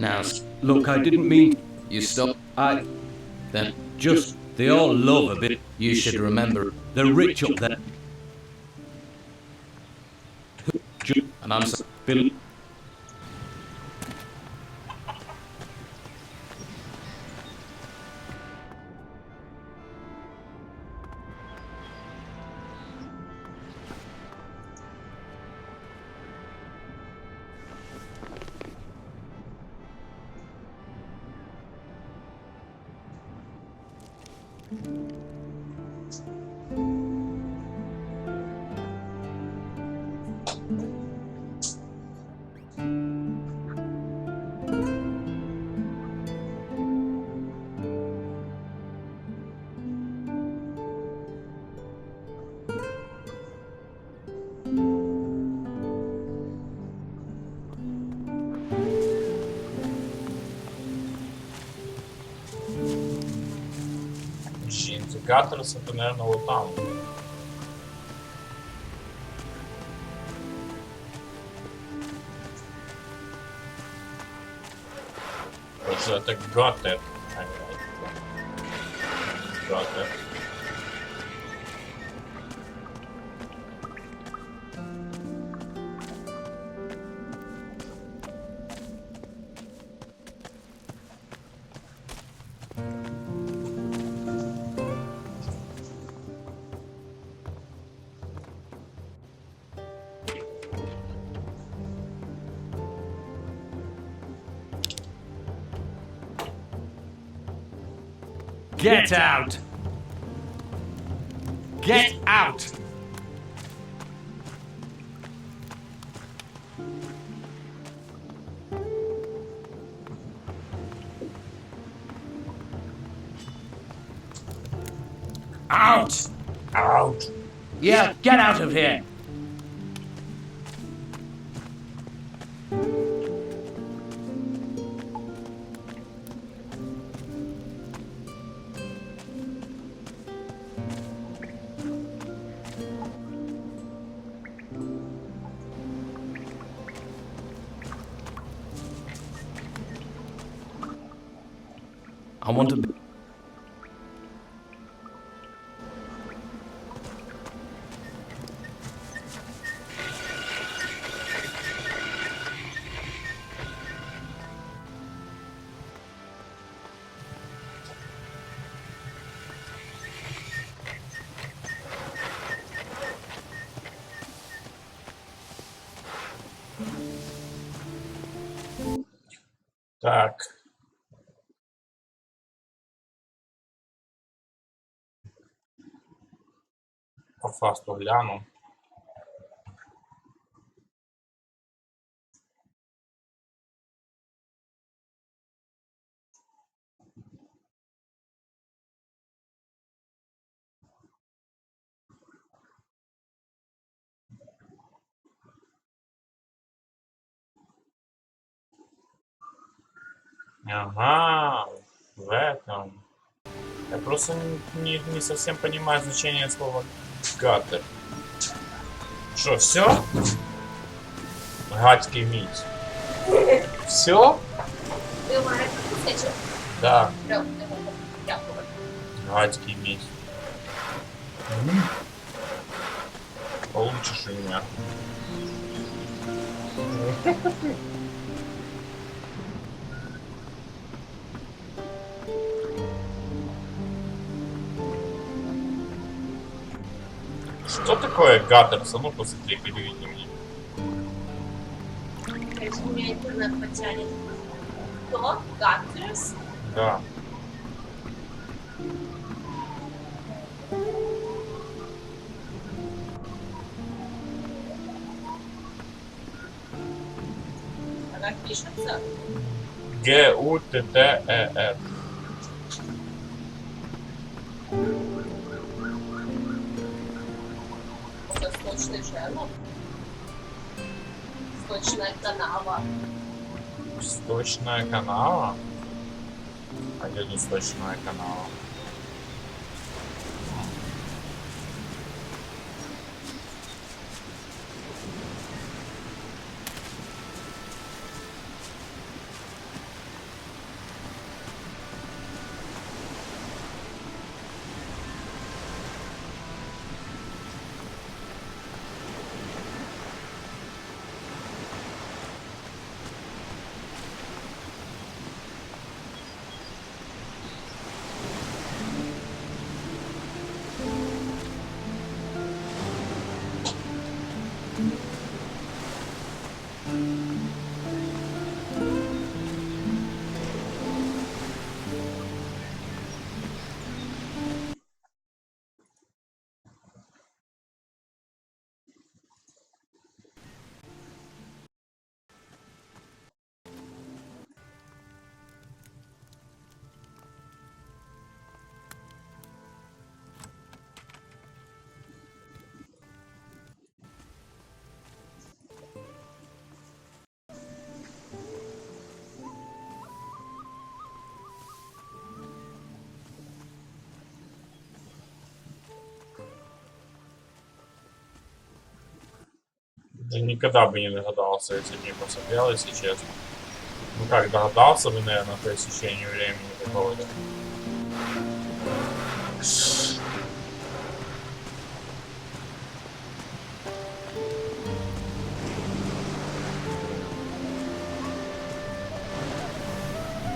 Now, Look, I didn't mean. you stop. Then Just. They all love a bit. you should remember. They're rich up there. And I'm so. Bill. Гаттерс это, наверное, вот там. Потому это Гаттер. Гаттер. Get out! Get out! Out! Out! Yeah, get out of here! I want to be. Так. По фасту гляну. Ага, в этом. Я просто не совсем понимаю значение слова гаттер. Что, все? Гадский мить. Все? Да. Гадский мить. Получишь у меня. Что такое Гаттерс? А ну посмотри, переведи мне. Конечно, у меня интернет потянет. Кто? Гаттерс? Да. Она пишется? Гуттер. Сточный Шерлок? Сточная канава. Сточная канава? А где тут сточная канава? Да никогда бы не догадался, если бы не посмотрел, если честно. Ну как, догадался бы, наверное, по истечению времени какого-то.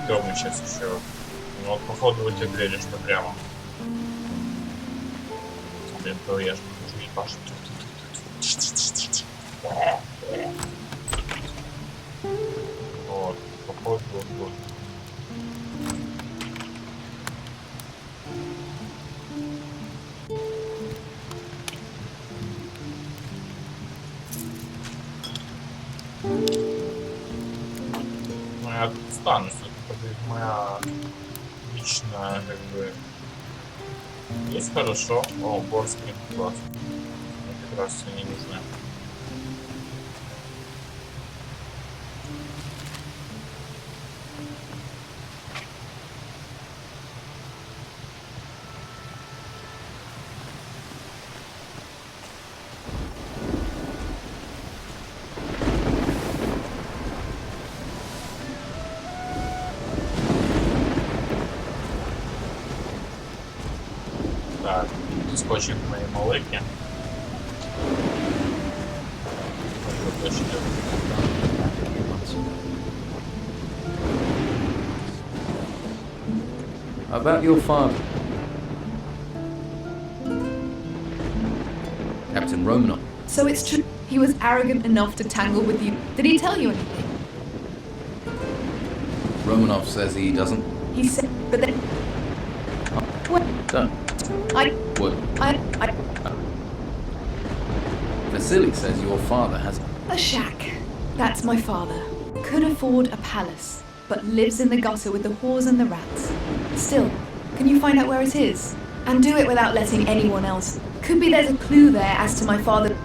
Кто мы сейчас еще? Ну вот походу в эти двери, что прямо. Блин, то я же не ебашь. Вот, походу вот. Ну я тут останусь, это моя личная, как бы. Есть хорошо. О, борские класс. Мне как раз они нужны. Так, скотчик моей малыки. About your father. Captain Romanov. So it's true he was arrogant enough to tangle with you. Did he tell you anything? Romanov says he doesn't. He said, but then. What? Don't. What? I. Vasily says your father has A shack. That's my father. Could afford a palace, but lives in the gutter with the whores and the rats. Still, can you find out where it is? And do it without letting anyone else. Could be there's a clue there as to my father.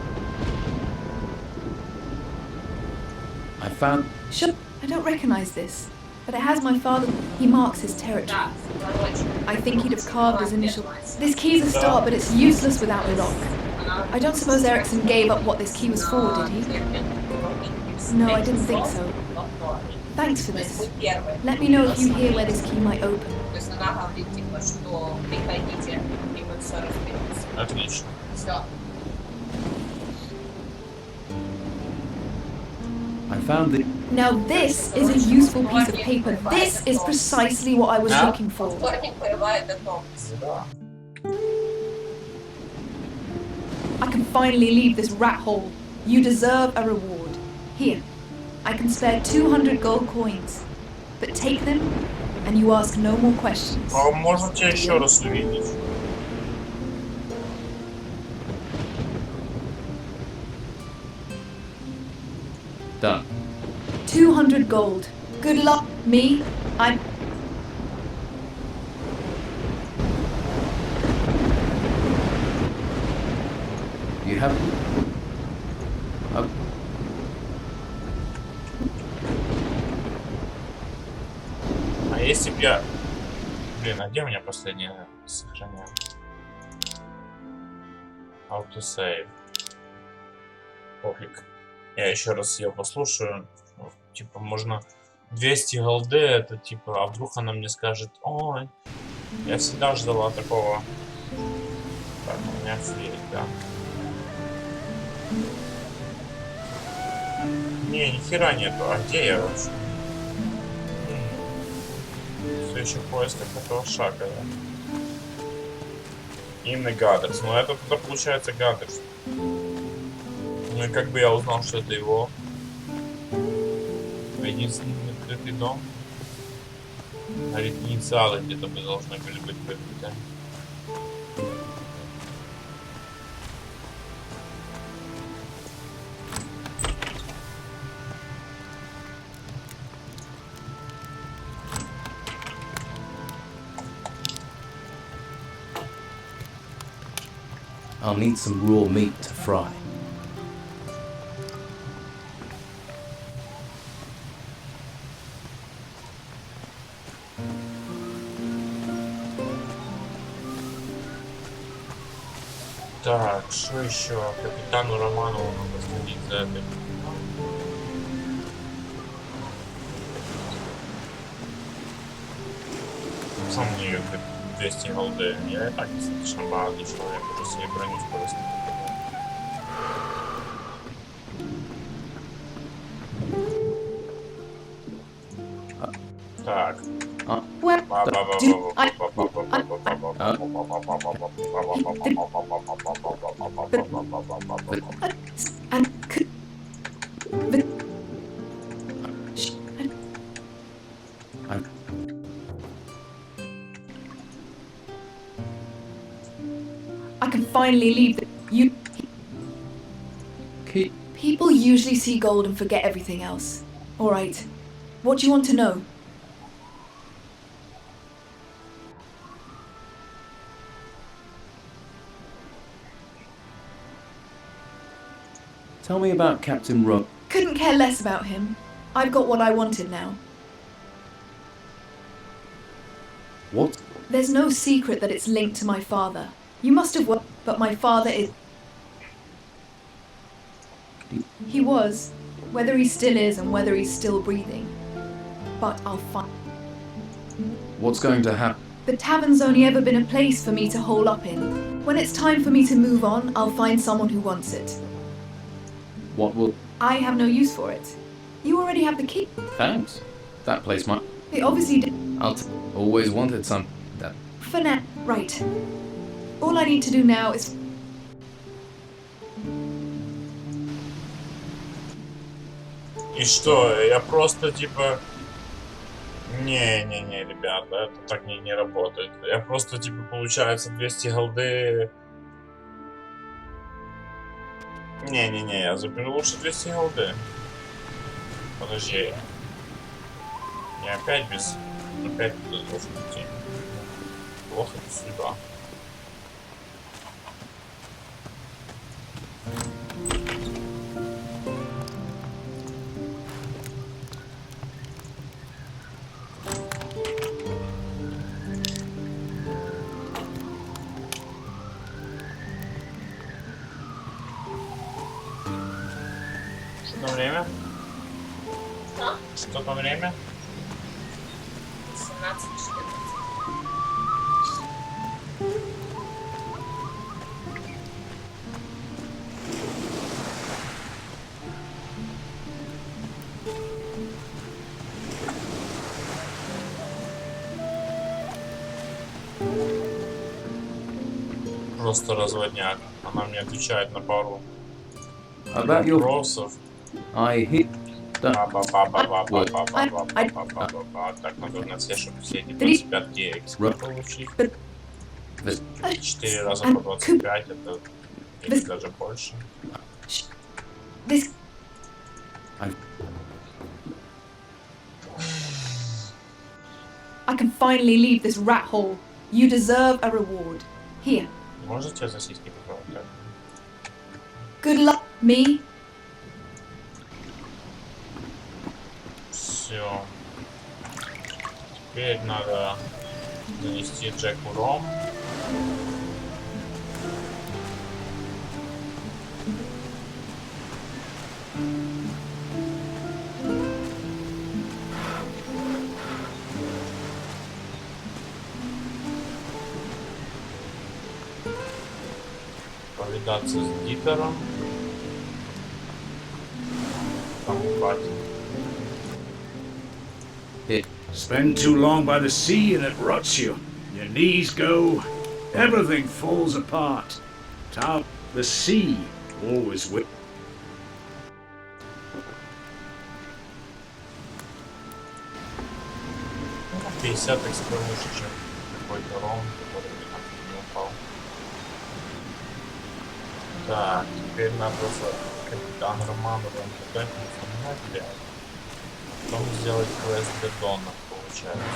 I found. Sure, I don't recognize this, but it has my father. He marks his territory. I think he'd have carved his initial. This key's a start, but it's useless without a lock. I don't suppose Erickson gave up what this key was for, did he? No, I didn't think so. Thanks for this. Let me know if you hear where this key might open. Отлично. I found it. Now this is a useful piece of paper. This is precisely what I was looking for. I can finally leave this rat hole. You deserve a reward. Here, I can spare 200 gold coins. But take them, and you ask no more questions. А можно тебя еще раз увидеть? Done. 200 gold. Good luck. Me, I'm... You have. А если б я... Блин, а где у меня последнее сохранение? Autosave. Пофиг. Я еще раз ее послушаю. Типа, можно 200 голды, это типа, а вдруг она мне скажет: ой, я всегда ждала такого. Так, у меня все есть, да. Не, ни хера нету. А где я вообще? Все еще в поисках этого шага, да. Именно Гадерс. Ну это туда получается Гадерс. Ну и как бы я узнал, что это его единственный открытый дом. А ведь инициалы где-то бы должны были быть побиты. I'll need some raw meat to fry. Так, что еще? Капитану Романову надо следить за этим. Сам у нее 200 голды. Я и так достаточно богатый человек, уже себе броню скорость. Так. I can finally leave the you. People usually see gold and forget everything else. All right. What do you want to know? Tell me about Captain Rob. Couldn't care less about him. I've got what I wanted now. What? There's no secret that it's linked to my father. You must have worked, but my father is. He was. Whether he still is and whether he's still breathing. But I'll find. What's going to happen? The tavern's only ever been a place for me to hole up in. When it's time for me to move on, I'll find someone who wants it. What will... I have no use for it. You already have the key. Thanks. That place might... They obviously did. Always wanted some... That... For now. Right. All I need to do now is... И что, я просто типа... Не-не-не, ребята, это так не работает. Я просто типа, получается, 200 голды... Не-не-не, я заберу лучше 200 голды. Подожди. Я опять без... Опять туда должен идти. Плохо без судьба. Что там время? А? Что там время? 17:14. Просто разводняк. Она мне отвечает на пару About your... вопросов. I hit... Так, надо на все, чтобы все эти 25 экспы получить. 4 раза по 25, это или даже больше. I can finally leave this rat hole. You deserve a reward. Here. Можете за сиськи потрогать? Good luck, me. Все. Теперь надо нанести Джеку ром. Повидаться с Дитером. Там хватит. Spend too long by the sea and it rots you. Your knees go, everything falls apart. The sea always with. 50 экспо лучше, чем какой-то ром, который не упал. Так, теперь надо за капитан Романовым подать информацию. Потом сделать квест для Дона, получается.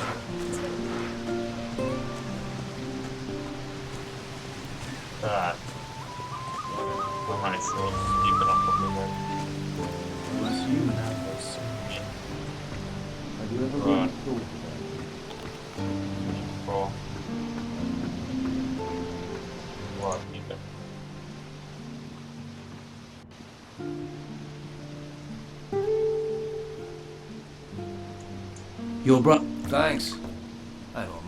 Так. Ага, еще с Дикером побывать. Так. О. Ладненько. Your bro. Thanks. Hang on.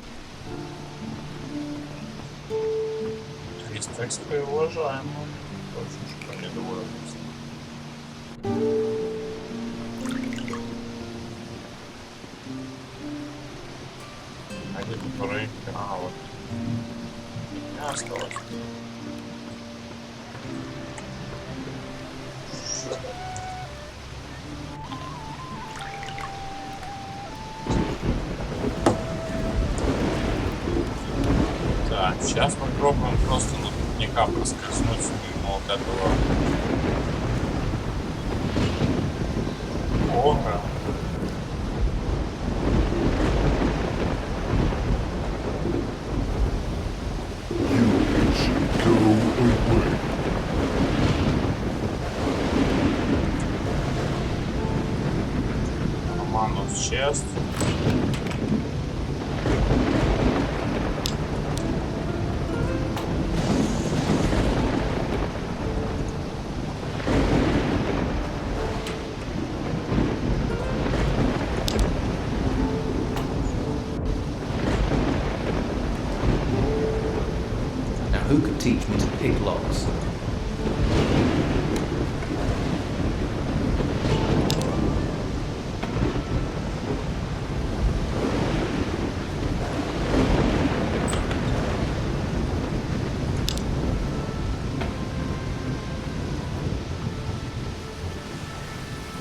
Респект и уважаемо. Очень что недоволен. Один, который... вот. У меня осталось. Так, сейчас попробуем просто наверняка проскользнуть мимо вот этого ора. Романус чест. Who could teach me to pick locks?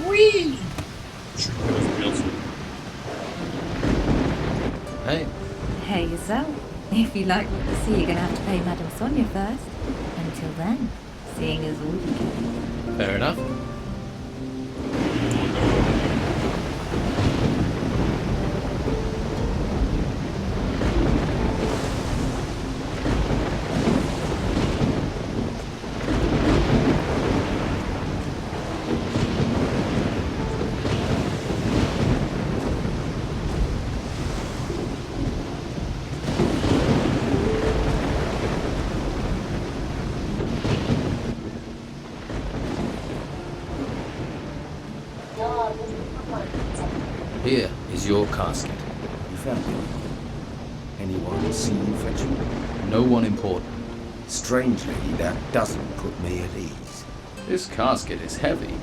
Whee! Чуть не разбился. Hey. Hey yourself. If you like what you see, you're gonna have to pay Madame Sonia first. Until then, seeing is all you can. Fair enough. Here is your casket. You found it? Anyone see you fetch it? No one important. Strangely, that doesn't put me at ease. This casket is heavy.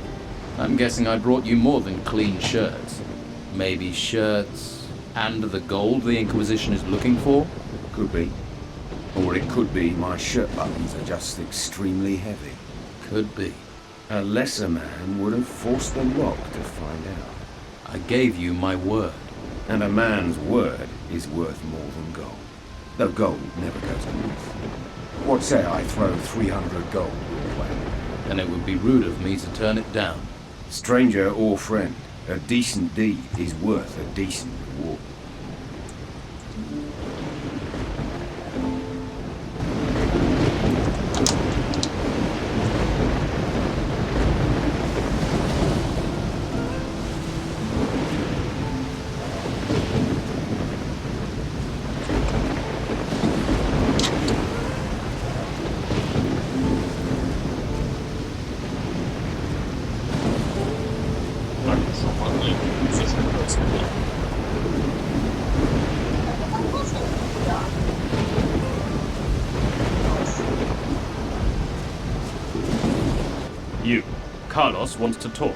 I'm guessing I brought you more than clean shirts. Maybe shirts and the gold the Inquisition is looking for? Could be. Or it could be my shirt buttons are just extremely heavy. Could be. A lesser man would have forced the lock to find out. I gave you my word. And a man's word is worth more than gold. Though gold never goes amiss. What say I throw 300 gold your way? Then it would be rude of me to turn it down. Stranger or friend, a decent deed is worth a decent reward. You, Carlos, wants to talk,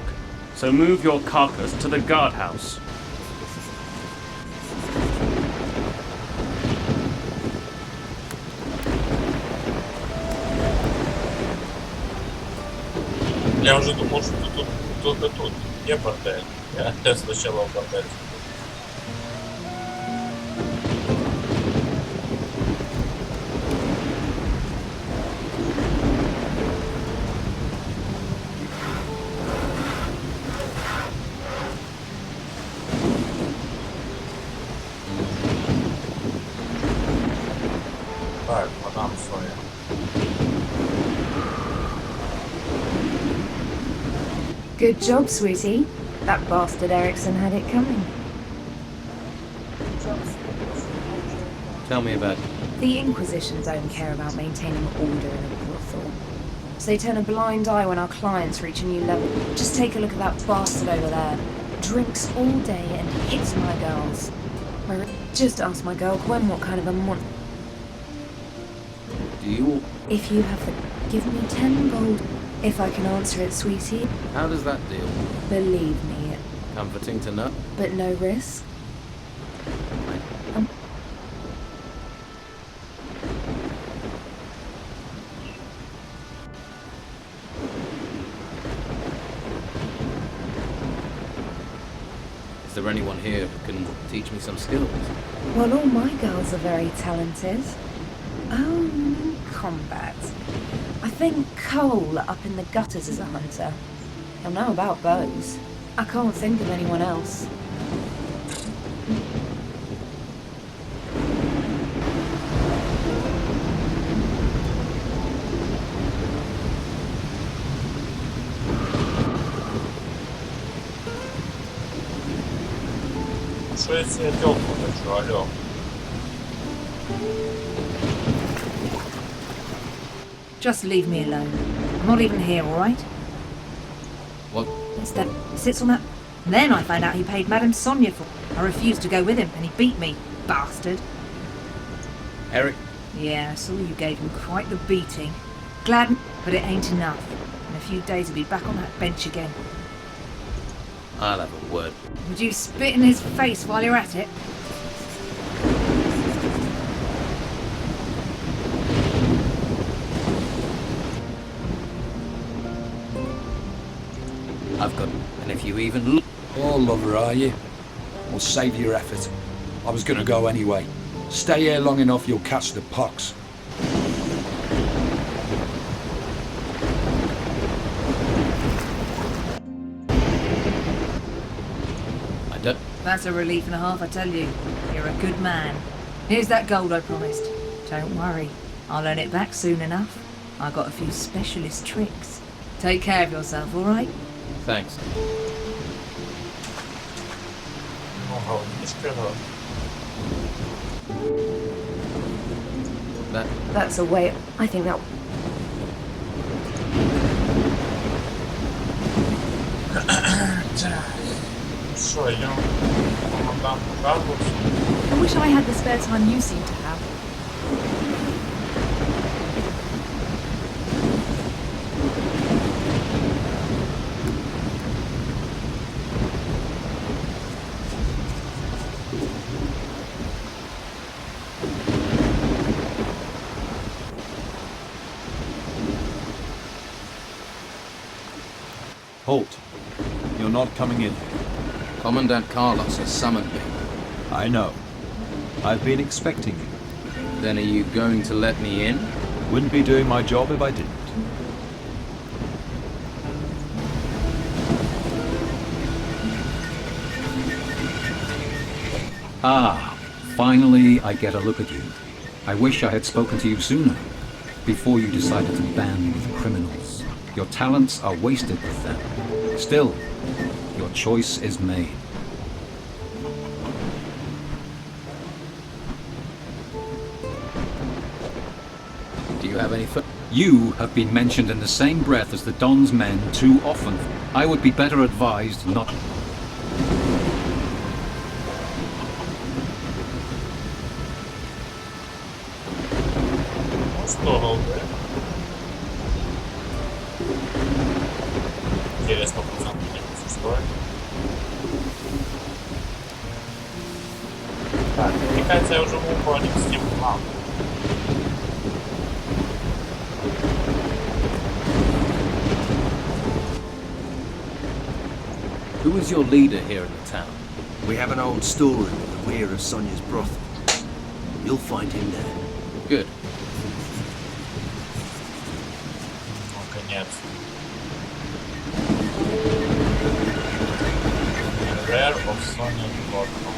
so move your carcass to the guardhouse. Я уже думал, что тут только тут. Где бордель? Я сначала в бордель. Good job, sweetie. That bastard Erickson had it coming. Tell me about it. The Inquisition don't care about maintaining order in a brothel. So they turn a blind eye when our clients reach a new level. Just take a look at that bastard over there. Drinks all day and hits my girls. Just ask my girl Gwen what kind of a month. Do you... If you have the... Give me 10 gold if I can answer it, sweetie. How does that deal? Believe me. Comforting to know. But no risk. Is there anyone here who can teach me some skills? Well, all my girls are very talented. Oh, combat. I think Cole up in the gutters is a hunter. He'll know about bows. I can't think of anyone else. Что я себе тёлку хочу, алё? Just leave me alone. I'm not even here, alright? What? Instead, sits on that... Then I found out he paid Madame Sonia for... I refused to go with him, and he beat me, bastard. Eric? Yeah, I saw you gave him quite the beating. Glad, but it ain't enough. In a few days he'll be back on that bench again. I'll have a word. Would you spit in his face while you're at it? I've got... And if you even look... Oh, lover, are you? Well, save your effort. I was gonna go anyway. Stay here long enough, you'll catch the pox. That's a relief and a half, I tell you. You're a good man. Here's that gold I promised. Don't worry, I'll earn it back soon enough. I got a few specialist tricks. Take care of yourself, all right? Thanks. That's a way... I think that... Что, идем в команданту Карлус? I wish I had the spare time you seem to have. Halt. You're not coming in. Commandant Carlos has summoned me. I know. I've been expecting you. Then are you going to let me in? Wouldn't be doing my job if I didn't. Ah, finally I get a look at you. I wish I had spoken to you sooner, before you decided to band with criminals. Your talents are wasted with them. Still, your choice is made. Do you have any You have been mentioned in the same breath as the Don's men too often. I would be better advised not... Интересно, процент не стоит. Так, мне кажется, я уже могу по с ним план. Who is your leader here in the town? We have an old storeroom at the rear of Sonia's brothel. You'll find him there. Good. Ну, конец. Rare of Sonia Brothel.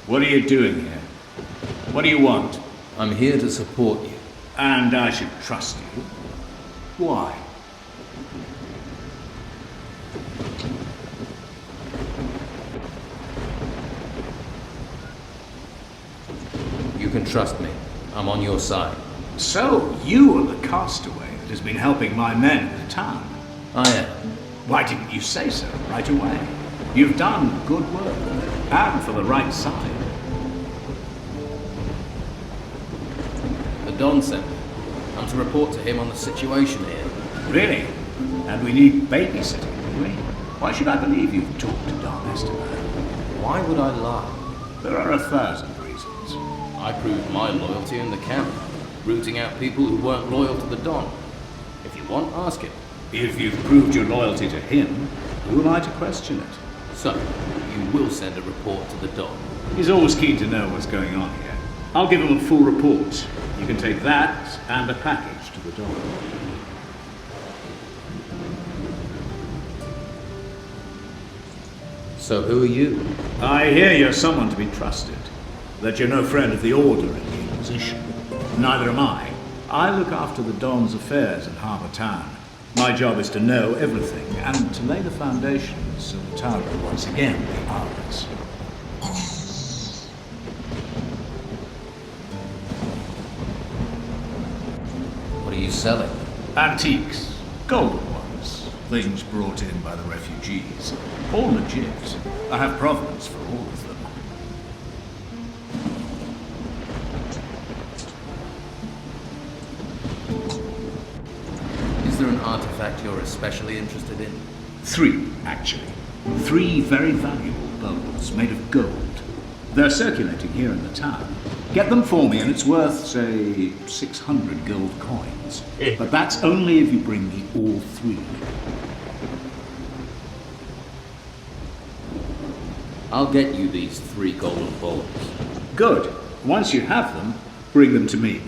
What are you doing here? What do you want? I'm here to support you. And I should trust you. Why? You can trust me. I'm on your side. So, you are the castaway that has been helping my men in the town. I am. Why didn't you say so right away? You've done good work, and for the right side. The Don sent me. I'm to report to him on the situation here. Really? And we need babysitting, do we? Why should I believe you've talked to Don Esteban? Why would I lie? There are 1,000 reasons. I proved my loyalty in the camp, rooting out people who weren't loyal to the Don. If you want, ask him. If you've proved your loyalty to him, who am I to question it? So, you will send a report to the Don. He's always keen to know what's going on here. I'll give him a full report. You can take that and a package to the Don. So who are you? I hear you're someone to be trusted. That you're no friend of the Order in the Inquisition. Neither am I. I look after the Don's affairs in Harbour Town. My job is to know everything and to lay the foundations so the town will once again be ours. What are you selling? Antiques. Golden ones. Things brought in by the refugees. All legit. I have provenance for all of them. Is there an artifact you're especially interested in? 3, actually. 3 very valuable bowls made of gold. They're circulating here in the town. Get them for me and it's worth, say, 600 gold coins. But that's only if you bring me all 3. I'll get you these 3 golden bowls. Good. Once you have them, bring them to me.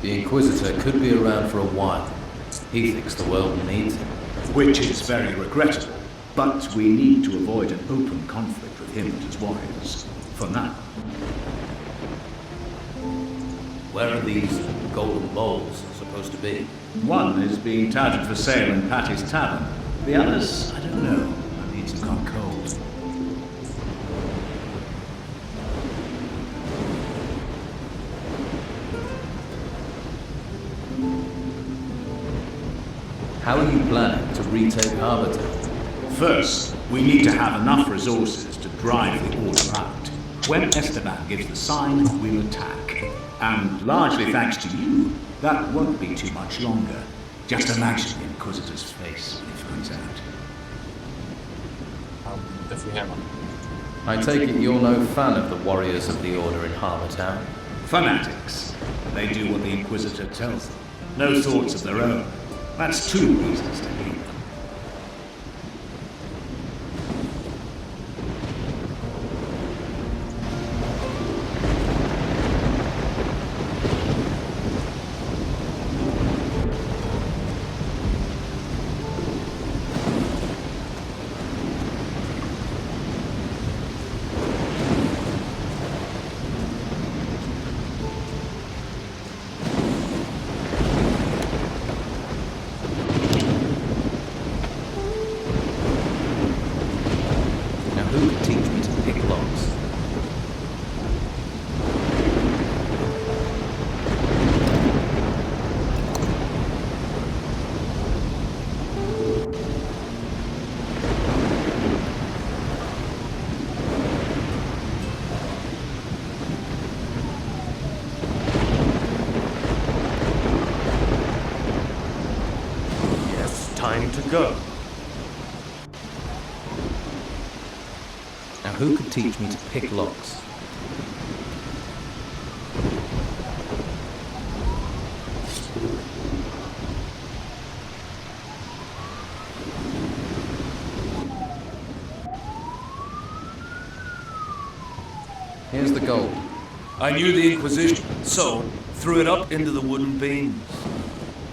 The Inquisitor could be around for a while. He thinks the world needs him. Which is very regrettable. But we need to avoid an open conflict with him and his warriors. For now. Where are these golden bowls supposed to be? One is being touted for sale in Patty's Tavern. The others, I don't know. I need to gone cold. How are you planning to retake Harbour Town? First, we need to have enough resources to drive the Order out. When Esteban gives the sign, we'll attack. And largely thanks to you, that won't be too much longer. Just imagine the Inquisitor's face when he finds out. I take it you're no fan of the warriors of the Order in Harbour Town? Fanatics. They do what the Inquisitor tells them. No thoughts of their own. That's 2 reasons to hate them. Who could teach me to pick locks? Yes, time to go. Now who could teach me to pick locks? Here's the gold. I knew the Inquisition, so Threw it up into the wooden beams.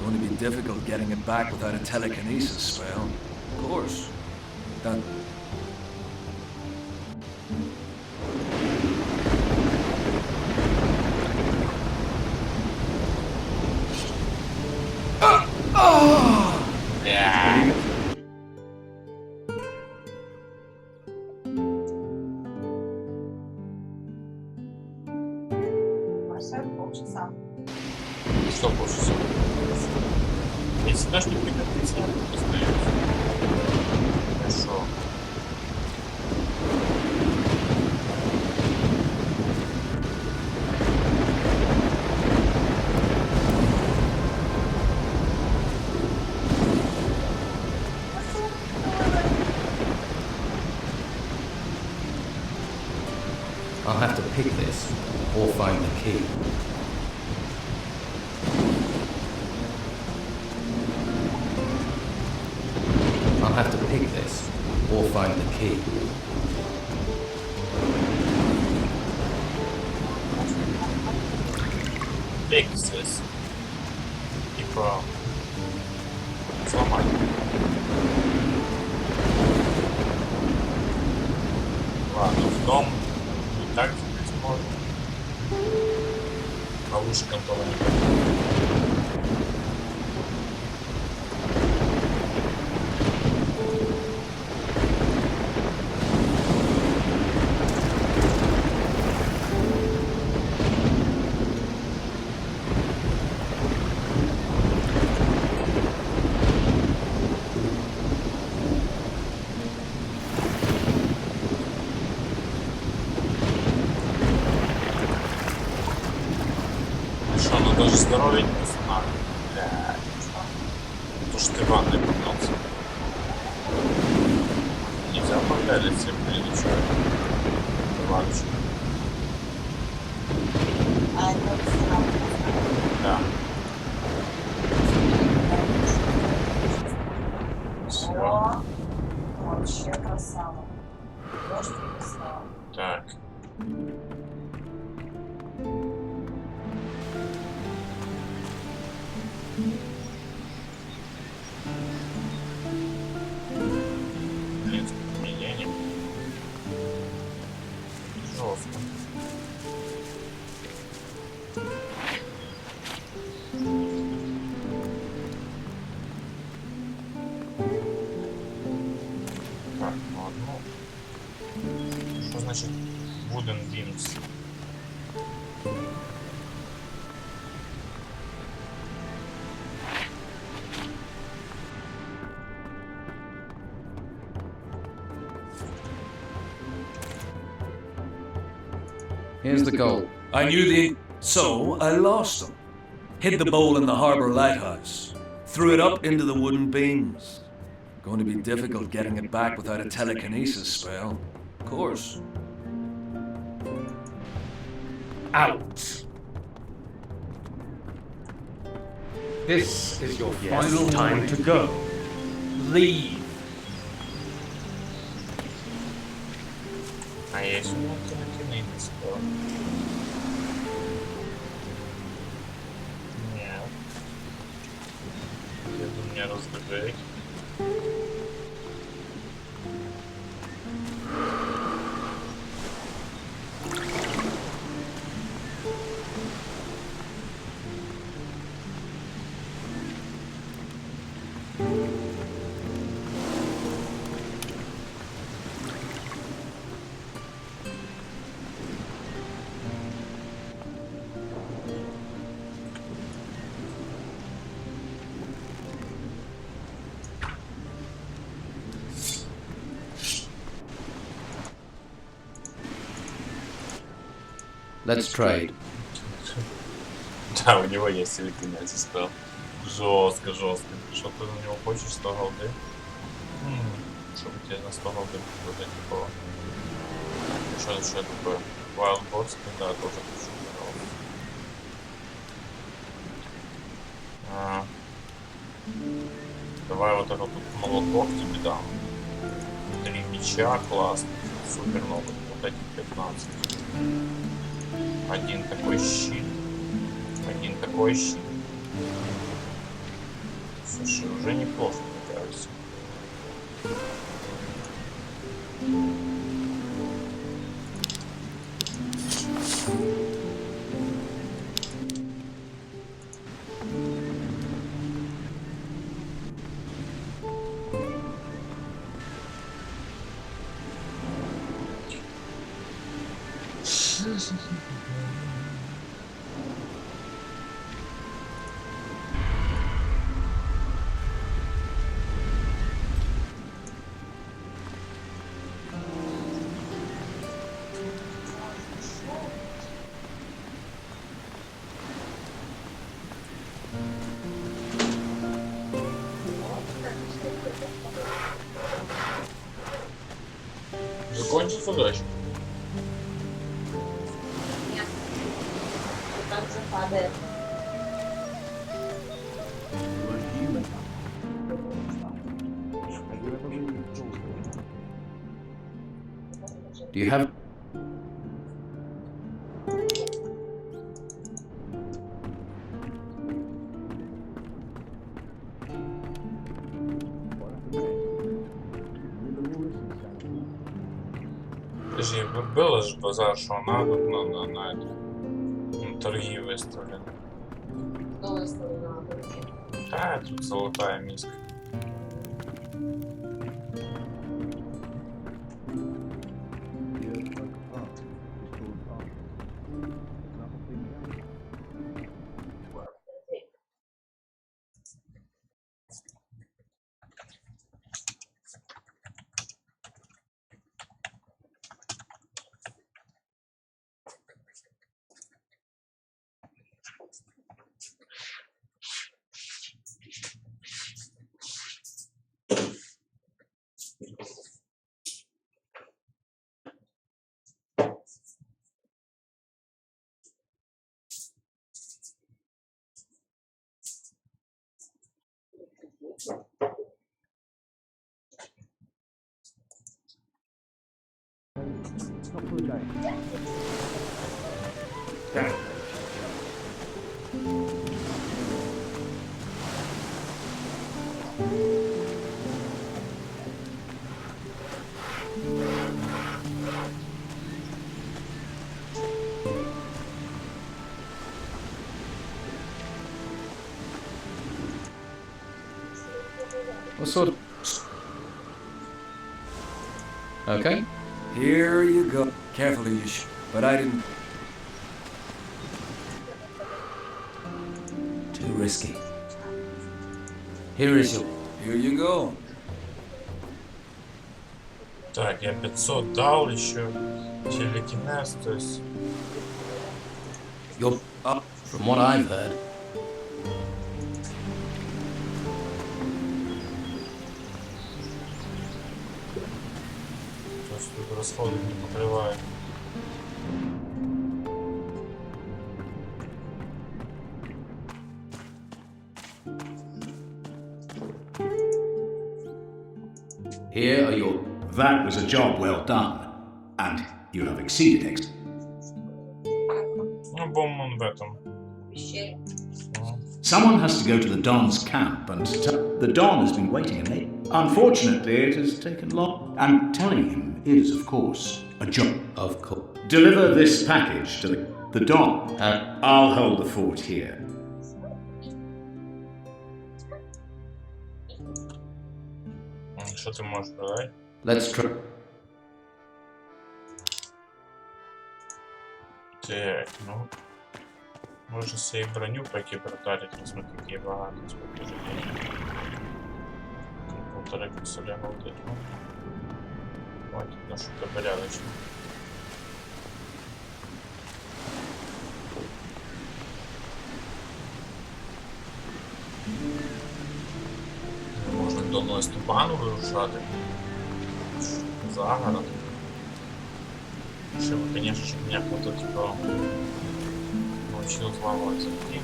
Going to be difficult getting it back without a telekinesis spell. Of course. That... Yeah. Полчаса. Что полчаса? Если даже не пригодится, остается. Хорошо. I'll have to pick this or find the key. I'll have to pick this or find the key. Fixes. Типа... Сломать. Ладно, в дом и так здесь можно. Ловушкам тоже не будет. Что, ну даже здоровье не устанавливает. Блядь. То что ты в ванной поднялся. Нельзя погадиться, блин, или что? Иваныч. Да. Все. Вообще красава. Дождь красава. Так. Блин, изменение. Жестко. Так, ну одну. Что значит wooden beams? Here's the goal. I knew the... So, I lost them. Hid the bowl in the harbour lighthouse. Threw it up into the wooden beams. Going to be difficult getting it back without a telekinesis spell. Of course. Out. This is your final time to go. Leave. А если он telekinesis spell? Нет. Я думаю, меня раздражает. Let's trade. Да, у него есть телекинез спел. Жестко, жестко. Что ты на него хочешь 100 голды? Чтобы тебе на 100 голды вот такого. Что это такое? Wild Box, да, тоже хочу. Давай вот этот вот молоток тебе дам. 3 меча, классно. Супер много. Вот эти 15. Один такой щит. Один такой щит. Слушай, уже неплохо, мне кажется. Закончился дождь? Нет. Там же падает. Do you have... Подожди, было же базар, что надо на это. На торги выставлены. Что выставлено на торги? Да, тут золотая миска. What sort of... Okay. Here you go. Careful who you but I didn't... Too risky. Here is your... Here you go. Так, я 500 дал еще. Телекинез, то есть... You're up, from what I've heard. Тут расходы не покрывают. Here are your... That was a job well done. And you have exceeded Ну, бомб он в этом. Someone has to go to the Don's camp and the Don has been waiting, and unfortunately it has taken long. And telling him is, of course, a job. Of course. Deliver this package to the Don. I'll hold the fort here. Что ты можешь продать? Let's try. Так, ну... Можно себе броню пойти протарить, посмотри, какие богатые, сколько же денег. 1,5 пистолета вот эти. Хватит, ну что-то порядочно. Можна до Степану вирушати. Загород. Ще, конечно, щоб мене хто-то, типа, научил взламывать замки.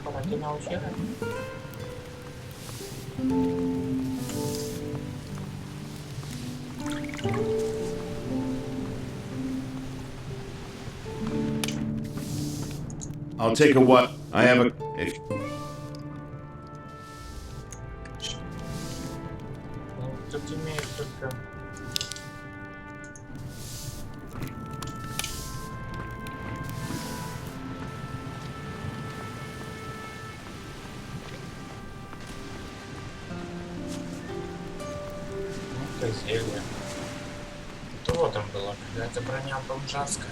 Пора ты научила? I'll take a what? I have a... If... Тут имеет только... Ну, зелье. Что там было? Какая-то броня бомжатская.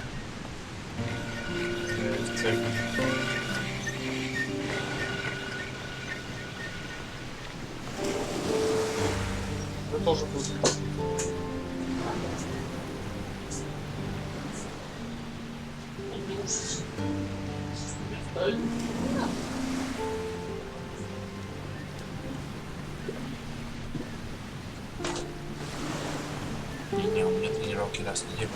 Это тоже будет. Не, у меня тренировки раз в неделю.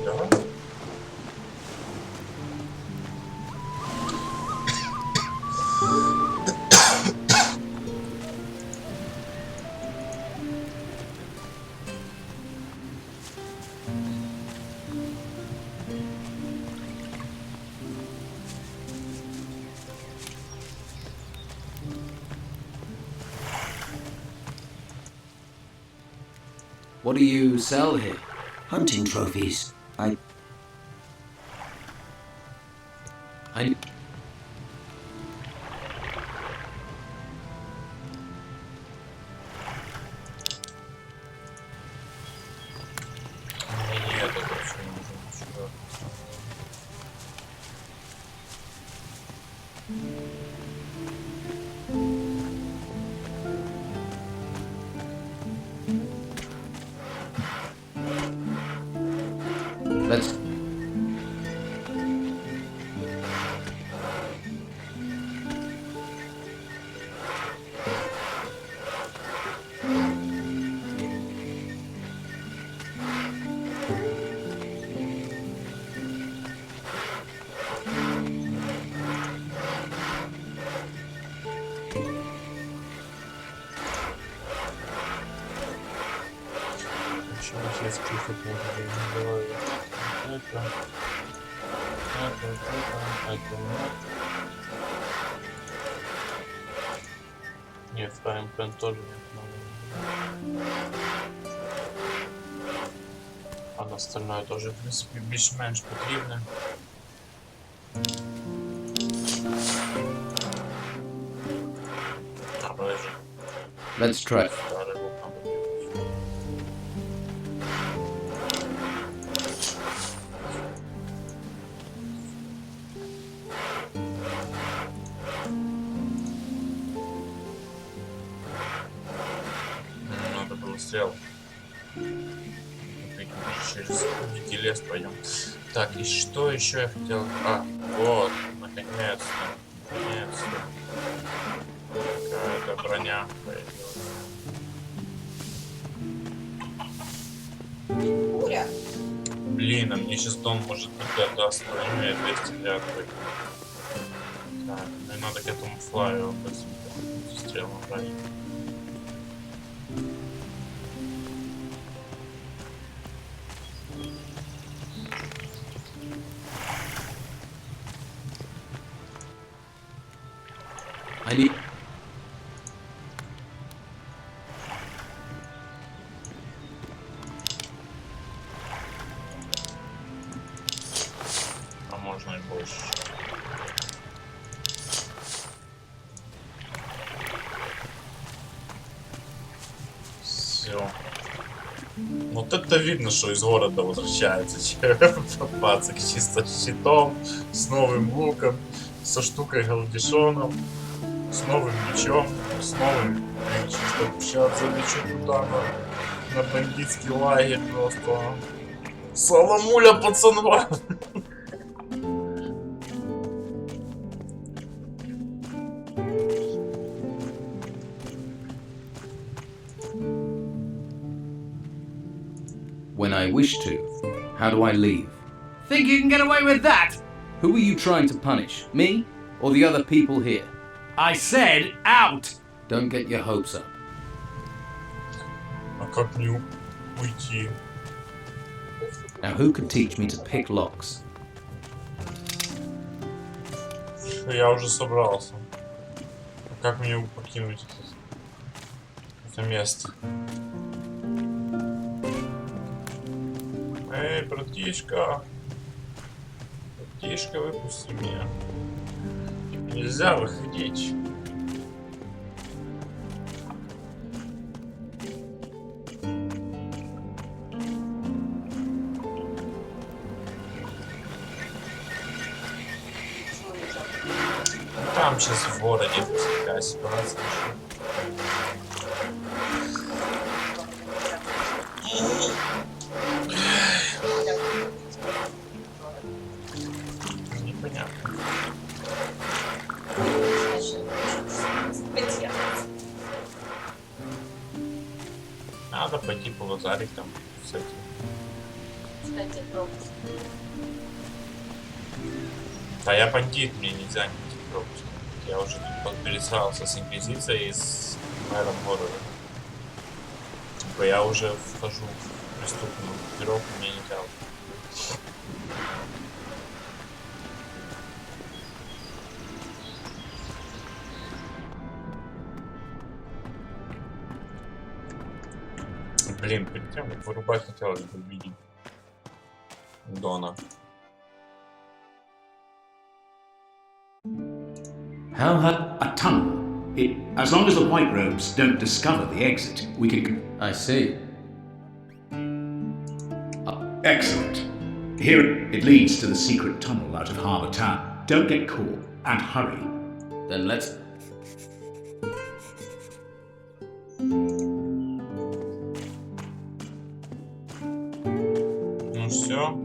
Да. What do you sell here? Hunting trophies. I Нет, это вообще не нужно ничего. Let's... Почему сейчас чувствует можно голове? Это. Нет, ставим прям тоже нет. А на остальное тоже, в принципе, більш-менш потрібне. Let's try. Надо было стрел. Через лес пойдем. Так, и что еще я хотел? А, вот, наконец-то. Наконец-то. Какая-то броня появилась. Буря. Блин, а мне сейчас дом может быть даст броню, я 200 будет. Так, мне надо к этому флаю стрелом брать. I need... А можно и больше. Все. Вот это видно, что из города возвращается пацак чисто с щитом, с новым луком, со штукой галдишоном, с новым мечом, с новым чтобы сейчас залечу туда на бандитский лагерь просто. Соломуля, пацанва! When I wish to. How do I leave? Think you can get away with that? Who are you trying to punish? Me? Or the other people here? I said out! Don't get your hopes up. А как мне уйти? Now, who could teach me to pick locks? Я уже собрался. Как мне покинуть это место? Эй, братишка! Братишка, выпусти меня. Нельзя выходить. Там сейчас в городе такая ситуация. Непонятно. Надо пойти побазарить там с этим. Кстати, пропуск. Да я бандит, мне нельзя никаких пропусков. Я уже тут пересрался с инквизицией и с мэром города. Типа я уже вхожу в преступную группировку, мне нельзя. Блин, перед тем, как вырубать, хотелось бы видеть Дона. How a tunnel? As long as the white robes don't discover the exit, we can. I see. Excellent. Here it leads to the secret tunnel out of Harbour Town. Don't get caught and hurry. Then let's. Ну все.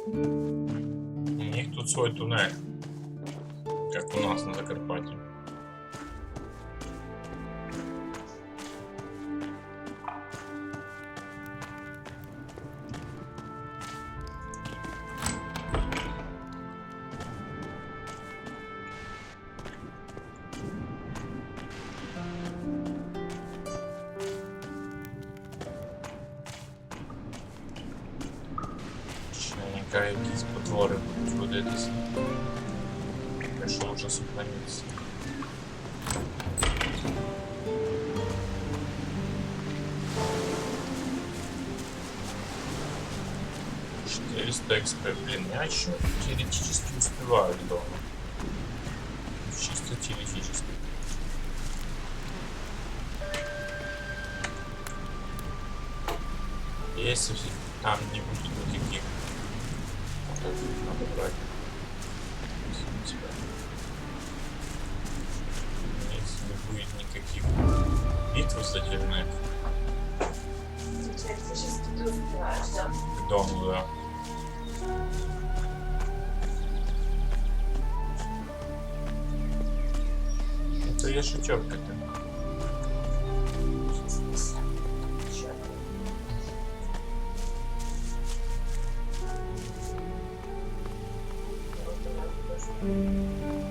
У них тут свой туннель. Как у нас на Закарпатье. Чайника якісь потвори будуть водитися. Прийшов вже сохранитися. XP, блин, я еще теоретически успеваю дома. Чисто теоретически. Если там не будет никаких, надо брать. Если не будет никаких битв затяжных, к дому, да. Это я шучок как-то.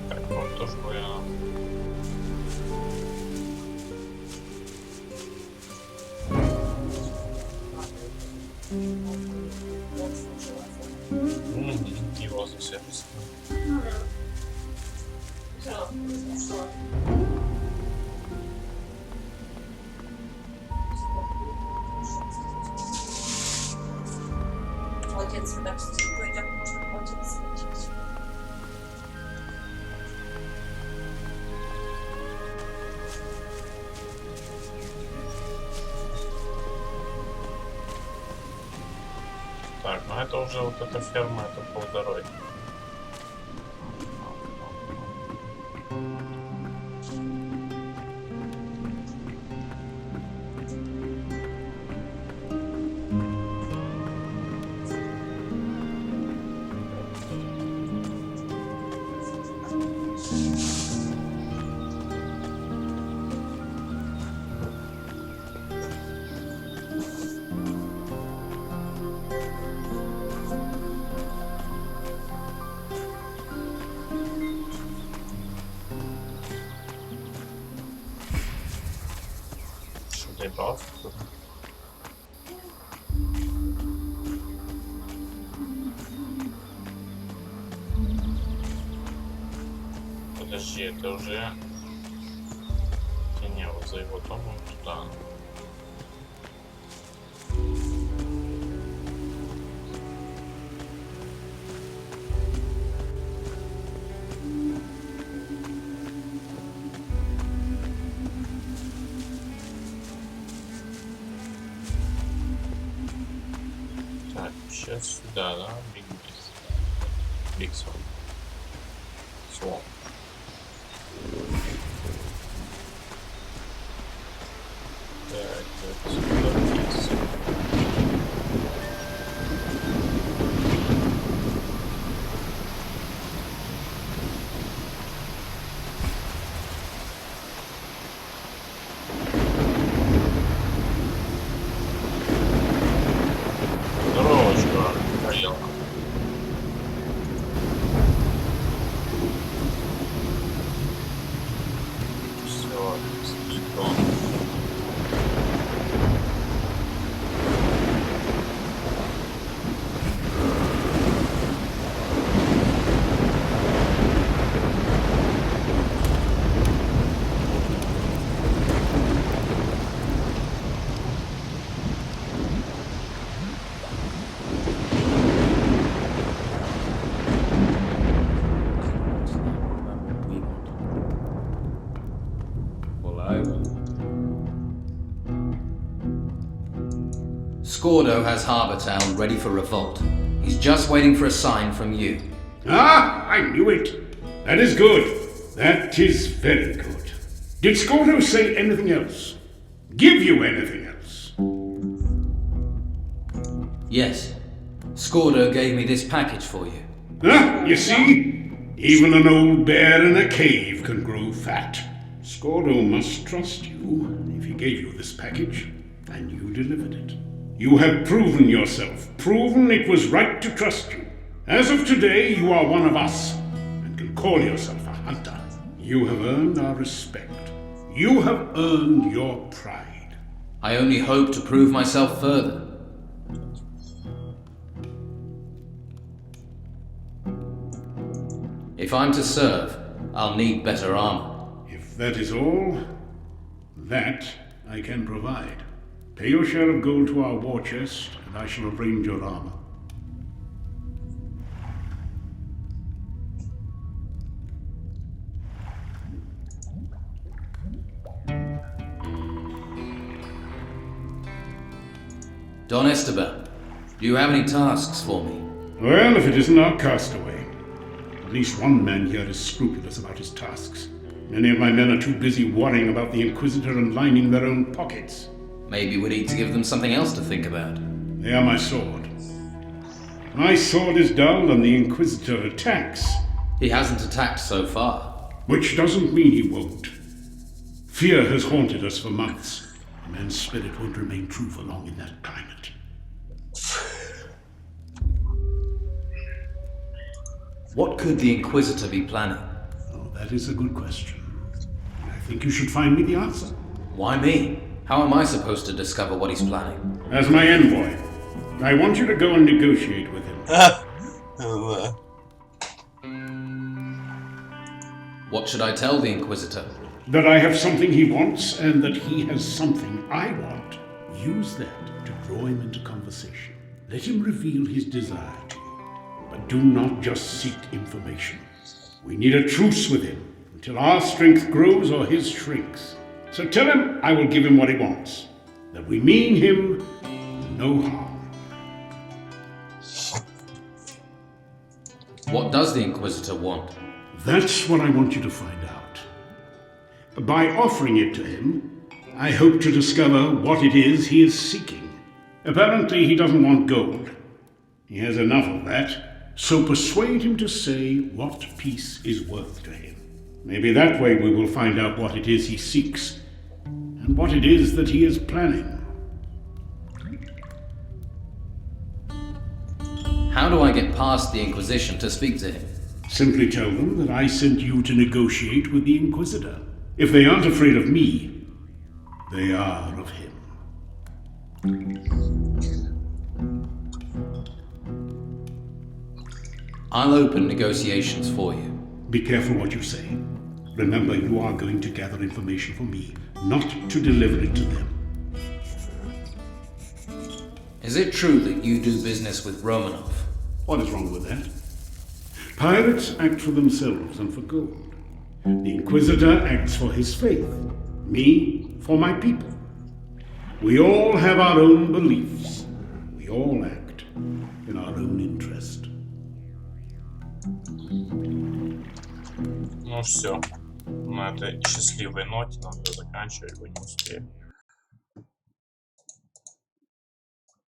Так, вот тоже понял. И воздух сервис. Молодец, так пойдем, можно молодец светить. Так, ну это уже вот эта ферма, это полдороги. Что-то ебался кто-то. Подожди, это уже... Не, вот за его домом туда. Так, сейчас сюда, да? Бигсон. Свом. Так, это сюда вниз. Здорово, чувак, поел. Все, слишком. Scordo has Harbour Town ready for revolt. He's just waiting for a sign from you. Ah, I knew it. That is good. That is very good. Did Scordo say anything else? Give you anything else? Yes. Scordo gave me this package for you. Ah, you see? Even an old bear in a cave can grow fat. Scordo must trust you if he gave you this package, and you delivered it. You have proven yourself, proven it was right to trust you. As of today, you are one of us, and can call yourself a hunter. You have earned our respect. You have earned your pride. I only hope to prove myself further. If I'm to serve, I'll need better armor. If that is all, that I can provide. Pay your share of gold to our war chest, and I shall arrange your armor. Don Esteban, do you have any tasks for me? Well, if it isn't our castaway. At least one man here is scrupulous about his tasks. Many of my men are too busy worrying about the Inquisitor and lining their own pockets. Maybe we need to give them something else to think about. They are my sword. My sword is dull and the Inquisitor attacks. He hasn't attacked so far. Which doesn't mean he won't. Fear has haunted us for months. A man's spirit won't remain true for long in that climate. What could the Inquisitor be planning? Oh, that is a good question. I think you should find me the answer. Why me? How am I supposed to discover what he's planning? As my envoy, I want you to go and negotiate with him. What should I tell the Inquisitor? That I have something he wants and that he has something I want. Use that to draw him into conversation. Let him reveal his desire to you. But do not just seek information. We need a truce with him until our strength grows or his shrinks. So tell him I will give him what he wants. That we mean him no harm. What does the Inquisitor want? That's what I want you to find out. By offering it to him, I hope to discover what it is he is seeking. Apparently he doesn't want gold. He has enough of that, so persuade him to say what peace is worth to him. Maybe that way we will find out what it is he seeks, and what it is that he is planning. How do I get past the Inquisition to speak to him? Simply tell them that I sent you to negotiate with the Inquisitor. If they aren't afraid of me, they are of him. I'll open negotiations for you. Be careful what you say. Remember, you are going to gather information for me, not to deliver it to them. Is it true that you do business with Romanov? What is wrong with that? Pirates act for themselves and for gold. The Inquisitor acts for his faith. Me, for my people. We all have our own beliefs. We all act in our own interest. Ну все. На этой счастливой ноте надо заканчивать, вы не успели.